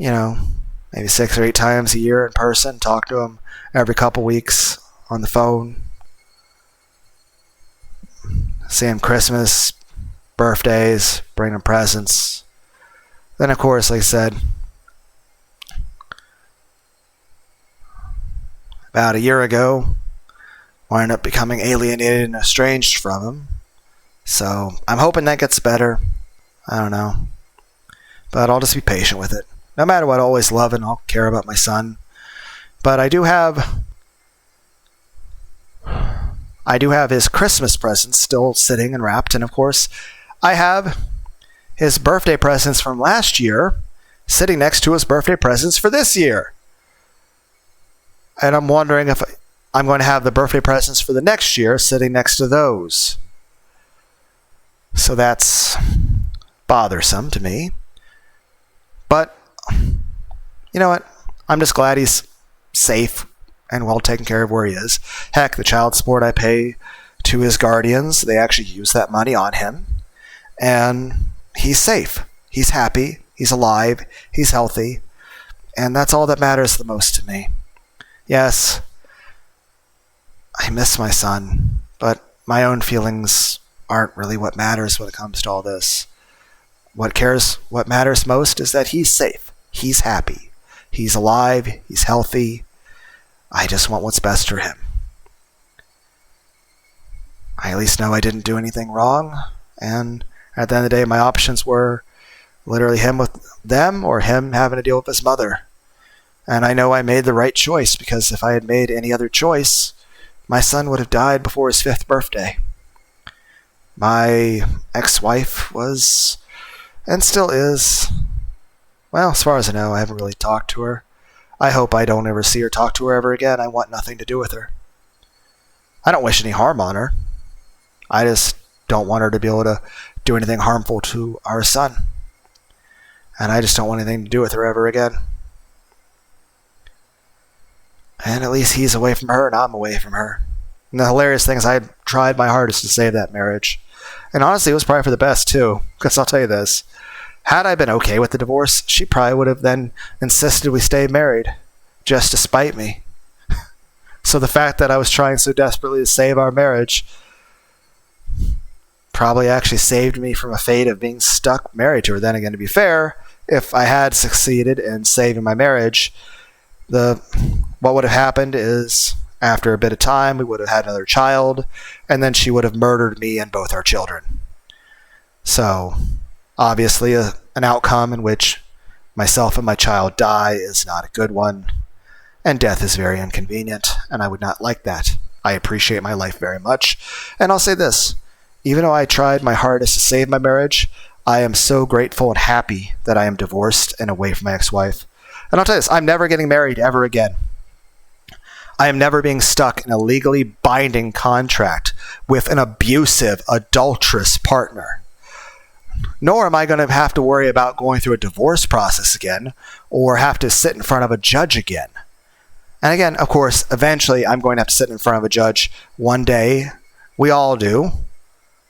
maybe 6 or 8 times a year in person, talk to him every couple weeks on the phone. See him Christmas, birthdays, bring him presents. Then, of course, like I said, about a year ago, I ended up becoming alienated and estranged from him. So I'm hoping that gets better. I don't know. But I'll just be patient with it. No matter what, I'll always love and I'll care about my son. But I do have his Christmas presents still sitting and wrapped. And of course, I have his birthday presents from last year sitting next to his birthday presents for this year. And I'm wondering if I'm going to have the birthday presents for the next year sitting next to those. So that's bothersome to me. But, you know what? I'm just glad he's safe and well taken care of where he is. Heck, the child support I pay to his guardians, they actually use that money on him. And he's safe. He's happy. He's alive. He's healthy. And that's all that matters the most to me. Yes, I miss my son, but my own feelings aren't really what matters when it comes to all this. What matters most is that he's safe. He's happy. He's alive. He's healthy. I just want what's best for him. I at least know I didn't do anything wrong, and at the end of the day, my options were literally him with them or him having to deal with his mother. And I know I made the right choice, because if I had made any other choice, my son would have died before his 5th birthday. My ex-wife was, and still is, well, as far as I know, I haven't really talked to her. I hope I don't ever see her talk to her ever again. I want nothing to do with her. I don't wish any harm on her. I just don't want her to be able to do anything harmful to our son. And I just don't want anything to do with her ever again. And at least he's away from her and I'm away from her. And the hilarious thing is I tried my hardest to save that marriage. And honestly, it was probably for the best too. Because I'll tell you this. Had I been okay with the divorce, she probably would have then insisted we stay married. Just to spite me. So the fact that I was trying so desperately to save our marriage probably actually saved me from a fate of being stuck married to her. Then again, to be fair, if I had succeeded in saving my marriage, what would have happened is after a bit of time, we would have had another child, and then she would have murdered me and both our children. So, obviously, an outcome in which myself and my child die is not a good one, and death is very inconvenient, and I would not like that. I appreciate my life very much, and I'll say this, even though I tried my hardest to save my marriage, I am so grateful and happy that I am divorced and away from my ex-wife. And I'll tell you this, I'm never getting married ever again. I am never being stuck in a legally binding contract with an abusive, adulterous partner. Nor am I going to have to worry about going through a divorce process again or have to sit in front of a judge again. And again, of course, eventually I'm going to have to sit in front of a judge one day. We all do.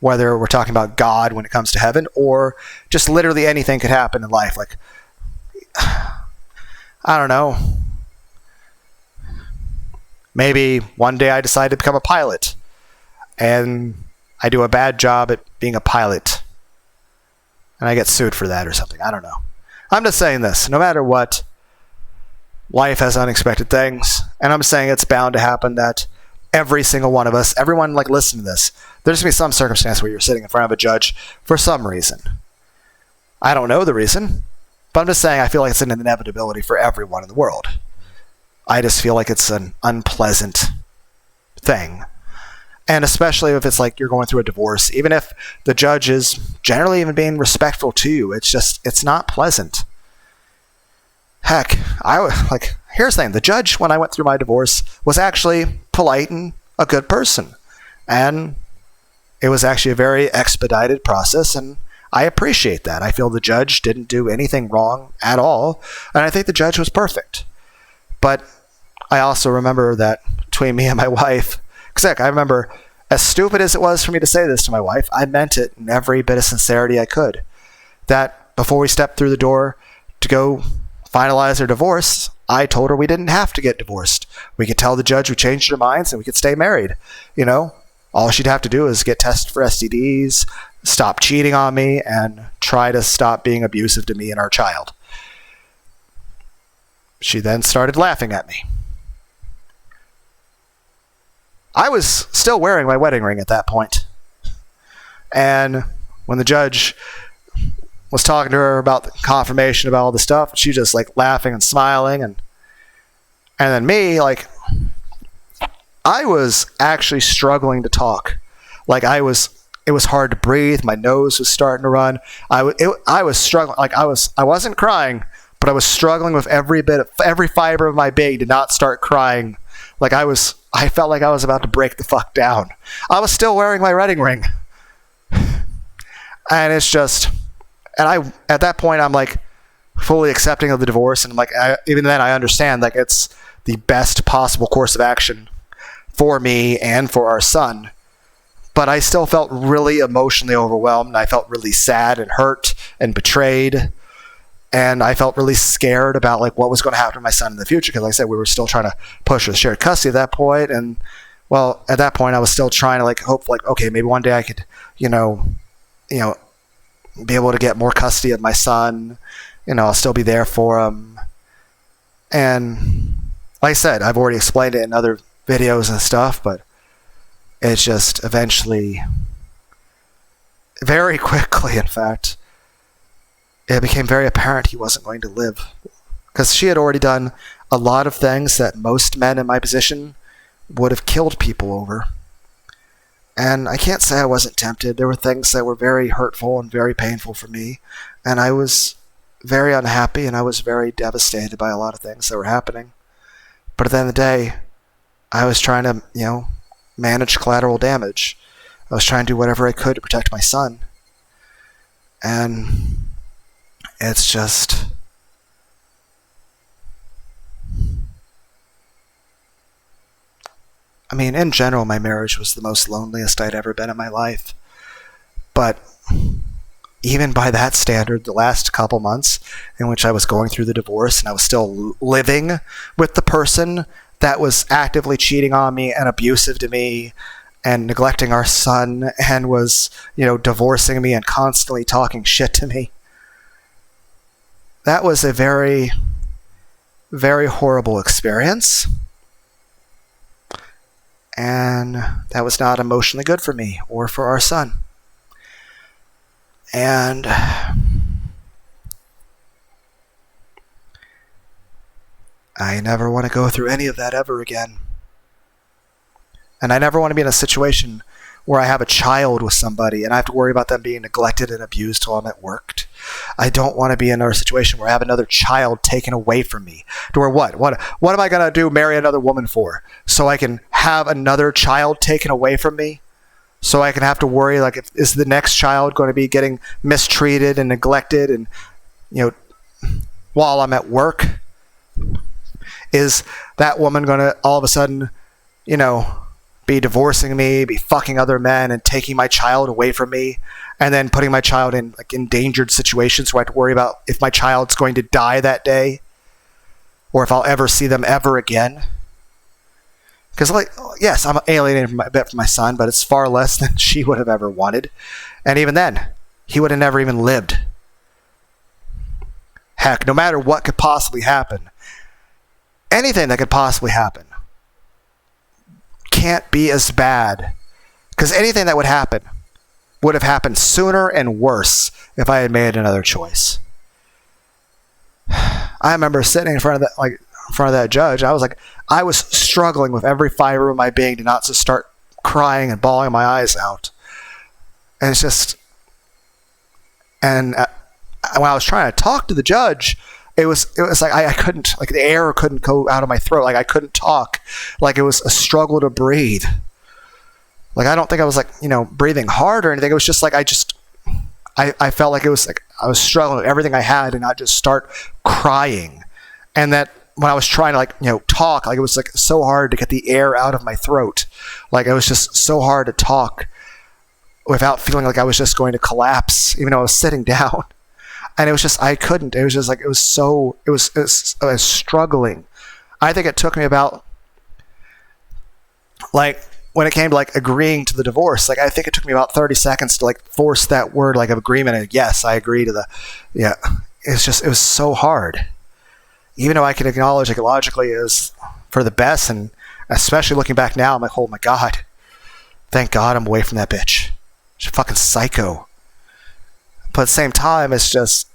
Whether we're talking about God when it comes to heaven or just literally anything could happen in life. Like, I don't know. Maybe one day I decide to become a pilot and I do a bad job at being a pilot and I get sued for that or something. I don't know. I'm just saying this. No matter what, life has unexpected things. And I'm saying it's bound to happen that every single one of us, everyone like listen to this, there's going to be some circumstance where you're sitting in front of a judge for some reason. I don't know the reason, but I'm just saying I feel like it's an inevitability for everyone in the world. I just feel like it's an unpleasant thing. And especially if it's like you're going through a divorce, even if the judge is generally even being respectful to you, it's not pleasant. Heck, here's the thing. The judge, when I went through my divorce, was actually polite and a good person. And it was actually a very expedited process, and I appreciate that. I feel the judge didn't do anything wrong at all, and I think the judge was perfect. But I also remember that between me and my wife, because I remember, as stupid as it was for me to say this to my wife, I meant it in every bit of sincerity I could. That before we stepped through the door to go finalize our divorce, I told her we didn't have to get divorced. We could tell the judge we changed our minds and we could stay married. You know, all she'd have to do is get tested for STDs, stop cheating on me, and try to stop being abusive to me and our child. She then started laughing at me. I was still wearing my wedding ring at that point. And when the judge was talking to her about the confirmation about all the stuff, she just like laughing and smiling, and then me, like, I was actually struggling to talk. Like it was hard to breathe. My nose was starting to run. I was struggling. Like I wasn't crying, but I was struggling with every fiber of my being to not start crying. Like I felt like I was about to break the fuck down. I was still wearing my wedding ring. And it's just, and at that point, I'm like fully accepting of the divorce. And I'm like, even then I understand like it's the best possible course of action for me and for our son. But I still felt really emotionally overwhelmed. I felt really sad and hurt and betrayed. And I felt really scared about like what was going to happen to my son in the future. Because like I said, we were still trying to push for shared custody at that point. And well, at that point I was still trying to like hope like, okay, maybe one day I could, you know, be able to get more custody of my son. You know, I'll still be there for him. And like I said, I've already explained it in other videos and stuff, but it's just eventually, very quickly, in fact, it became very apparent he wasn't going to live. Because she had already done a lot of things that most men in my position would have killed people over. And I can't say I wasn't tempted. There were things that were very hurtful and very painful for me. And I was very unhappy and I was very devastated by a lot of things that were happening. But at the end of the day, I was trying to, manage collateral damage. I was trying to do whatever I could to protect my son. And it's just, I mean, in general, my marriage was the most loneliest I'd ever been in my life. But even by that standard, the last couple months in which I was going through the divorce and I was still living with the person that was actively cheating on me and abusive to me and neglecting our son and was, divorcing me and constantly talking shit to me. that was a very, very horrible experience. And that was not emotionally good for me or for our son. And I never want to go through any of that ever again. And I never want to be in a situation where I have a child with somebody and I have to worry about them being neglected and abused while I'm at work. I don't want to be in another situation where I have another child taken away from me. To where what am I going to do, marry another woman for? So I can have another child taken away from me? So I can have to worry, like, is the next child going to be getting mistreated and neglected and, while I'm at work? Is that woman going to all of a sudden, be divorcing me, be fucking other men and taking my child away from me and then putting my child in like endangered situations where I have to worry about if my child's going to die that day or if I'll ever see them ever again? Because, yes, I'm alienated from my son, but it's far less than she would have ever wanted. And even then, he would have never even lived. Heck, no matter what could possibly happen, anything that could possibly happen can't be as bad, because anything that would happen would have happened sooner and worse if I had made another choice. I remember sitting in front of that judge. I was struggling with every fiber of my being to not just start crying and bawling my eyes out. And it's just, and when I was trying to talk to the judge, it was like I couldn't, like the air couldn't go out of my throat. Like I couldn't talk. Like it was a struggle to breathe. Like I don't think I was breathing hard or anything. It was just like I felt like it was like I was struggling with everything I had and not just start crying. And that when I was trying to talk, like it was like so hard to get the air out of my throat. Like it was just so hard to talk without feeling like I was just going to collapse, even though I was sitting down. And it was just, I couldn't. It was just like, I was struggling. I think it took me about, when it came to agreeing to the divorce, I think it took me about 30 seconds to force that word of agreement. And yes, I agree to it was so hard. Even though I can acknowledge logically it was for the best, and especially looking back now, I'm like, oh my God, thank God I'm away from that bitch. She's a fucking psycho. But at the same time, it's just,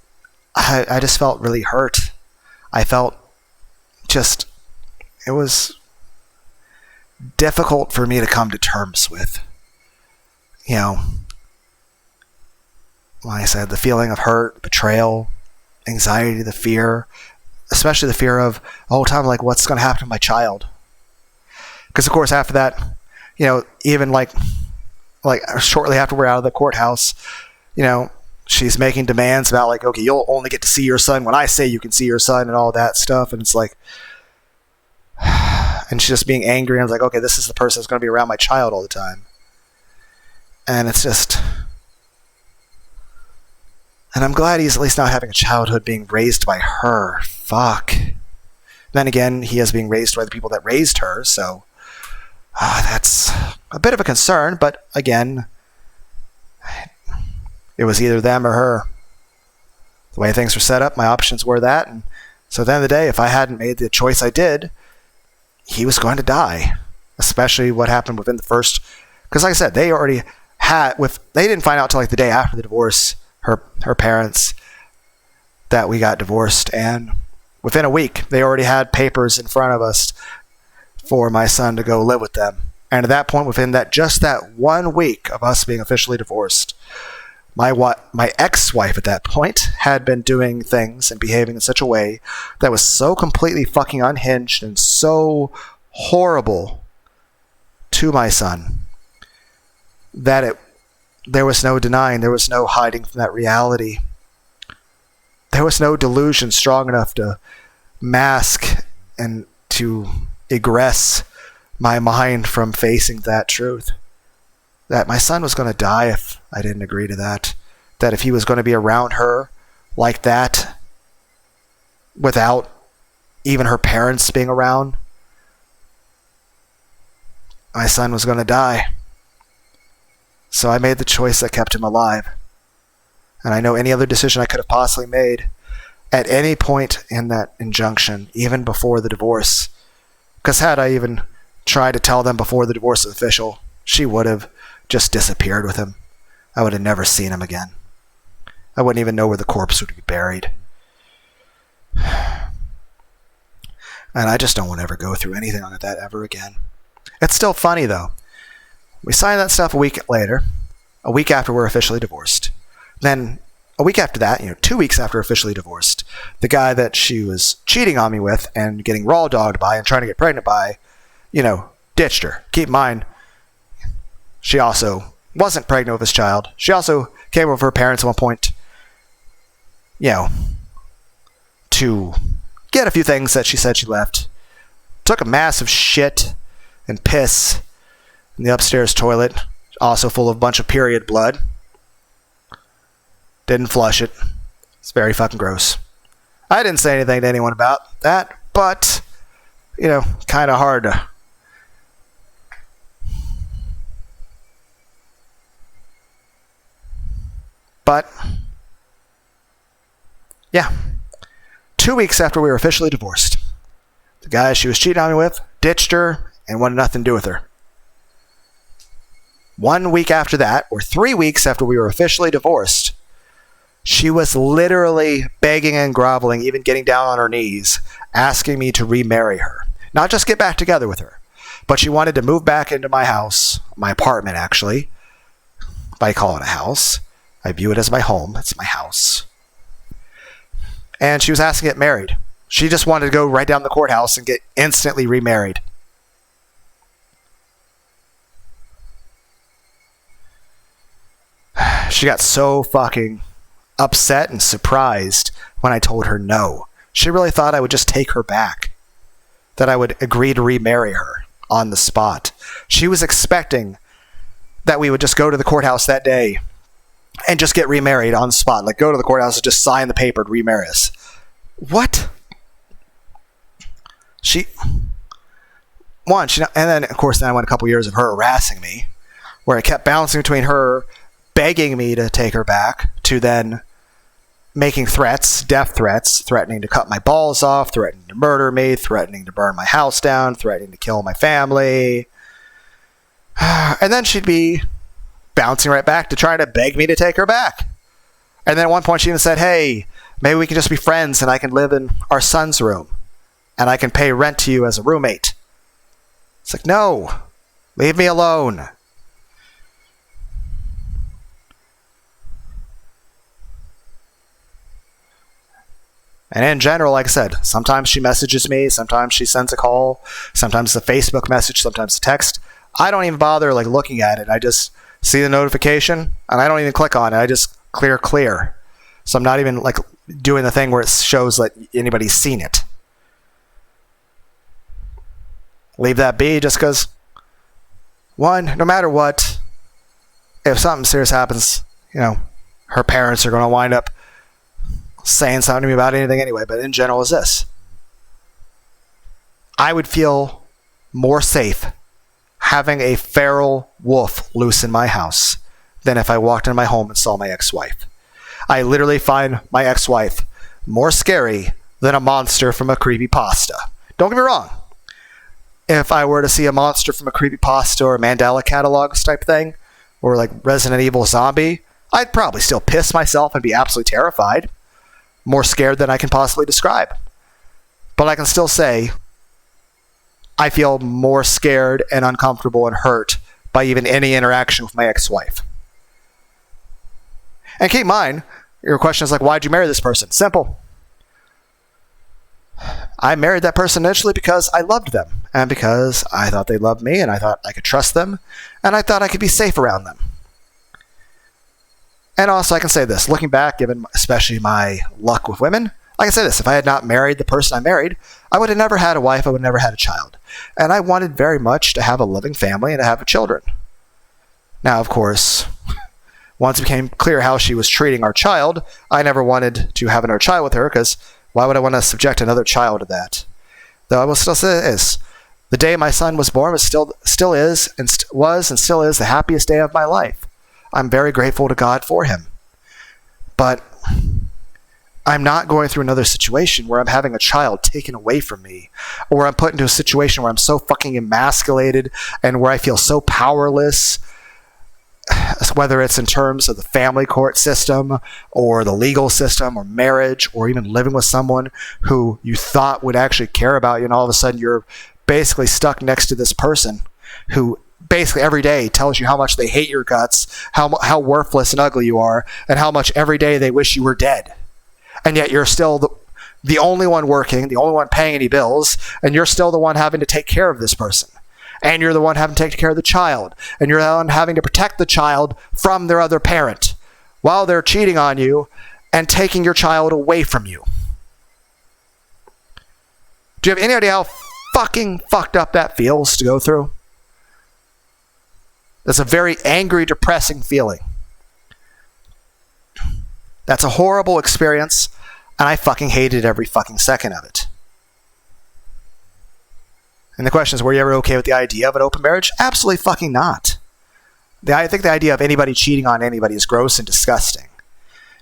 I just felt really hurt. I felt it was difficult for me to come to terms with. Like I said, the feeling of hurt, betrayal, anxiety, the fear, especially the fear of the whole time, what's going to happen to my child? Because, of course, after that, even shortly after we're out of the courthouse, she's making demands about okay, you'll only get to see your son when I say you can see your son and all that stuff. And it's and she's just being angry. And I was like, okay, this is the person that's going to be around my child all the time. And it's just, and I'm glad he's at least not having a childhood being raised by her. Fuck. Then again, he is being raised by the people that raised her. So that's a bit of a concern. But again, it was either them or her. The way things were set up, my options were that. And so at the end of the day, if I hadn't made the choice I did, he was going to die. Especially what happened within the first... Because like I said, they already had... They didn't find out till the day after the divorce, her parents, that we got divorced. And within a week, they already had papers in front of us for my son to go live with them. And at that point, within just that 1 week of us being officially divorced, my ex-wife at that point had been doing things and behaving in such a way that was so completely fucking unhinged and so horrible to my son that there was no denying, there was no hiding from that reality. There was no delusion strong enough to mask and to egress my mind from facing that truth. That my son was going to die if I didn't agree to that. That if he was going to be around her like that, without even her parents being around, my son was going to die. So I made the choice that kept him alive. And I know any other decision I could have possibly made at any point in that injunction, even before the divorce. Because had I even tried to tell them before the divorce was official, she would have just disappeared with him. I would have never seen him again. I wouldn't even know where the corpse would be buried. And I just don't want to ever go through anything like that ever again. It's still funny, though. We signed that stuff a week later, a week after we're officially divorced. Then a week after that, 2 weeks after officially divorced, the guy that she was cheating on me with and getting raw dogged by and trying to get pregnant by, ditched her. Keep in mind, she also wasn't pregnant with his child. She also came over with her parents at one point, to get a few things that she said she left. Took a massive shit and piss in the upstairs toilet, also full of a bunch of period blood. Didn't flush it. It's very fucking gross. I didn't say anything to anyone about that, but, kind of hard to... But, yeah. 2 weeks after we were officially divorced, the guy she was cheating on me with ditched her and wanted nothing to do with her. 1 week after that, or 3 weeks after we were officially divorced, she was literally begging and groveling, even getting down on her knees, asking me to remarry her. Not just get back together with her, but she wanted to move back into my house, my apartment actually. If I call it a house, I view it as my home. It's my house. And she was asking to get married. She just wanted to go right down the courthouse and get instantly remarried. She got so fucking upset and surprised when I told her no. She really thought I would just take her back. That I would agree to remarry her on the spot. She was expecting that we would just go to the courthouse that day and just get remarried on the spot. Like, go to the courthouse and just sign the paper to remarry us. What? And then, of course, I went a couple years of her harassing me, where I kept bouncing between her begging me to take her back to then making threats, death threats, threatening to cut my balls off, threatening to murder me, threatening to burn my house down, threatening to kill my family. And then she'd be bouncing right back to try to beg me to take her back. And then at one point she even said, hey, maybe we can just be friends and I can live in our son's room and I can pay rent to you as a roommate. It's like, no, leave me alone. And in general, like I said, sometimes she messages me, sometimes she sends a call, sometimes it's a Facebook message, sometimes a text. I don't even bother looking at it. I just see the notification and I don't even click on it. I just clear. So I'm not even doing the thing where it shows that anybody's seen it. Leave that be just because, one, no matter what, if something serious happens, her parents are going to wind up saying something to me about anything anyway. But in general is this. I would feel more safe having a feral wolf loose in my house than if I walked into my home and saw my ex-wife. I literally find my ex-wife more scary than a monster from a creepypasta. Don't get me wrong. If I were to see a monster from a creepypasta or Mandela catalogs type thing, or Resident Evil zombie, I'd probably still piss myself and be absolutely terrified. More scared than I can possibly describe. But I can still say I feel more scared and uncomfortable and hurt by even any interaction with my ex-wife. And keep in mind, your question is why'd you marry this person? Simple. I married that person initially because I loved them, and because I thought they loved me, and I thought I could trust them, and I thought I could be safe around them. And also, I can say this, looking back, given especially my luck with women, I can say this, if I had not married the person I married, I would have never had a wife, I would have never had a child. And I wanted very much to have a living family and to have children. Now, of course, once it became clear how she was treating our child, I never wanted to have another child with her, because why would I want to subject another child to that? Though I will still say this, the day my son was born was still is the happiest day of my life. I'm very grateful to God for him. But I'm not going through another situation where I'm having a child taken away from me, or I'm put into a situation where I'm so fucking emasculated and where I feel so powerless, whether it's in terms of the family court system or the legal system or marriage or even living with someone who you thought would actually care about you, and all of a sudden you're basically stuck next to this person who basically every day tells you how much they hate your guts, how worthless and ugly you are, and how much every day they wish you were dead. And yet you're still the only one working, the only one paying any bills, and you're still the one having to take care of this person. And you're the one having to take care of the child. And you're the one having to protect the child from their other parent while they're cheating on you and taking your child away from you. Do you have any idea how fucking fucked up that feels to go through? That's a very angry, depressing feeling. That's a horrible experience, and I fucking hated every fucking second of it. And the question is, were you ever okay with the idea of an open marriage? Absolutely fucking not. I think the idea of anybody cheating on anybody is gross and disgusting.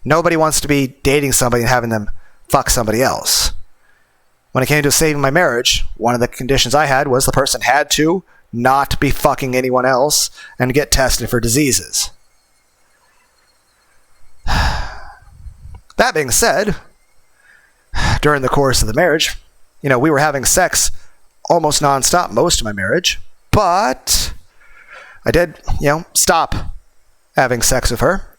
Nobody wants to be dating somebody and having them fuck somebody else. When it came to saving my marriage, one of the conditions I had was the person had to not be fucking anyone else and get tested for diseases. That being said, during the course of the marriage, we were having sex almost nonstop most of my marriage, but I did, stop having sex with her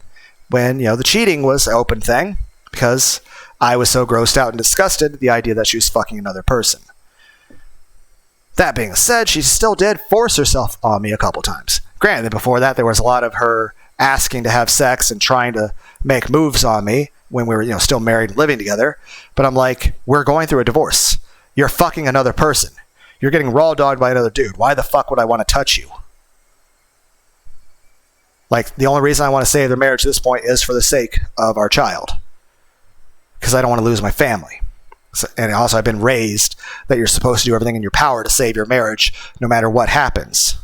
when, the cheating was an open thing because I was so grossed out and disgusted at the idea that she was fucking another person. That being said, she still did force herself on me a couple times. Granted, before that, there was a lot of her asking to have sex and trying to make moves on me when we were, still married and living together. But I'm like, we're going through a divorce. You're fucking another person. You're getting raw dogged by another dude. Why the fuck would I want to touch you? Like, the only reason I want to save their marriage at this point is for the sake of our child. Because I don't want to lose my family. And also, I've been raised that you're supposed to do everything in your power to save your marriage, no matter what happens.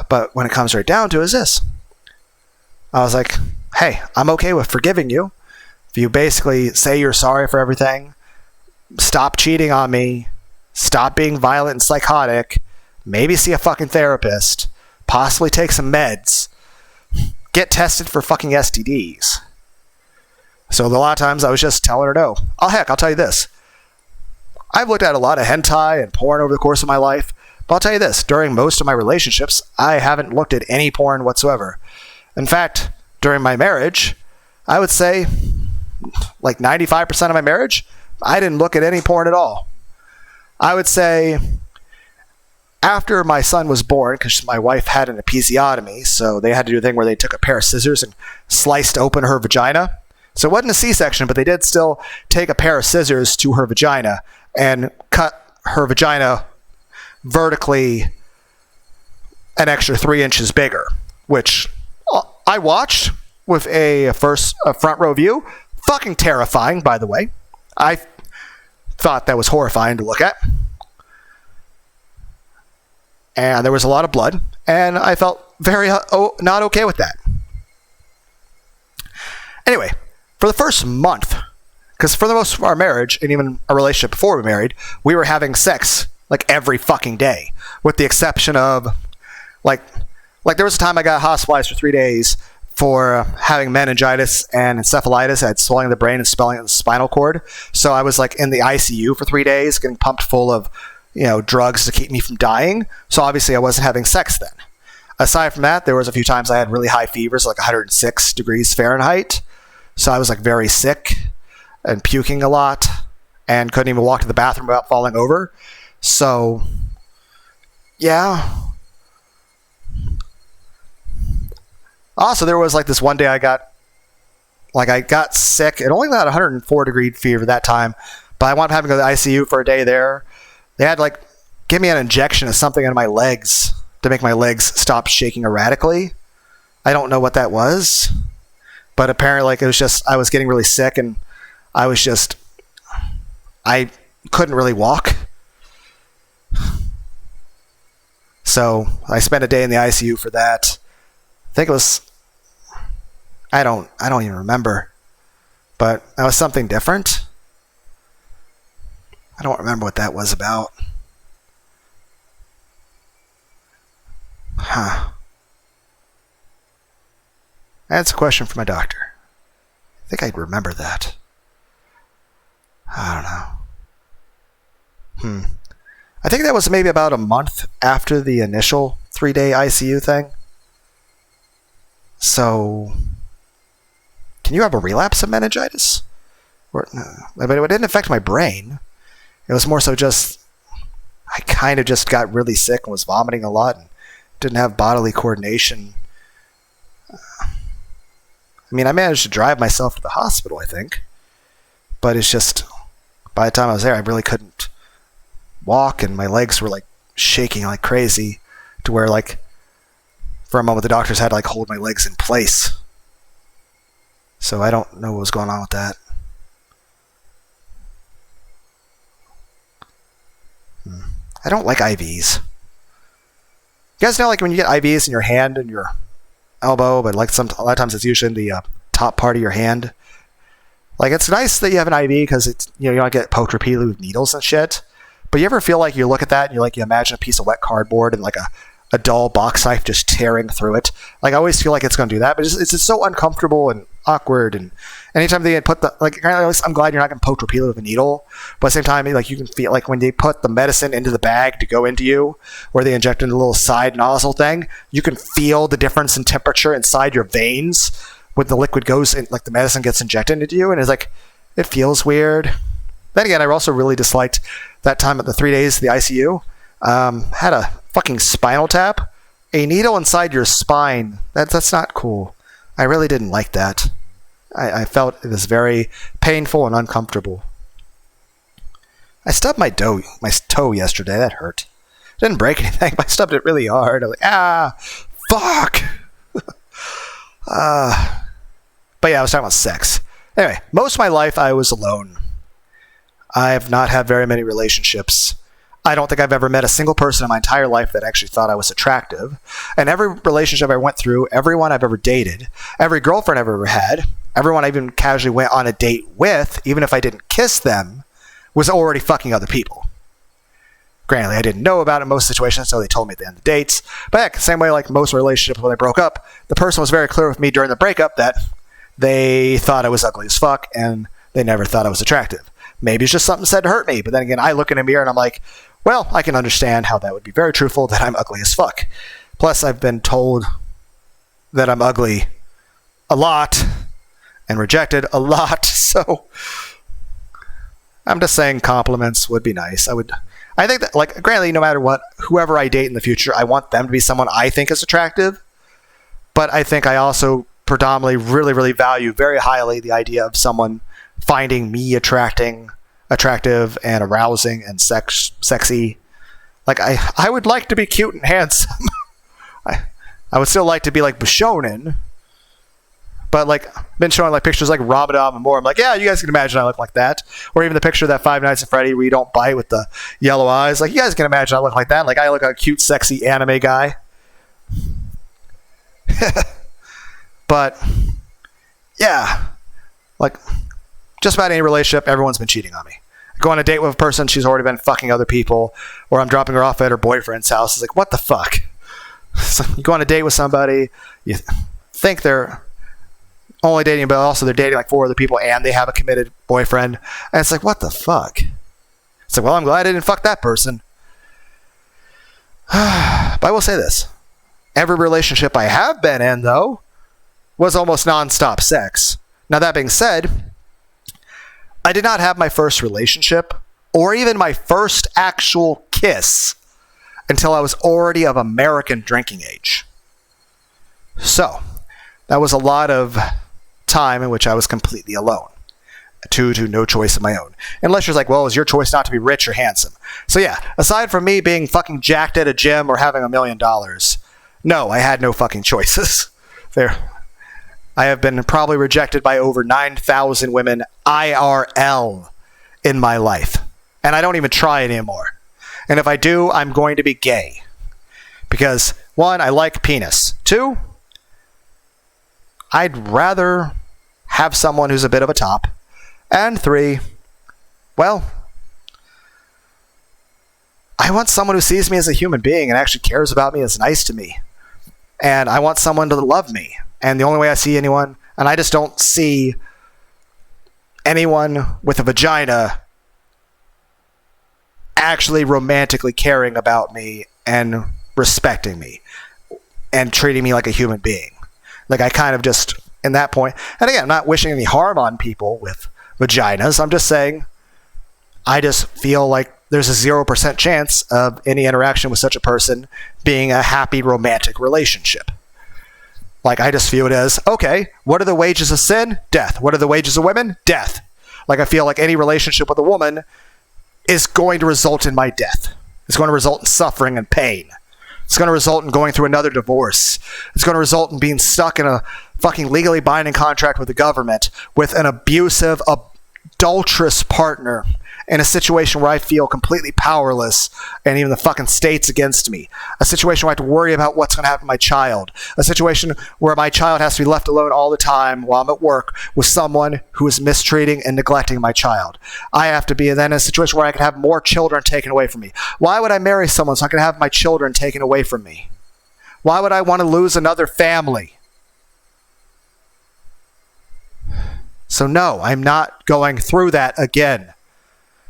But when it comes right down to it, is this. I was like, hey, I'm okay with forgiving you. If you basically say you're sorry for everything, stop cheating on me, stop being violent and psychotic, maybe see a fucking therapist, possibly take some meds, get tested for fucking STDs. So a lot of times I was just telling her no. Oh, heck, I'll tell you this. I've looked at a lot of hentai and porn over the course of my life, but I'll tell you this. During most of my relationships, I haven't looked at any porn whatsoever. In fact, during my marriage, I would say like 95% of my marriage, I didn't look at any porn at all. I would say after my son was born, because my wife had an episiotomy, so they had to do a thing where they took a pair of scissors and sliced open her vagina. So it wasn't a C-section, but they did still take a pair of scissors to her vagina and cut her vagina vertically an extra 3 inches bigger, which I watched with a front row view. Fucking terrifying, by the way. I thought that was horrifying to look at. And there was a lot of blood, and I felt very not okay with that. Anyway, for the first month, because for the most of our marriage, and even our relationship before we married, we were having sex like every fucking day, with the exception of like there was a time I got hospitalized for 3 days for having meningitis and encephalitis. I had swelling of the brain and swelling of the spinal cord. So I was like in the ICU for 3 days, getting pumped full of drugs to keep me from dying. So obviously I wasn't having sex then. Aside from that, there was a few times I had really high fevers, like 106 degrees Fahrenheit. So I was like very sick and puking a lot and couldn't even walk to the bathroom without falling over. So, yeah. Also, there was like this one day I got sick. It only got 104 degree fever that time, but I wound up having to go to the ICU for a day there. They had like give me an injection of something in my legs to make my legs stop shaking erratically. I don't know what that was, but apparently it was just I was getting really sick and I couldn't really walk. So I spent a day in the ICU for that. I think it was I don't even remember. But that was something different. I don't remember what that was about. Huh. That's a question for my doctor. I think I'd remember that. I don't know. I think that was maybe about a month after the initial 3-day ICU thing. So, can you have a relapse of meningitis? But it didn't affect my brain. It was more so just, I kind of just got really sick and was vomiting a lot and didn't have bodily coordination. I mean, I managed to drive myself to the hospital, I think. But it's just, by the time I was there, I really couldn't walk, and my legs were like shaking like crazy, to where like for a moment the doctors had to like hold my legs in place. So I don't know what was going on with that. I don't like IVs. You guys know, like when you get IVs in your hand and your elbow, but like a lot of times it's usually in the top part of your hand. Like, it's nice that you have an IV because it's, you don't get poked repeatedly with needles and shit. But you ever feel like you look at that and you imagine a piece of wet cardboard and like a dull box knife just tearing through it? Like, I always feel like it's going to do that, but it's just so uncomfortable and awkward. And anytime they put I'm glad you're not going to poke repeatedly with a needle, but at the same time, like, you can feel like when they put the medicine into the bag to go into you, where they inject in a little side nozzle thing, you can feel the difference in temperature inside your veins when the liquid goes in, like the medicine gets injected into you, and it's like, it feels weird. Then again, I also really disliked that time at the 3 days of the ICU. Had a fucking spinal tap. A needle inside your spine. That's not cool. I really didn't like that. I felt it was very painful and uncomfortable. I stubbed my toe yesterday. That hurt. It didn't break anything, but I stubbed it really hard. I was like, fuck! But yeah, I was talking about sex. Anyway, most of my life I was alone. I have not had very many relationships. I don't think I've ever met a single person in my entire life that actually thought I was attractive. And every relationship I went through, everyone I've ever dated, every girlfriend I've ever had, everyone I even casually went on a date with, even if I didn't kiss them, was already fucking other people. Granted, I didn't know about it in most situations, so they told me at the end of the dates. But heck, same way like most relationships when I broke up, the person was very clear with me during the breakup that they thought I was ugly as fuck, and they never thought I was attractive. Maybe it's just something said to hurt me, but then again, I look in a mirror and I'm like, well, I can understand how that would be very truthful, that I'm ugly as fuck. Plus, I've been told that I'm ugly a lot and rejected a lot, so I'm just saying compliments would be nice. I think that, like, granted, no matter what, whoever I date in the future, I want them to be someone I think is attractive, but I think I also predominantly really, really value very highly the idea of someone finding me attractive and arousing and sexy. Like, I would like to be cute and handsome. I would still like to be like Bishonen, but like been showing like pictures like Ramadan and more. I'm like, yeah, you guys can imagine I look like that. Or even the picture of that Five Nights at Freddy where you don't bite with the yellow eyes. Like, you guys can imagine I look like that. Like, I look like a cute, sexy anime guy. But yeah, like, just about any relationship, everyone's been cheating on me. I go on a date with a person, she's already been fucking other people, or I'm dropping her off at her boyfriend's house. It's like, what the fuck? So you go on a date with somebody, you think they're only dating, but also they're dating like 4 other people, and they have a committed boyfriend, and it's like, what the fuck? It's like, well, I'm glad I didn't fuck that person. But I will say this. Every relationship I have been in, though, was almost non-stop sex. Now, that being said, I did not have my first relationship or even my first actual kiss until I was already of American drinking age. So, that was a lot of time in which I was completely alone. To no choice of my own. Unless you're like, well, it was your choice not to be rich or handsome. So yeah, aside from me being fucking jacked at a gym or having $1 million, no, I had no fucking choices. I have been probably rejected by over 9,000 women IRL in my life. And I don't even try anymore. And if I do, I'm going to be gay. Because, 1, I like penis. 2, I'd rather have someone who's a bit of a top. And 3, well, I want someone who sees me as a human being and actually cares about me, is nice to me. And I want someone to love me. And the only way I see anyone, and I just don't see anyone with a vagina actually romantically caring about me and respecting me and treating me like a human being. Like, I kind of just, in that point, and again, I'm not wishing any harm on people with vaginas. I'm just saying, I just feel like there's a 0% chance of any interaction with such a person being a happy romantic relationship. Like, I just view it as, okay, what are the wages of sin? Death. What are the wages of women? Death. Like, I feel like any relationship with a woman is going to result in my death. It's going to result in suffering and pain. It's going to result in going through another divorce. It's going to result in being stuck in a fucking legally binding contract with the government with an abusive, adulterous partner in a situation where I feel completely powerless and even the fucking state's against me. A situation where I have to worry about what's going to happen to my child. A situation where my child has to be left alone all the time while I'm at work with someone who is mistreating and neglecting my child. I have to be then in a situation where I can have more children taken away from me. Why would I marry someone so I can have my children taken away from me? Why would I want to lose another family? So no, I'm not going through that again.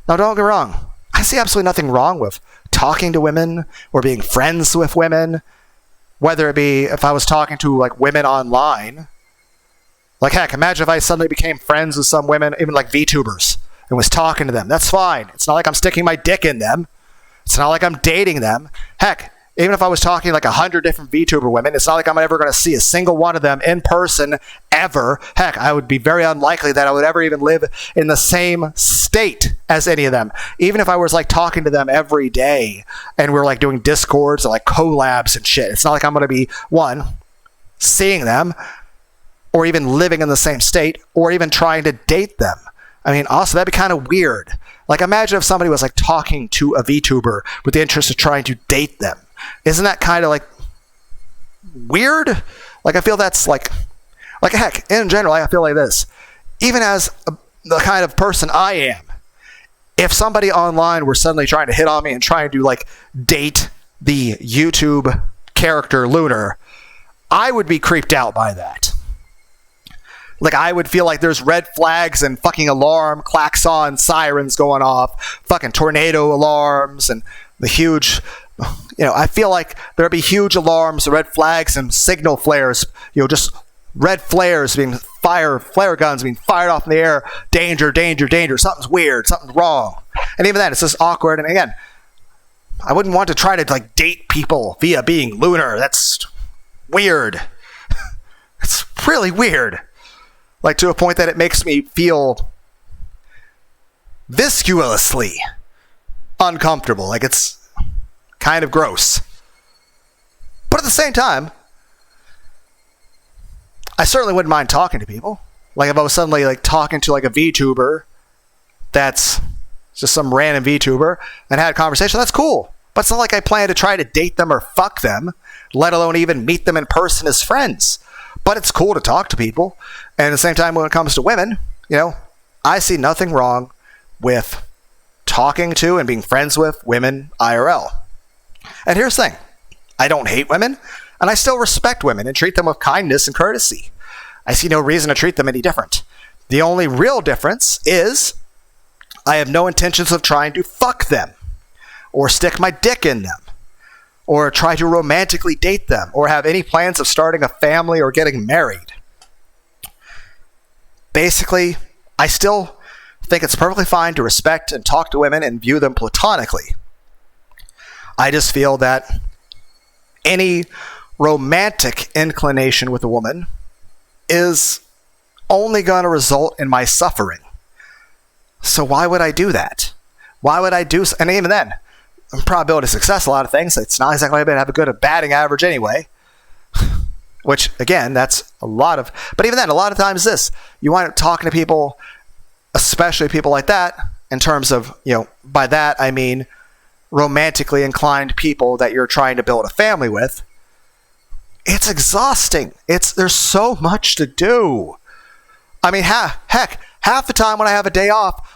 Now, don't get me wrong. I see absolutely nothing wrong with talking to women or being friends with women, whether it be if I was talking to like women online. Like, heck, imagine if I suddenly became friends with some women, even like VTubers, and was talking to them. That's fine. It's not like I'm sticking my dick in them. It's not like I'm dating them. Heck, even if I was talking like 100 different VTuber women, it's not like I'm ever going to see a single one of them in person ever. Heck, I would be very unlikely that I would ever even live in the same state as any of them. Even if I was like talking to them every day and we were like doing Discords and like collabs and shit, it's not like I'm going to be, one, seeing them or even living in the same state or even trying to date them. I mean, also, that'd be kind of weird. Like, imagine if somebody was like talking to a VTuber with the interest of trying to date them. Isn't that kind of like weird? Like, I feel that's like heck, in general, I feel like this. Even as the kind of person I am, if somebody online were suddenly trying to hit on me and trying to like date the YouTube character Lunar, I would be creeped out by that. Like, I would feel like there's red flags and fucking alarm, klaxon, sirens going off, fucking tornado alarms, and the huge, I feel like there'd be huge alarms, red flags, and signal flares, just red flares being flare guns being fired off in the air. Danger, danger, danger. Something's weird. Something's wrong. And even then, it's just awkward. And again, I wouldn't want to try to like date people via being Lunar. That's weird. It's really weird. Like, to a point that it makes me feel viscuously uncomfortable. Like, it's kind of gross. But at the same time, I certainly wouldn't mind talking to people. Like, if I was suddenly like talking to like a VTuber that's just some random VTuber and had a conversation, that's cool. But it's not like I plan to try to date them or fuck them, let alone even meet them in person as friends. But it's cool to talk to people. And at the same time, when it comes to women, I see nothing wrong with talking to and being friends with women IRL. And here's the thing. I don't hate women, and I still respect women and treat them with kindness and courtesy. I see no reason to treat them any different. The only real difference is I have no intentions of trying to fuck them or stick my dick in them, or try to romantically date them, or have any plans of starting a family or getting married. Basically, I still think it's perfectly fine to respect and talk to women and view them platonically. I just feel that any romantic inclination with a woman is only going to result in my suffering. So why would I do that? Why would I do... And even then, probability of success, a lot of things, it's not exactly going to have a good batting average anyway. Which, again, that's a lot of... But even then, a lot of times this, you wind up talking to people, especially people like that, in terms of, by that I mean romantically inclined people that you're trying to build a family with. it's exhausting. There's so much to do. I mean, heck, half the time when I have a day off,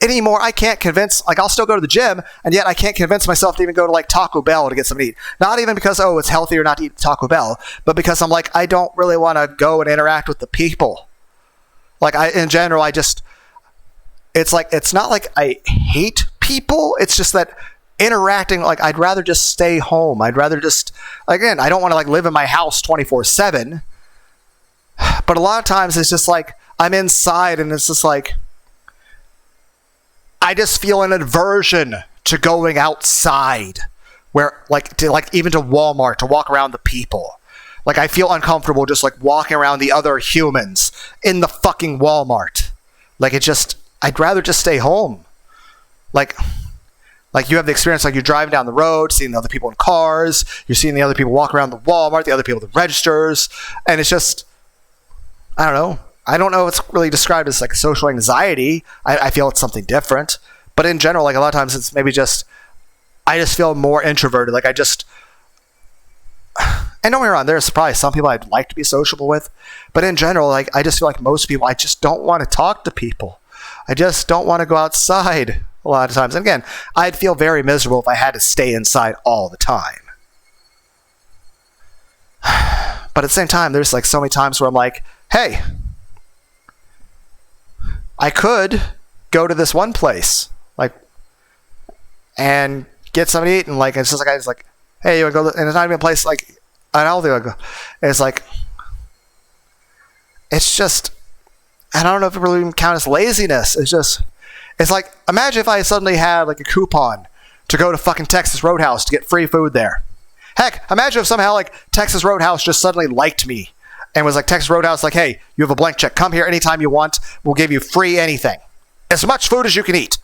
anymore, I can't convince, like, I'll still go to the gym, and yet I can't convince myself to even go to, like, Taco Bell to get something to eat. Not even because, it's healthier not to eat Taco Bell, but because I'm like, I don't really want to go and interact with the people. Like, in general, it's like, it's not like I hate people, it's just that interacting, like, I'd rather just stay home. I'd rather just, again, I don't want to, like, live in my house 24/7, but a lot of times it's just like, I'm inside, and it's just like, I just feel an aversion to going outside, where even to Walmart to walk around the people. Like, I feel uncomfortable just like walking around the other humans in the fucking Walmart. Like, I'd rather just stay home. Like you have the experience, like, you're driving down the road, seeing the other people in cars, you're seeing the other people walk around the Walmart, the other people at the registers, and it's just, I don't know. I don't know if it's really described as like social anxiety. I feel it's something different. But in general, like, a lot of times it's maybe just, I just feel more introverted. Like, and don't get me wrong, there's probably some people I'd like to be sociable with. But in general, like, I just feel like most people, I just don't want to talk to people. I just don't want to go outside a lot of times. And again, I'd feel very miserable if I had to stay inside all the time. But at the same time, there's like so many times where I'm like, hey, I could go to this one place, like, and get something to eat, and like, it's just like, I just like, hey, you want to go? And it's not even a place like an healthy one. It's like, it's just, and I don't know if it really even counts as laziness. It's like, imagine if I suddenly had like a coupon to go to fucking Texas Roadhouse to get free food there. Heck, imagine if somehow like Texas Roadhouse just suddenly liked me and was like, Texas Roadhouse, like, hey, you have a blank check. Come here anytime you want. We'll give you free anything. As much food as you can eat.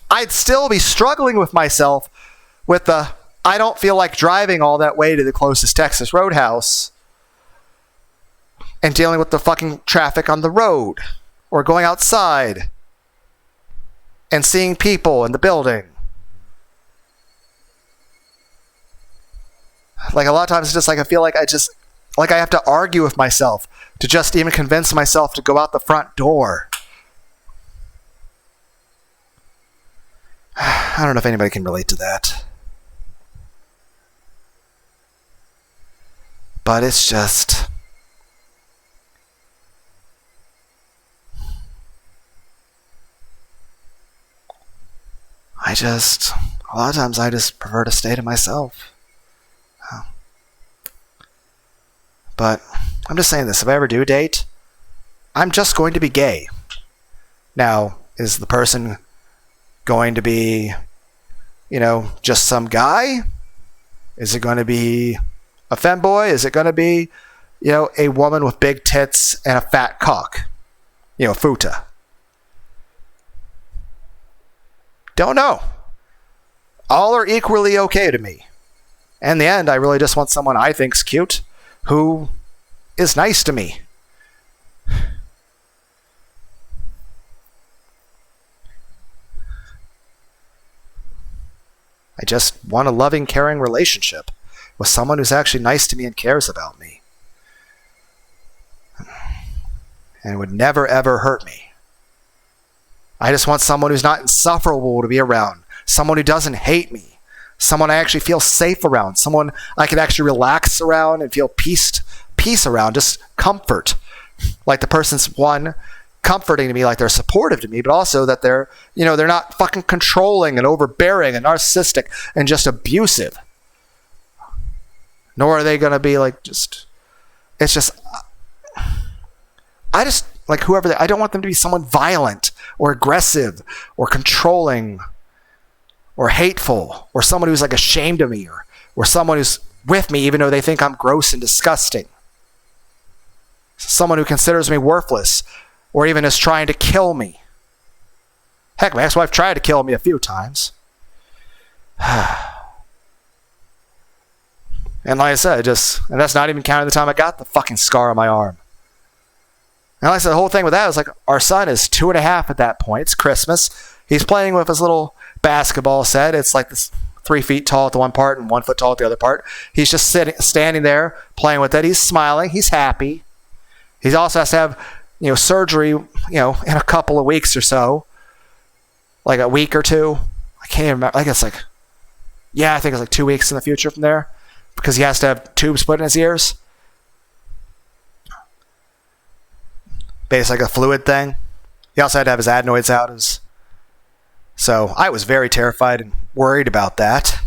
I'd still be struggling with myself with I don't feel like driving all that way to the closest Texas Roadhouse and dealing with the fucking traffic on the road or going outside and seeing people in the building. Like, a lot of times it's just like, I feel like I have to argue with myself to just even convince myself to go out the front door. I don't know if anybody can relate to that. But it's just, a lot of times I just prefer to stay to myself. But I'm just saying this, if I ever do date, I'm just going to be gay. Now, is the person going to be, just some guy? Is it going to be a femboy? Is it going to be, a woman with big tits and a fat cock? Futa. Don't know. All are equally okay to me. In the end, I really just want someone I think's cute, who is nice to me. I just want a loving, caring relationship with someone who's actually nice to me and cares about me. And would never, ever hurt me. I just want someone who's not insufferable to be around. Someone who doesn't hate me. Someone I actually feel safe around. Someone I can actually relax around and feel peace around. Just comfort. Like the person's one, comforting to me, like they're supportive to me, but also that they're not fucking controlling and overbearing and narcissistic and just abusive. Nor are they going to be like I don't want them to be someone violent or aggressive or controlling or hateful, or someone who's like ashamed of me, or someone who's with me even though they think I'm gross and disgusting. Someone who considers me worthless, or even is trying to kill me. Heck, my ex-wife tried to kill me a few times. And like I said, and that's not even counting the time I got the fucking scar on my arm. And like I said, the whole thing with that is like, our son is 2.5 at that point. It's Christmas. He's playing with his little basketball set. It's like this 3 feet tall at the one part and 1 foot tall at the other part. He's just standing there, playing with it. He's smiling. He's happy. He also has to have, surgery, in a couple of weeks or so. Like a week or two. I can't even remember. I think it's like 2 weeks in the future from there. Because he has to have tubes put in his ears. Basically like a fluid thing. He also had to have his adenoids out. So I was very terrified and worried about that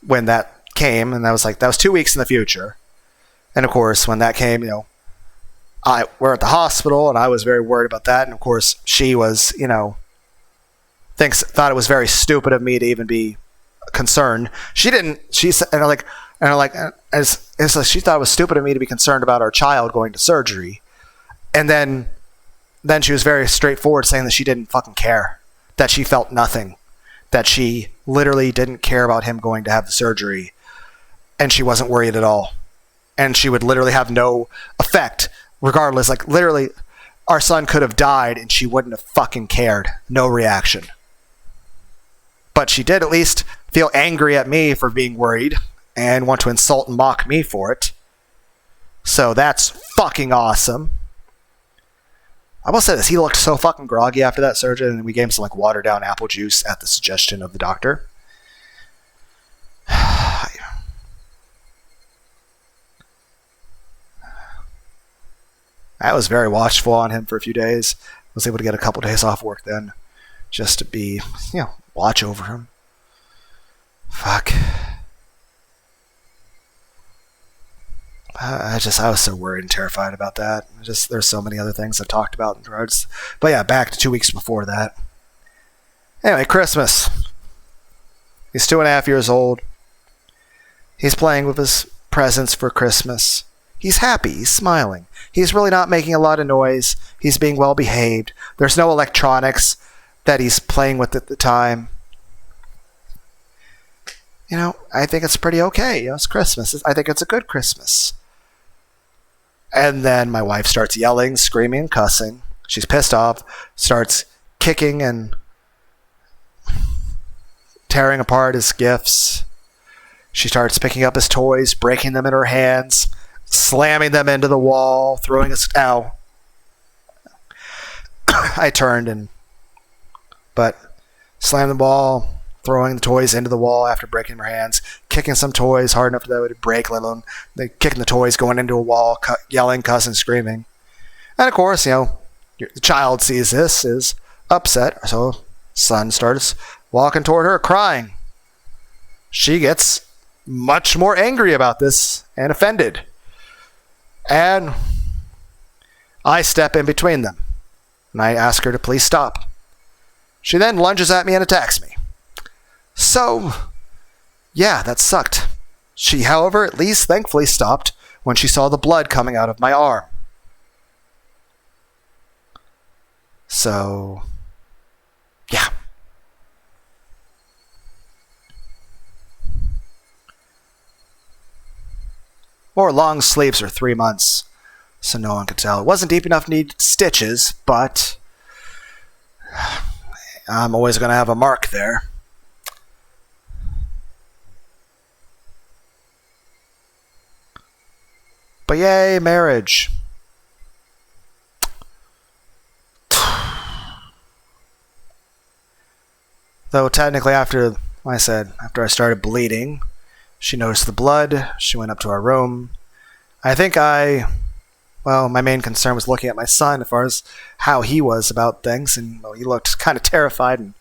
when that came, and that was 2 weeks in the future. And of course, when that came, we're at the hospital, and I was very worried about that. And of course, she was, thought it was very stupid of me to even be concerned. She didn't. She said, she thought it was stupid of me to be concerned about our child going to surgery, and then she was very straightforward, saying that she didn't fucking care, that she felt nothing, that she literally didn't care about him going to have the surgery, and she wasn't worried at all, and she would literally have no effect, regardless. Like literally, our son could have died, and she wouldn't have fucking cared. No reaction. But she did at least feel angry at me for being worried and want to insult and mock me for it. So that's fucking awesome. I will say this, he looked so fucking groggy after that surgery, and we gave him some watered down apple juice at the suggestion of the doctor. I was very watchful on him for a few days. I was able to get a couple days off work then, just to be, watch over him. Fuck. I was so worried and terrified about that. There's so many other things I've talked about in regards. But yeah, back to 2 weeks before that. Anyway, Christmas. He's 2.5 years old. He's playing with his presents for Christmas. He's happy. He's smiling. He's really not making a lot of noise. He's being well behaved. There's no electronics that he's playing with at the time. I think it's pretty okay. It's Christmas. I think it's a good Christmas. And then my wife starts yelling, screaming, and cussing. She's pissed off, starts kicking and tearing apart his gifts. She starts picking up his toys, breaking them in her hands, slamming them into the wall, throwing his... Ow. I turned but slammed the ball, throwing the toys into the wall after breaking her hands, kicking some toys hard enough that they would break, let alone kicking the toys, going into a wall, yelling, cussing, screaming. And of course, the child sees this, is upset, so son starts walking toward her, crying. She gets much more angry about this and offended. And I step in between them, and I ask her to please stop. She then lunges at me and attacks me. So, yeah, that sucked. She, however, at least thankfully stopped when she saw the blood coming out of my arm. So, yeah. Wore long sleeves for 3 months, so no one could tell. It wasn't deep enough to need stitches, but I'm always going to have a mark there. But yay, marriage. Though technically after I started bleeding, she noticed the blood. She went up to our room. I think my main concern was looking at my son as far as how he was about things, and he looked kind of terrified. And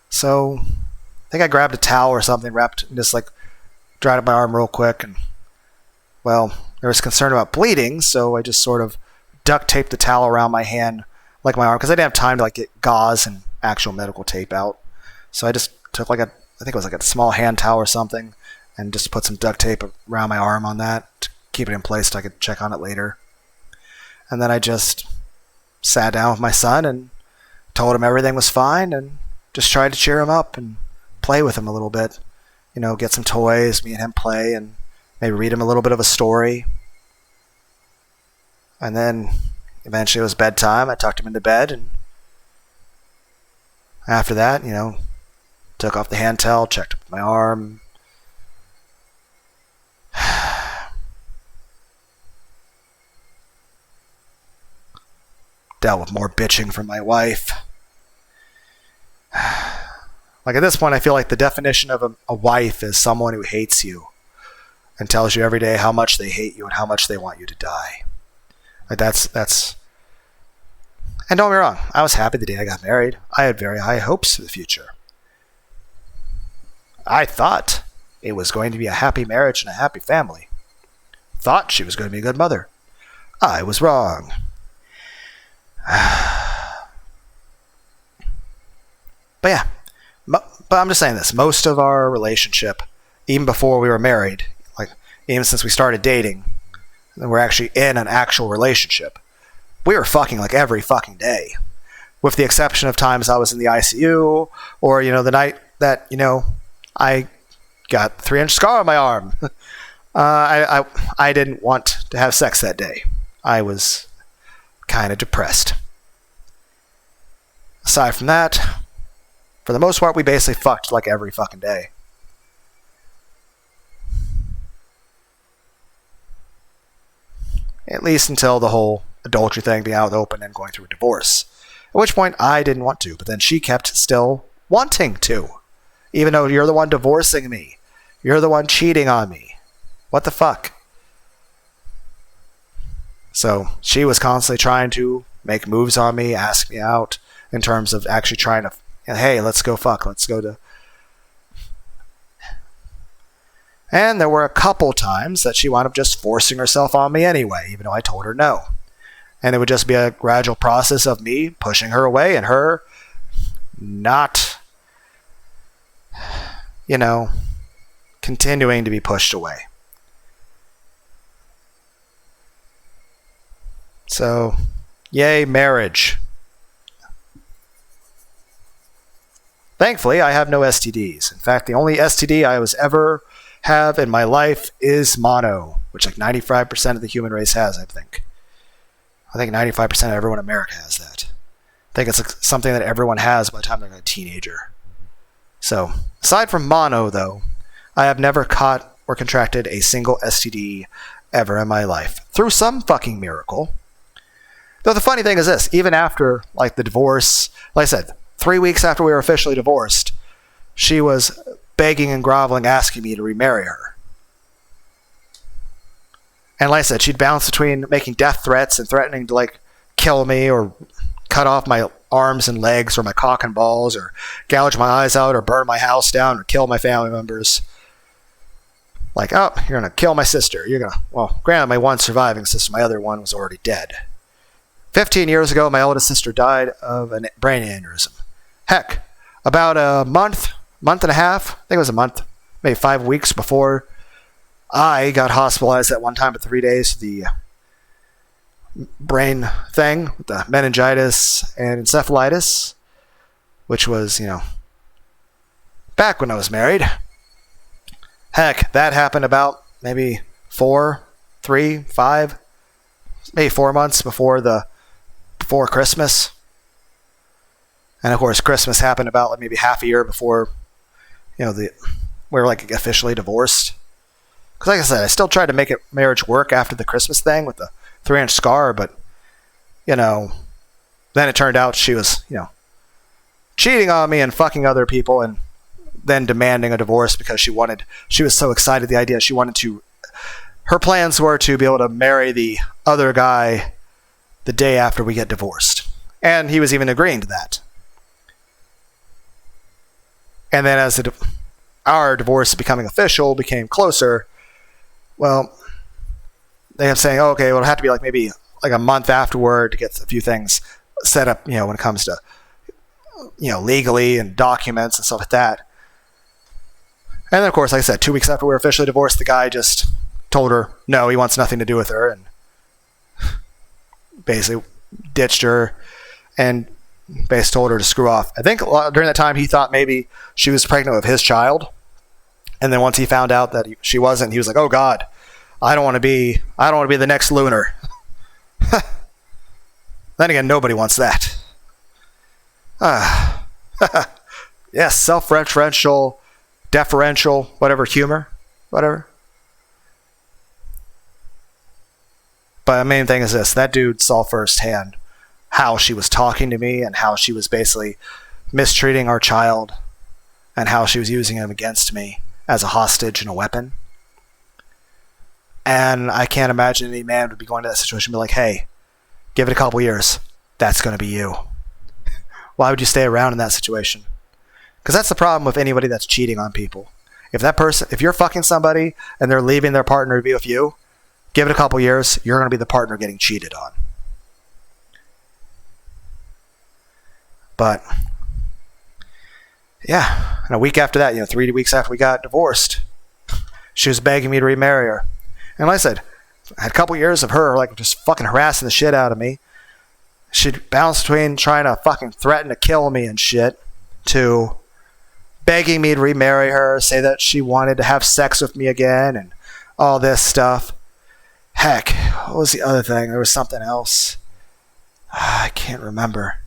so I think I grabbed a towel or something, wrapped, and just dried up my arm real quick. And there was concern about bleeding, so I just sort of duct taped the towel around my hand, like my arm, because I didn't have time to get gauze and actual medical tape out. So I just took I think it was a small hand towel or something, and just put some duct tape around my arm on that to keep it in place so I could check on it later. And then I just sat down with my son and told him everything was fine, and just tried to cheer him up and play with him a little bit. Get some toys, me and him play, and maybe read him a little bit of a story. And then eventually it was bedtime. I tucked him into bed, and after that, took off the handheld, checked up my arm. Dealt with more bitching from my wife. Like at this point, I feel like the definition of a wife is someone who hates you and tells you every day how much they hate you and how much they want you to die. Like that's. And don't get me wrong, I was happy the day I got married. I had very high hopes for the future. I thought it was going to be a happy marriage and a happy family. Thought she was going to be a good mother. I was wrong. But yeah, but I'm just saying this. Most of our relationship, even before we were married, like even since we started dating, and we're actually in an actual relationship, we were fucking like every fucking day. With the exception of times I was in the ICU, or, the night that, I got 3-inch scar on my arm. I didn't want to have sex that day. I was kind of depressed. Aside from that, for the most part, we basically fucked like every fucking day. At least until the whole adultery thing being out in the open and going through a divorce. At which point I didn't want to, but then she kept still wanting to. Even though you're the one divorcing me. You're the one cheating on me. What the fuck? So she was constantly trying to make moves on me, ask me out, in terms of actually trying to, hey, let's go fuck, let's go to... And there were a couple times that she wound up just forcing herself on me anyway, even though I told her no. And it would just be a gradual process of me pushing her away and her not, continuing to be pushed away. So, yay, marriage. Thankfully, I have no STDs. In fact, the only STD I was ever have in my life is mono, which like 95% of the human race has, I think. I think 95% of everyone in America has that. I think it's like something that everyone has by the time they're a teenager. So, aside from mono, though, I have never caught or contracted a single STD ever in my life. Through some fucking miracle. Though the funny thing is this, even after like the divorce, like I said, 3 weeks after we were officially divorced, she was begging and groveling, asking me to remarry her. And like I said, she'd bounce between making death threats and threatening to like kill me or cut off my arms and legs or my cock and balls or gouge my eyes out or burn my house down or kill my family members. Like, oh, you're going to kill my sister. Well, granted, my one surviving sister, my other one was already dead. 15 years ago, my oldest sister died of a brain aneurysm. Heck, about a month and a half, I think it was a month, maybe 5 weeks before I got hospitalized at one time for 3 days for the brain thing, with the meningitis and encephalitis, which was, back when I was married. Heck, that happened about maybe 4 months before Christmas. And of course, Christmas happened about like maybe half a year before, we were like officially divorced. Because like I said, I still tried to make marriage work after the Christmas thing with the 3-inch scar, but, then it turned out she was, cheating on me and fucking other people and then demanding a divorce because she was so excited at the idea. Her plans were to be able to marry the other guy the day after we get divorced. And he was even agreeing to that. And then as our divorce becoming official became closer, well, they kept saying, okay, well, it'll have to be like maybe like a month afterward to get a few things set up, when it comes to, legally and documents and stuff like that. And then, of course, like I said, 2 weeks after we were officially divorced, the guy just told her, no, he wants nothing to do with her, and basically ditched her and basically told her to screw off. I think during that time he thought maybe she was pregnant with his child. And then once he found out that she wasn't, he was like, oh God, I don't want to be the next Lunar. Then again, nobody wants that. Yes, self-referential, deferential, whatever, humor, whatever. But the main thing is this: that dude saw firsthand how she was talking to me and how she was basically mistreating our child and how she was using him against me as a hostage and a weapon. And I can't imagine any man would be going to that situation and be like, hey, give it a couple years. That's going to be you. Why would you stay around in that situation? Because that's the problem with anybody that's cheating on people. If you're fucking somebody and they're leaving their partner to be with you, give it a couple years, you're going to be the partner getting cheated on. But, yeah, and a week after that, 3 weeks after we got divorced, she was begging me to remarry her. And like I said, I had a couple years of her like just fucking harassing the shit out of me. She'd bounce between trying to fucking threaten to kill me and shit to begging me to remarry her, say that she wanted to have sex with me again and all this stuff. Heck, what was the other thing? There was something else. I can't remember.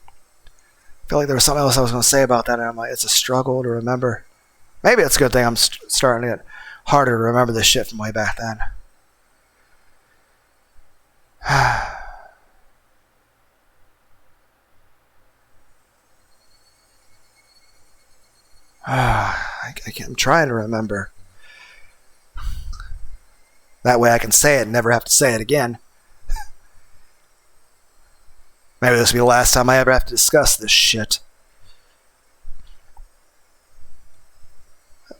I feel like there was something else I was going to say about that, and I'm like, it's a struggle to remember. Maybe it's a good thing I'm starting to get harder to remember this shit from way back then. I'm trying to remember. That way I can say it and never have to say it again. Maybe this will be the last time I ever have to discuss this shit.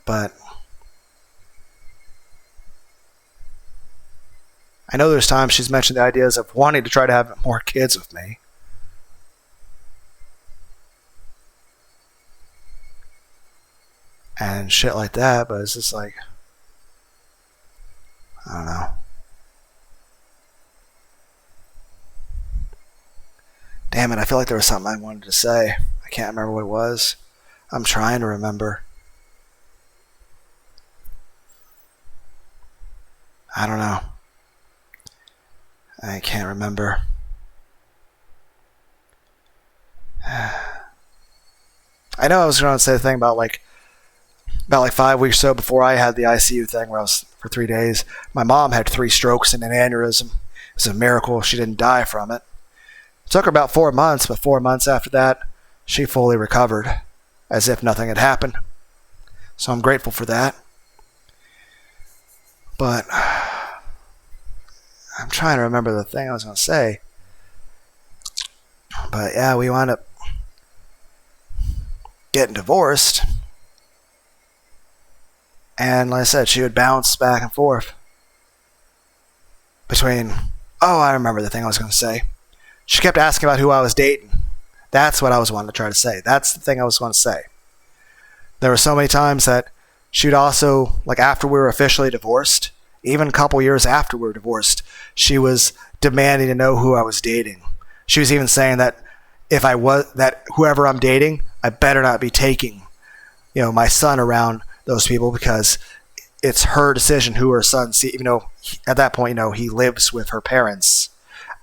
But I know there's times she's mentioned the ideas of wanting to try to have more kids with me. And shit like that, but it's just like, I don't know. Damn it, I feel like there was something I wanted to say. I can't remember what it was. I'm trying to remember. I don't know. I can't remember. I know I was going to say the thing about like 5 weeks or so before I had the ICU thing where I was for 3 days. My mom had 3 strokes and an aneurysm. It's a miracle she didn't die from it. It took her about 4 months, but 4 months after that, she fully recovered as if nothing had happened. So I'm grateful for that. But I'm trying to remember the thing I was going to say. But yeah, we wound up getting divorced. And like I said, she would bounce back and forth between, I remember the thing I was going to say. She kept asking about who I was dating. That's what I was wanting to try to say. That's the thing I was going to say. There were so many times that she would also, like after we were officially divorced, even a couple years after we were divorced, she was demanding to know who I was dating. She was even saying that that whoever I'm dating, I better not be taking, my son around those people because it's her decision who her son sees. Even though at that point, he lives with her parents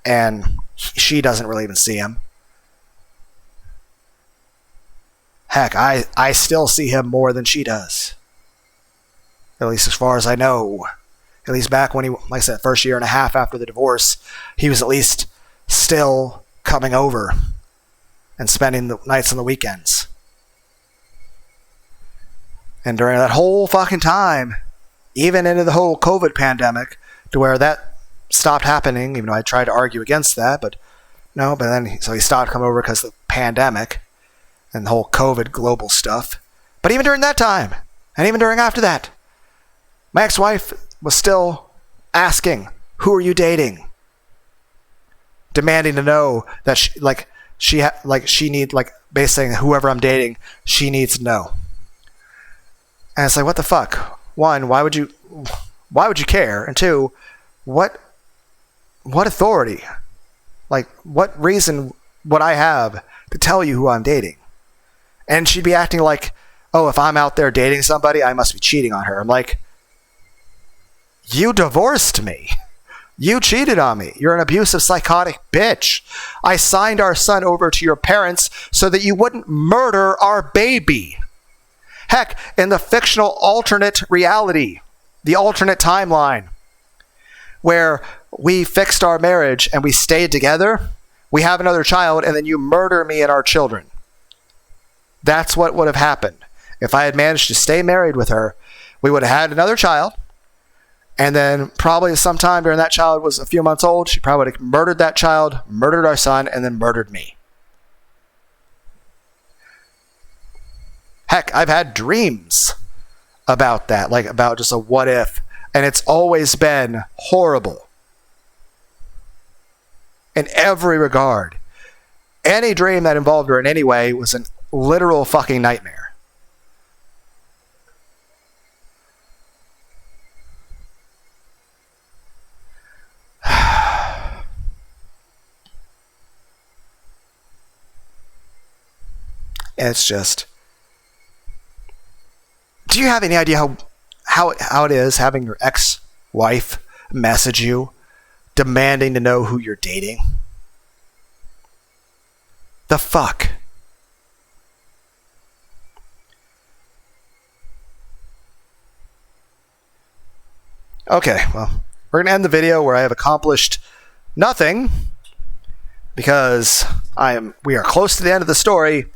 and she doesn't really even see him. Heck, I still see him more than she does. At least as far as I know. At least back when like I said, first year and a half after the divorce, he was at least still coming over and spending the nights and the weekends. And during that whole fucking time, even into the whole COVID pandemic, to where that stopped happening, even though I tried to argue against that, but then so he stopped coming over because of the pandemic and the whole COVID global stuff. But even during that time, and even during after that, my ex-wife was still asking, who are you dating? Demanding to know that she needs, basically whoever I'm dating, she needs to know. And it's like, what the fuck? One, why would you care? And two, what authority? Like, what reason would I have to tell you who I'm dating? And she'd be acting like, if I'm out there dating somebody, I must be cheating on her. I'm like, you divorced me. You cheated on me. You're an abusive, psychotic bitch. I signed our son over to your parents so that you wouldn't murder our baby. Heck, in the fictional alternate reality, the alternate timeline, where we fixed our marriage and we stayed together, we have another child, and then you murder me and our children. That's what would have happened. If I had managed to stay married with her, we would have had another child, and then probably sometime during that child was a few months old, she probably would have murdered that child, murdered our son, and then murdered me. Heck, I've had dreams about that, like about just a what if, and it's always been horrible. In every regard. Any dream that involved her in any way was a literal fucking nightmare. It's just... Do you have any idea how it is having your ex-wife message you, demanding to know who you're dating? The fuck? Okay, well, we're going to end the video where I have accomplished nothing, because we are close to the end of the story.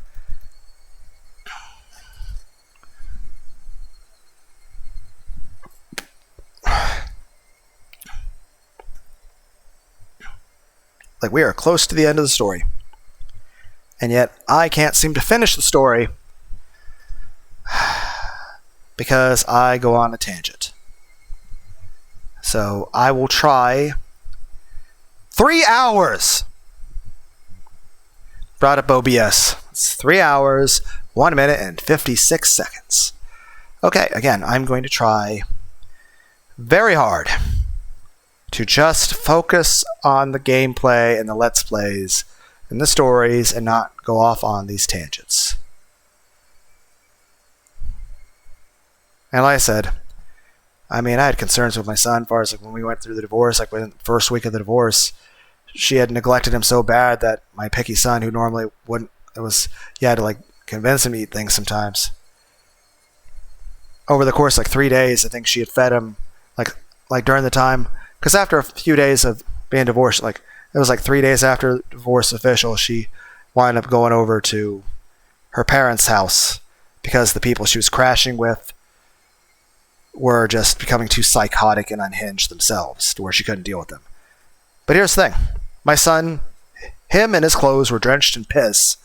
Like, we are close to the end of the story. And yet, I can't seem to finish the story because I go on a tangent. So, I will try 3 hours. Brought up OBS. It's 3 hours, 1 minute, and 56 seconds. Okay, again, I'm going to try very hard to just focus on the gameplay and the Let's Plays and the stories and not go off on these tangents. And like I said, I had concerns with my son as far as like when we went through the divorce, like within the first week of the divorce, she had neglected him so bad that my picky son, who normally wouldn't, you had to like convince him to eat things sometimes. Over the course of like 3 days, I think she had fed him like during the time. Because after a few days of being divorced, like it was like 3 days after the divorce official, she wound up going over to her parents' house because the people she was crashing with were just becoming too psychotic and unhinged themselves to where she couldn't deal with them. But here's the thing. My son, him and his clothes were drenched in piss,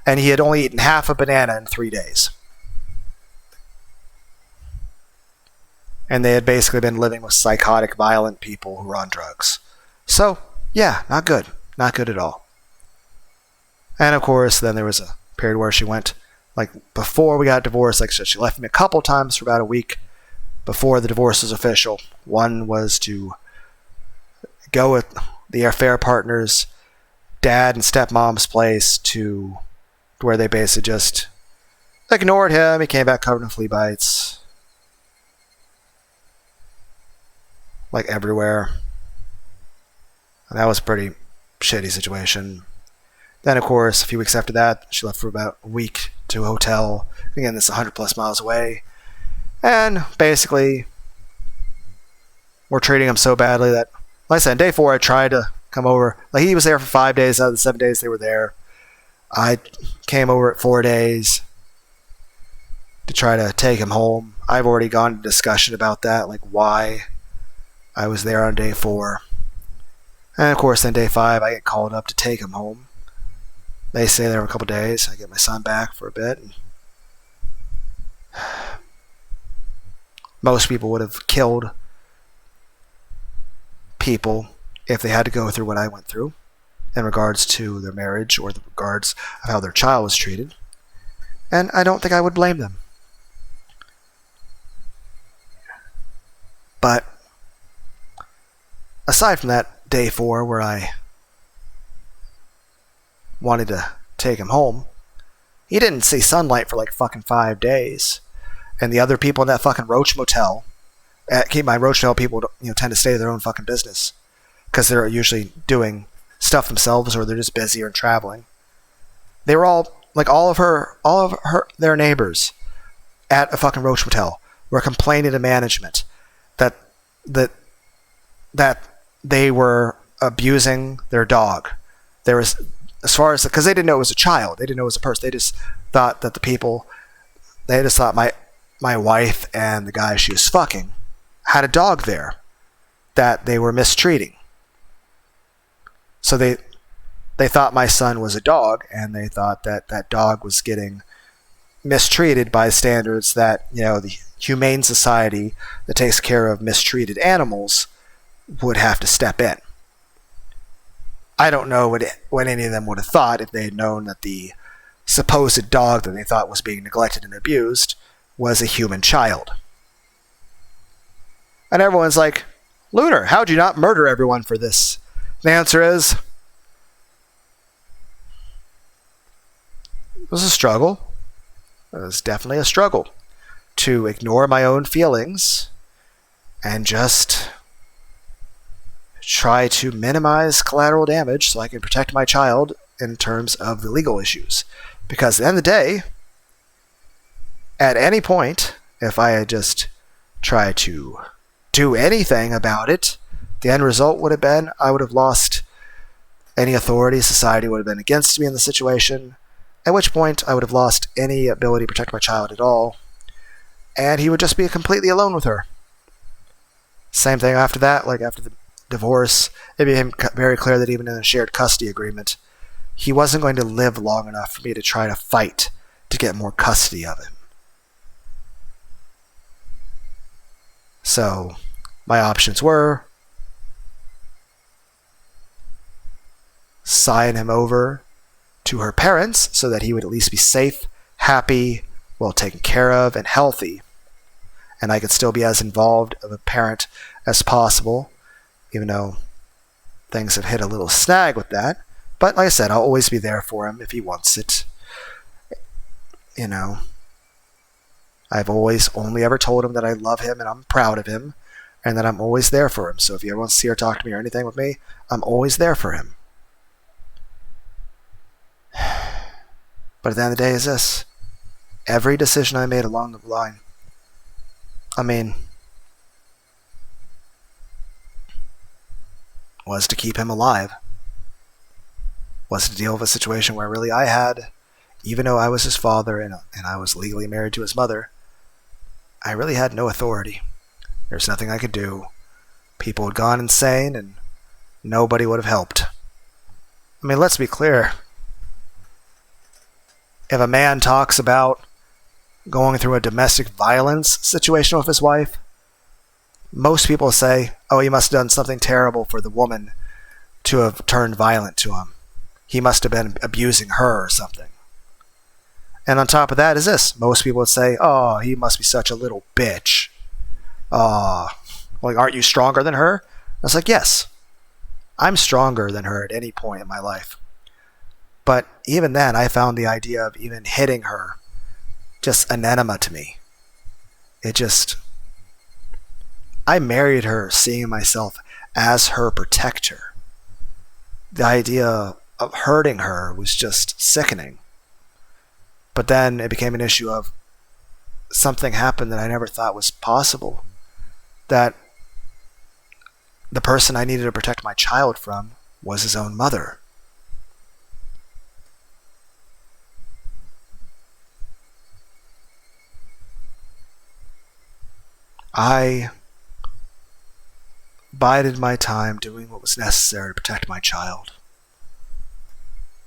and he had only eaten half a banana in 3 days. And they had basically been living with psychotic, violent people who were on drugs. So, yeah, not good. Not good at all. And of course, then there was a period where she went, like, before we got divorced, like, so she left me a couple times for about a week before the divorce was official. One was to go with the affair partner's dad and stepmom's place to where they basically just ignored him. He came back covered in flea bites. Like everywhere. And that was a pretty shitty situation. Then, of course, a few weeks after that, she left for about a week to a hotel. Again, this is 100 plus miles away. And basically, we're treating him so badly that, like I said, on day 4, I tried to come over. Like, he was there for 5 days out of the 7 days they were there. I came over at 4 days to try to take him home. I've already gone into discussion about that, like why I was there on day 4. And of course, then day 5, I get called up to take him home. They stay there for a couple days. I get my son back for a bit. And most people would have killed people if they had to go through what I went through in regards to their marriage or the regards of how their child was treated. And I don't think I would blame them. But aside from that day 4 where I wanted to take him home, he didn't see sunlight for like fucking 5 days. And the other people in that fucking Roach Motel, keep in mind, Roach Motel people tend to stay to their own fucking business. because they're usually doing stuff themselves or they're just busy or traveling. They were all like all of their neighbors at a fucking Roach Motel were complaining to management that that they were abusing their dog. There was, as far as, because they didn't know it was a child, they didn't know it was a person. They just thought that they just thought my wife and the guy she was fucking had a dog there that they were mistreating. So they thought my son was a dog, and they thought that that dog was getting mistreated by standards that, the humane society that takes care of mistreated animals would have to step in. I don't know what any of them would have thought if they had known that the supposed dog that they thought was being neglected and abused was a human child. And everyone's like, Lunar, how'd you not murder everyone for this? The answer is, it was a struggle. It was definitely a struggle to ignore my own feelings and just try to minimize collateral damage so I can protect my child in terms of the legal issues. Because at the end of the day, at any point, if I had just tried to do anything about it, the end result would have been I would have lost any authority. Society would have been against me in the situation, at which point I would have lost any ability to protect my child at all, and he would just be completely alone with her. Same thing after that, like after the divorce, it became very clear that even in a shared custody agreement, he wasn't going to live long enough for me to try to fight to get more custody of him. So my options were sign him over to her parents so that he would at least be safe, happy, well taken care of, and healthy, and I could still be as involved of a parent as possible, even though things have hit a little snag with that. But like I said, I'll always be there for him if he wants it. I've always only ever told him that I love him and I'm proud of him and that I'm always there for him. So if he ever wants to see or talk to me or anything with me, I'm always there for him. But at the end of the day is this. Every decision I made along the line, was to keep him alive. Was to deal with a situation where really I had, even though I was his father and I was legally married to his mother, I really had no authority. There's nothing I could do. People had gone insane and nobody would have helped. Let's be clear. If a man talks about going through a domestic violence situation with his wife, most people say, oh, he must have done something terrible for the woman to have turned violent to him. He must have been abusing her or something. And on top of that is this. Most people would say, oh, he must be such a little bitch. Aren't you stronger than her? I was like, yes, I'm stronger than her at any point in my life. But even then, I found the idea of even hitting her just anathema to me. I married her seeing myself as her protector. The idea of hurting her was just sickening. But then it became an issue of something happened that I never thought was possible. That the person I needed to protect my child from was his own mother. I bided my time doing what was necessary to protect my child.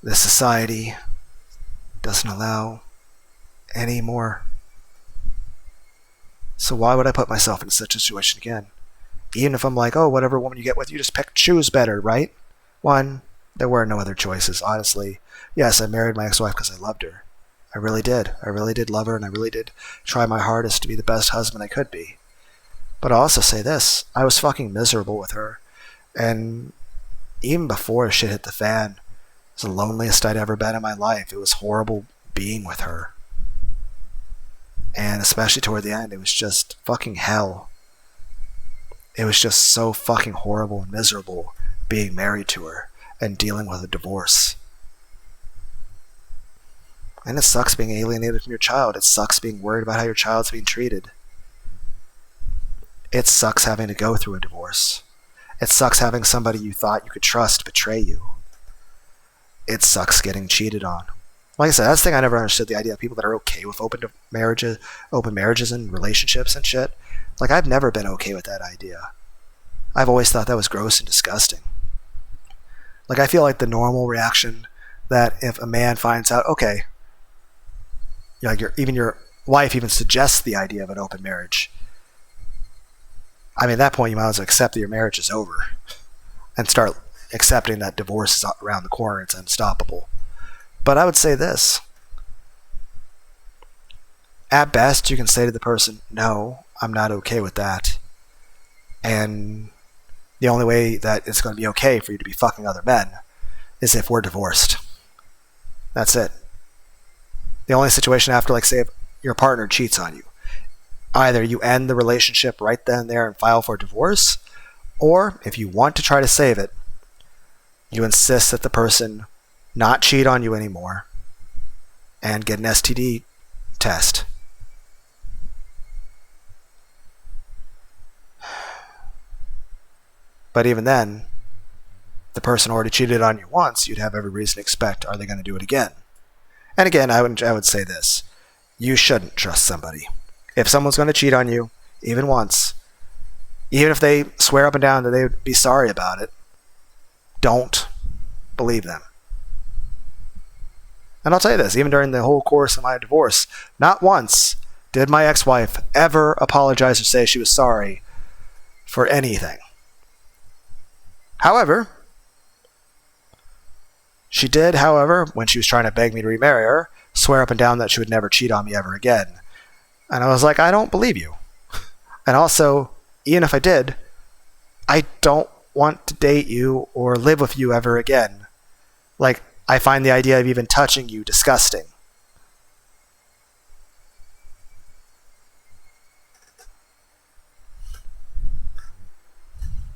This society doesn't allow any more. So why would I put myself in such a situation again? Even if I'm like, oh, whatever woman you get with, you just choose better, right? One, there were no other choices, honestly. Yes, I married my ex-wife because I loved her. I really did. I really did love her, and I really did try my hardest to be the best husband I could be. But I'll also say this. I was fucking miserable with her. And even before shit hit the fan, it was the loneliest I'd ever been in my life. It was horrible being with her. And especially toward the end, it was just fucking hell. It was just so fucking horrible and miserable being married to her and dealing with a divorce. And it sucks being alienated from your child. It sucks being worried about how your child's being treated. It sucks having to go through a divorce. It sucks having somebody you thought you could trust betray you. It sucks getting cheated on. Like I said, that's the thing I never understood, the idea of people that are okay with open marriages and relationships and shit. Like, I've never been okay with that idea. I've always thought that was gross and disgusting. Like, I feel like the normal reaction that if a man finds out, okay, like even your wife even suggests the idea of an open marriage, I mean, at that point, you might as well accept that your marriage is over and start accepting that divorce is around the corner. It's unstoppable. But I would say this. At best, you can say to the person, no, I'm not okay with that. And the only way that it's going to be okay for you to be fucking other men is if we're divorced. That's it. The only situation after, like, say, if your partner cheats on you, either you end the relationship right then and there and file for divorce, or if you want to try to save it, you insist that the person not cheat on you anymore and get an STD test. But even then, the person already cheated on you once, you'd have every reason to expect, are they going to do it again? And again, I would say this. You shouldn't trust somebody. If someone's going to cheat on you, even once, even if they swear up and down that they would be sorry about it, don't believe them. And I'll tell you this, even during the whole course of my divorce, not once did my ex-wife ever apologize or say she was sorry for anything. However, she did, when she was trying to beg me to remarry her, swear up and down that she would never cheat on me ever again. And I was like, I don't believe you. And also, even if I did, I don't want to date you or live with you ever again. Like, I find the idea of even touching you disgusting.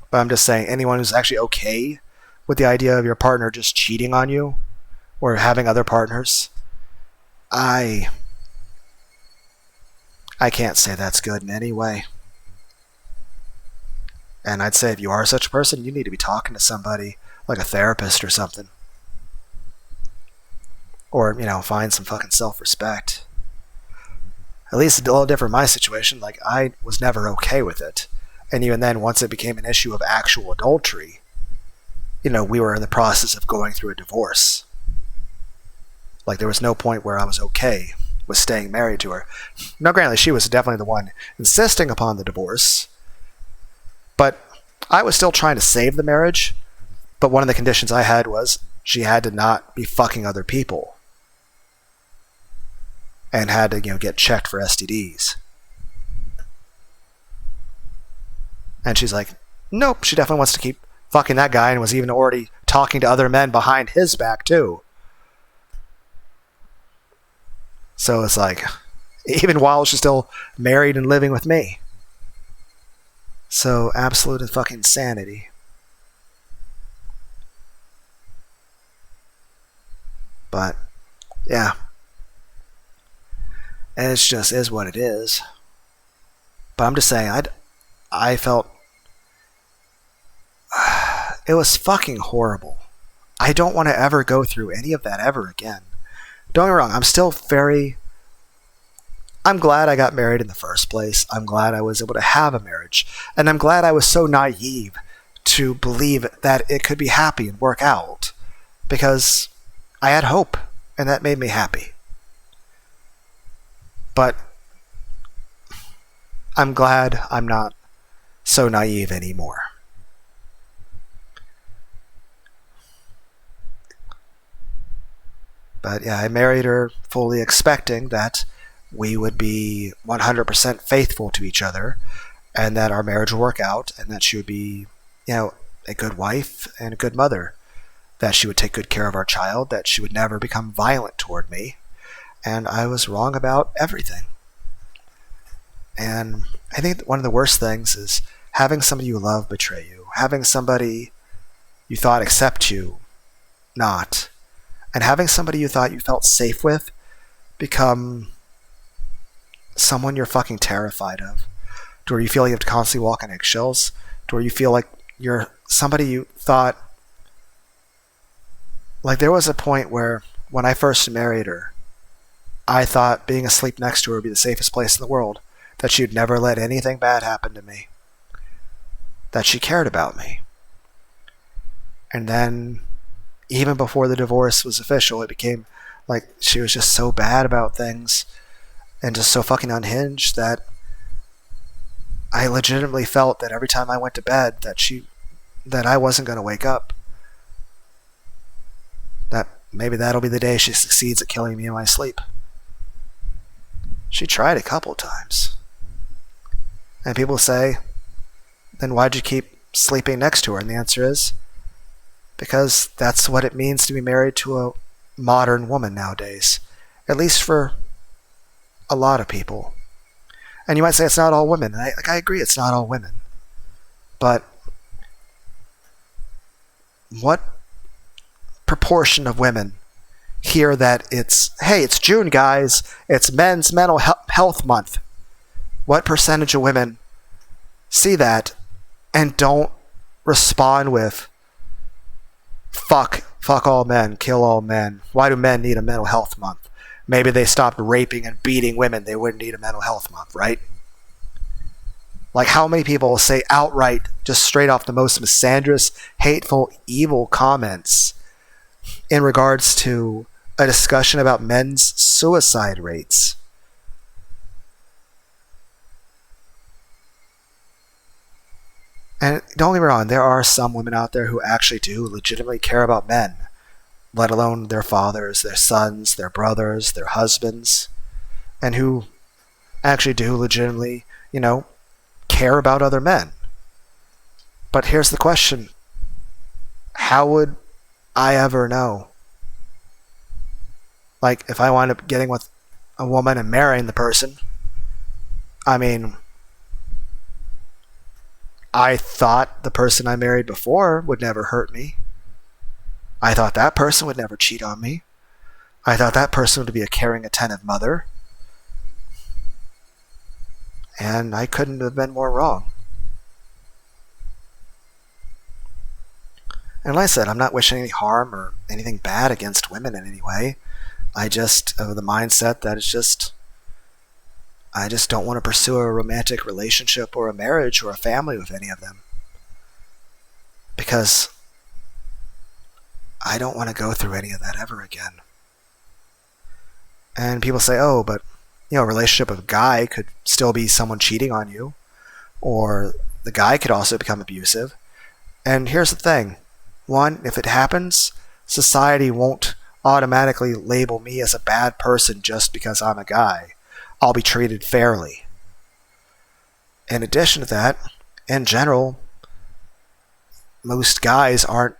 But I'm just saying, anyone who's actually okay with the idea of your partner just cheating on you or having other partners, I can't say that's good in any way. And I'd say if you are such a person, you need to be talking to somebody, like a therapist or something. Or, find some fucking self-respect. At least a little different in my situation. Like, I was never okay with it. And even then, once it became an issue of actual adultery, we were in the process of going through a divorce. Like, there was no point where I was okay with staying married to her. Now, granted, she was definitely the one insisting upon the divorce. But I was still trying to save the marriage. But one of the conditions I had was she had to not be fucking other people. And had to, get checked for STDs. And she's like, nope, she definitely wants to keep fucking that guy and was even already talking to other men behind his back, too. So it's like, even while she's still married and living with me. So, absolute and fucking insanity. But, yeah. And it just is what it is. But I'm just saying, I felt it was fucking horrible. I don't want to ever go through any of that ever again. Don't get me wrong, I'm glad I got married in the first place. I'm glad I was able to have a marriage. And I'm glad I was so naive to believe that it could be happy and work out. Because I had hope, and that made me happy. But I'm glad I'm not so naive anymore. But yeah, I married her fully expecting that we would be 100% faithful to each other and that our marriage would work out and that she would be, a good wife and a good mother, that she would take good care of our child, that she would never become violent toward me. And I was wrong about everything. And I think one of the worst things is having somebody you love betray you, having somebody you thought accept you not. And having somebody you thought you felt safe with become someone you're fucking terrified of. To where you feel like you have to constantly walk on eggshells. To where you feel like you're somebody you thought... Like, there was a point where, when I first married her, I thought being asleep next to her would be the safest place in the world. That she'd never let anything bad happen to me. That she cared about me. And then, even before the divorce was official, it became like she was just so bad about things and just so fucking unhinged that I legitimately felt that every time I went to bed that I wasn't going to wake up. That maybe that'll be the day she succeeds at killing me in my sleep. She tried a couple times. And people say, then why'd you keep sleeping next to her? And the answer is, because that's what it means to be married to a modern woman nowadays. At least for a lot of people. And you might say it's not all women. And I agree it's not all women. But what proportion of women hear that hey, it's June, guys. It's Men's Mental Health Month. What percentage of women see that and don't respond with, fuck all men, kill all men. Why do men need a mental health month? Maybe they stopped raping and beating women. They wouldn't need a mental health month, right? Like, how many people say outright, just straight off the most misandrous, hateful, evil comments in regards to a discussion about men's suicide rates? And don't get me wrong, there are some women out there who actually do legitimately care about men, let alone their fathers, their sons, their brothers, their husbands, and who actually do legitimately, care about other men. But here's the question. How would I ever know? Like, if I wind up getting with a woman and marrying the person, I thought the person I married before would never hurt me. I thought that person would never cheat on me. I thought that person would be a caring, attentive mother. And I couldn't have been more wrong. And like I said, I'm not wishing any harm or anything bad against women in any way. I just have the mindset that I just don't want to pursue a romantic relationship or a marriage or a family with any of them. Because I don't want to go through any of that ever again. And people say, oh, but, a relationship with a guy could still be someone cheating on you. Or the guy could also become abusive. And here's the thing. One, if it happens, society won't automatically label me as a bad person just because I'm a guy. I'll be treated fairly. In addition to that, in general, most guys aren't,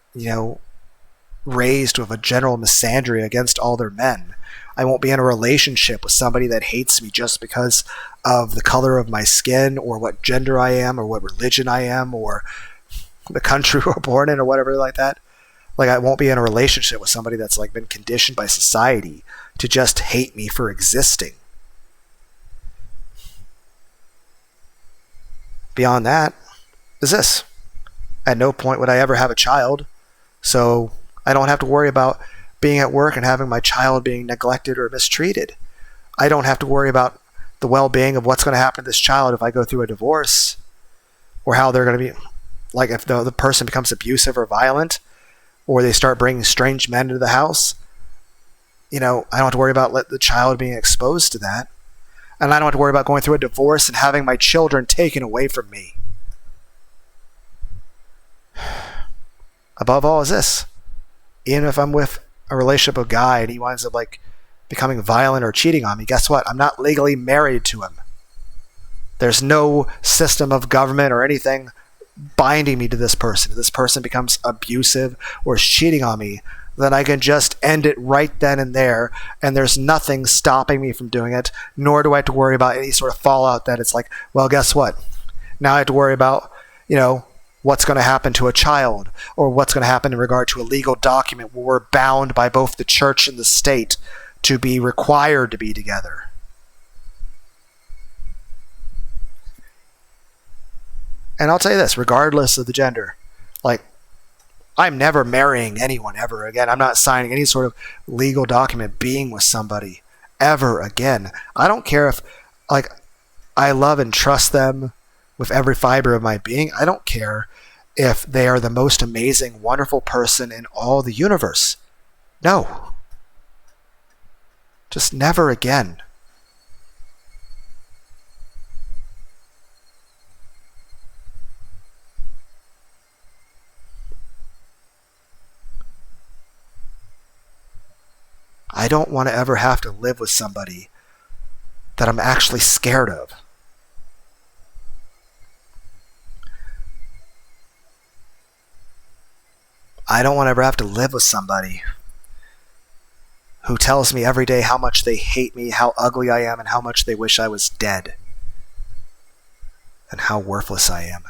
raised with a general misandry against all their men. I won't be in a relationship with somebody that hates me just because of the color of my skin or what gender I am or what religion I am or the country we're born in or whatever like that. Like, I won't be in a relationship with somebody that's been conditioned by society to just hate me for existing. Beyond that is this. At no point would I ever have a child, so I don't have to worry about being at work and having my child being neglected or mistreated. I don't have to worry about the well-being of what's going to happen to this child if I go through a divorce, or how they're going to be, like, if the person becomes abusive or violent, or they start bringing strange men into the house. I don't have to worry about the child being exposed to that. And I don't have to worry about going through a divorce and having my children taken away from me. Above all is this. Even if I'm with a relationship with a guy and he winds up becoming violent or cheating on me, guess what? I'm not legally married to him. There's no system of government or anything binding me to this person. If this person becomes abusive or is cheating on me, then I can just end it right then and there, and there's nothing stopping me from doing it, nor do I have to worry about any sort of fallout that it's well, guess what? Now I have to worry about, what's going to happen to a child, or what's going to happen in regard to a legal document where we're bound by both the church and the state to be required to be together. And I'll tell you this, regardless of the gender, like, I'm never marrying anyone ever again. I'm not signing any sort of legal document being with somebody ever again. I don't care if, like, I love and trust them with every fiber of my being. I don't care if they are the most amazing, wonderful person in all the universe. No. Just never again. I don't want to ever have to live with somebody that I'm actually scared of. I don't want to ever have to live with somebody who tells me every day how much they hate me, how ugly I am, and how much they wish I was dead. And how worthless I am.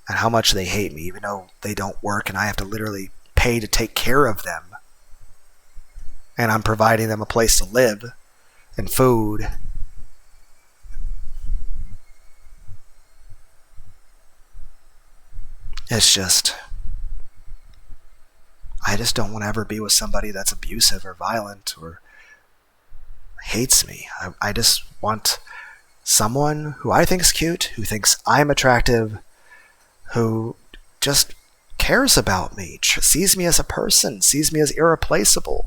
And how much they hate me, even though they don't work and I have to literally pay to take care of them. And I'm providing them a place to live and food. It's just, I just don't want to ever be with somebody that's abusive or violent or hates me. I just want someone who I think is cute, who thinks I'm attractive, who just cares about me, sees me as a person, sees me as irreplaceable,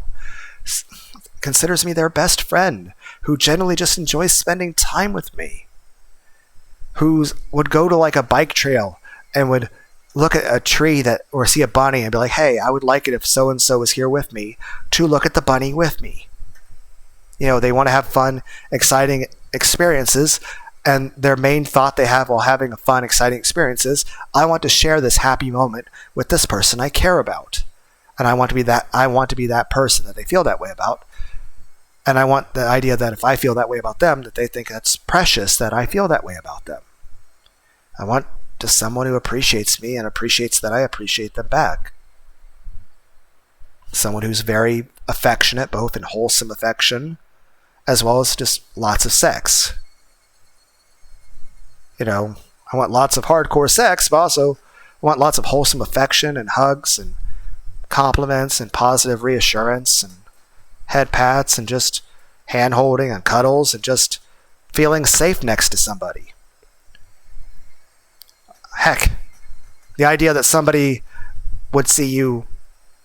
considers me their best friend, who generally just enjoys spending time with me, who would go to like a bike trail and would look at a tree that or see a bunny and be like, hey, I would like it if so-and-so was here with me to look at the bunny with me. You know, they want to have fun, exciting experiences, and their main thought they have while having a fun, exciting experiences, I want to share this happy moment with this person I care about. And I want to be that person that they feel that way about. And I want the idea that if I feel that way about them, that they think that's precious that I feel that way about them. I want just someone who appreciates me and appreciates that I appreciate them back. Someone who's very affectionate, both in wholesome affection, as well as just lots of sex. You know, I want lots of hardcore sex, but also I want lots of wholesome affection and hugs and compliments and positive reassurance and head pats and just hand holding and cuddles and just feeling safe next to somebody. Heck, the idea that somebody would see you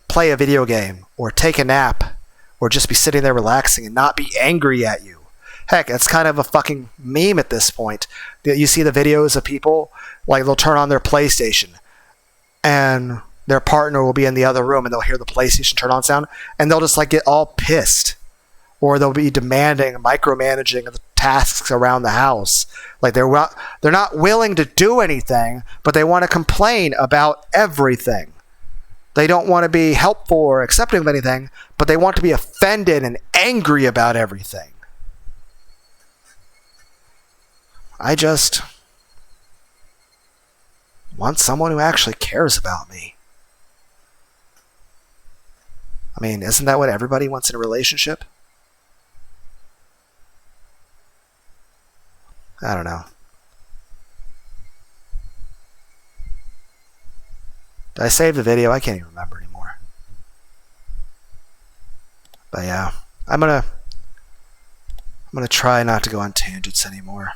play a video game or take a nap or just be sitting there relaxing and not be angry at you. Heck, it's kind of a fucking meme at this point. You see the videos of people, like they'll turn on their PlayStation and their partner will be in the other room and they'll hear the PlayStation turn on sound and they'll just like get all pissed. Or they'll be demanding, micromanaging the tasks around the house. Like they're not willing to do anything, but they want to complain about everything. They don't want to be helpful or accepting of anything, but they want to be offended and angry about everything. I just want someone who actually cares about me. I mean, isn't that what everybody wants in a relationship? I don't know. Did I save the video? I can't even remember anymore. But yeah, I'm gonna try not to go on tangents anymore.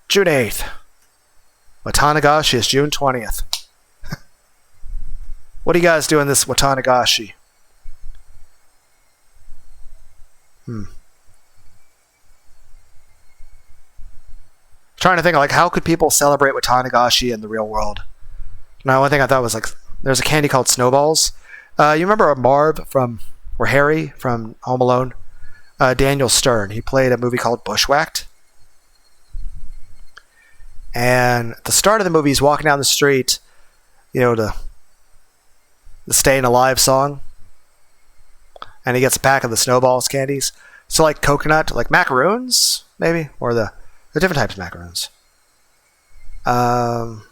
June 8th. Watanagashi is June 20th. What are you guys doing this Watanagashi? Trying to think, like, how could people celebrate Watanagashi in the real world? Now, one thing I thought was, like, there's a candy called Snowballs. You remember Harry from Home Alone? Daniel Stern. He played a movie called Bushwhacked. And at the start of the movie, he's walking down the street, you know, the Staying Alive song. And he gets a pack of the Snowballs candies. So, like, coconut, like macaroons, maybe? Or the different types of macaroons. Um,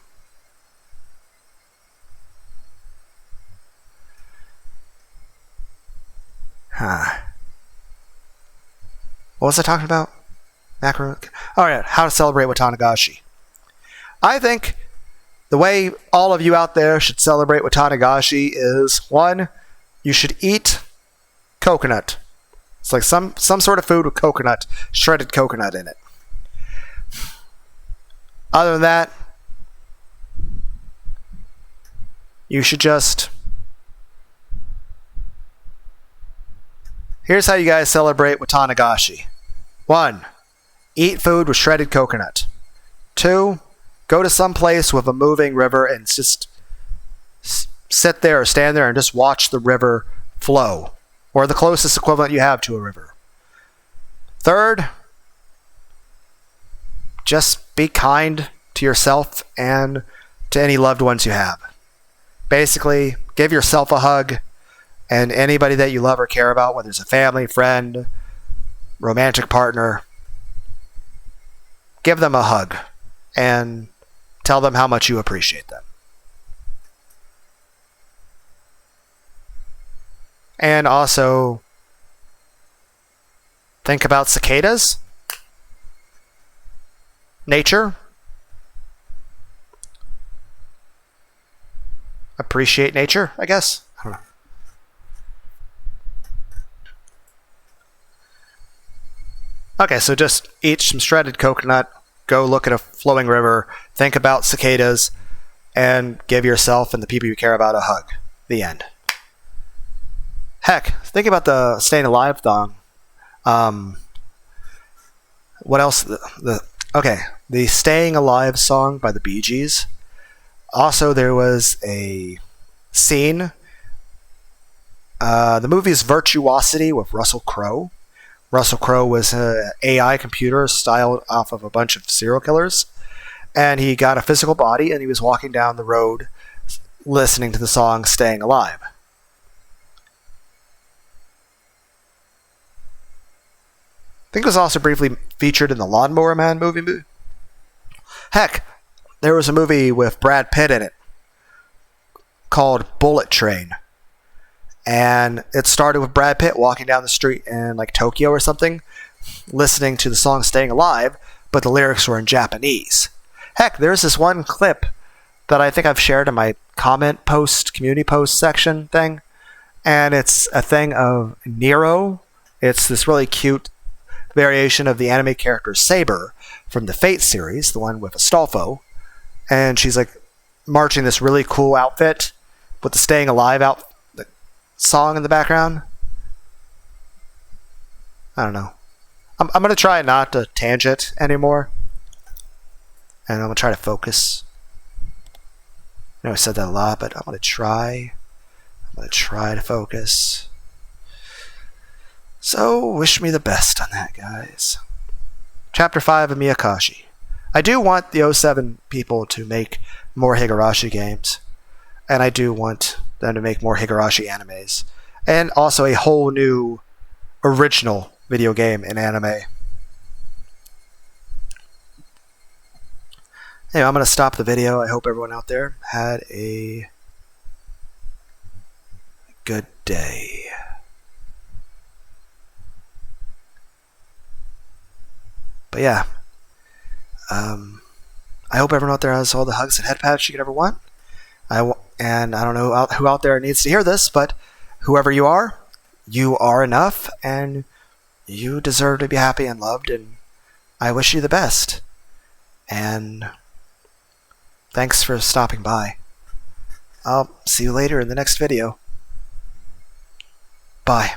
huh. What was I talking about? Macaron. All right, how to celebrate with Tanagashi. I think the way all of you out there should celebrate with Tanagashi is, one, you should eat coconut. It's like some sort of food with coconut, shredded coconut in it. Other than that, you should just... Here's how you guys celebrate with Tanagashi. 1. Eat food with shredded coconut. 2. Go to some place with a moving river and just sit there or stand there and just watch the river flow, or the closest equivalent you have to a river. 3rd, just be kind to yourself and to any loved ones you have. Basically, give yourself a hug, and anybody that you love or care about, whether it's a family, friend, romantic partner, give them a hug and tell them how much you appreciate them. And also, think about cicadas, nature, appreciate nature, I guess. I don't know. Okay, so just eat some shredded coconut, go look at a flowing river, think about cicadas, and give yourself and the people you care about a hug. The end. Heck, think about the Staying Alive song. What else? The Staying Alive song by the Bee Gees. Also, there was a scene. The movie is Virtuosity with Russell Crowe. Russell Crowe was an AI computer styled off of a bunch of serial killers, and he got a physical body, and he was walking down the road listening to the song Staying Alive. I think it was also briefly featured in the Lawnmower Man movie. Heck, there was a movie with Brad Pitt in it called Bullet Train. And it started with Brad Pitt walking down the street in like Tokyo or something, listening to the song Staying Alive, but the lyrics were in Japanese. Heck, there's this one clip that I think I've shared in my comment post, community post section thing, and it's a thing of Nero. It's this really cute variation of the anime character Saber from the Fate series, the one with Astolfo, and she's like marching this really cool outfit with the Staying Alive song in the background. I don't know. I'm going to try not to tangent anymore. And I'm going to try to focus. I know I said that a lot, but I'm going to try. I'm going to try to focus. So, wish me the best on that, guys. Chapter 5 of Meakashi. I do want the 07 people to make more Higurashi games. And I do want them to make more Higurashi animes. And also a whole new original video game in anime. Anyway, I'm going to stop the video. I hope everyone out there had a good day. But yeah, I hope everyone out there has all the hugs and head pats you could ever want. And I don't know who out there needs to hear this, but whoever you are enough, and you deserve to be happy and loved, and I wish you the best. And thanks for stopping by. I'll see you later in the next video. Bye.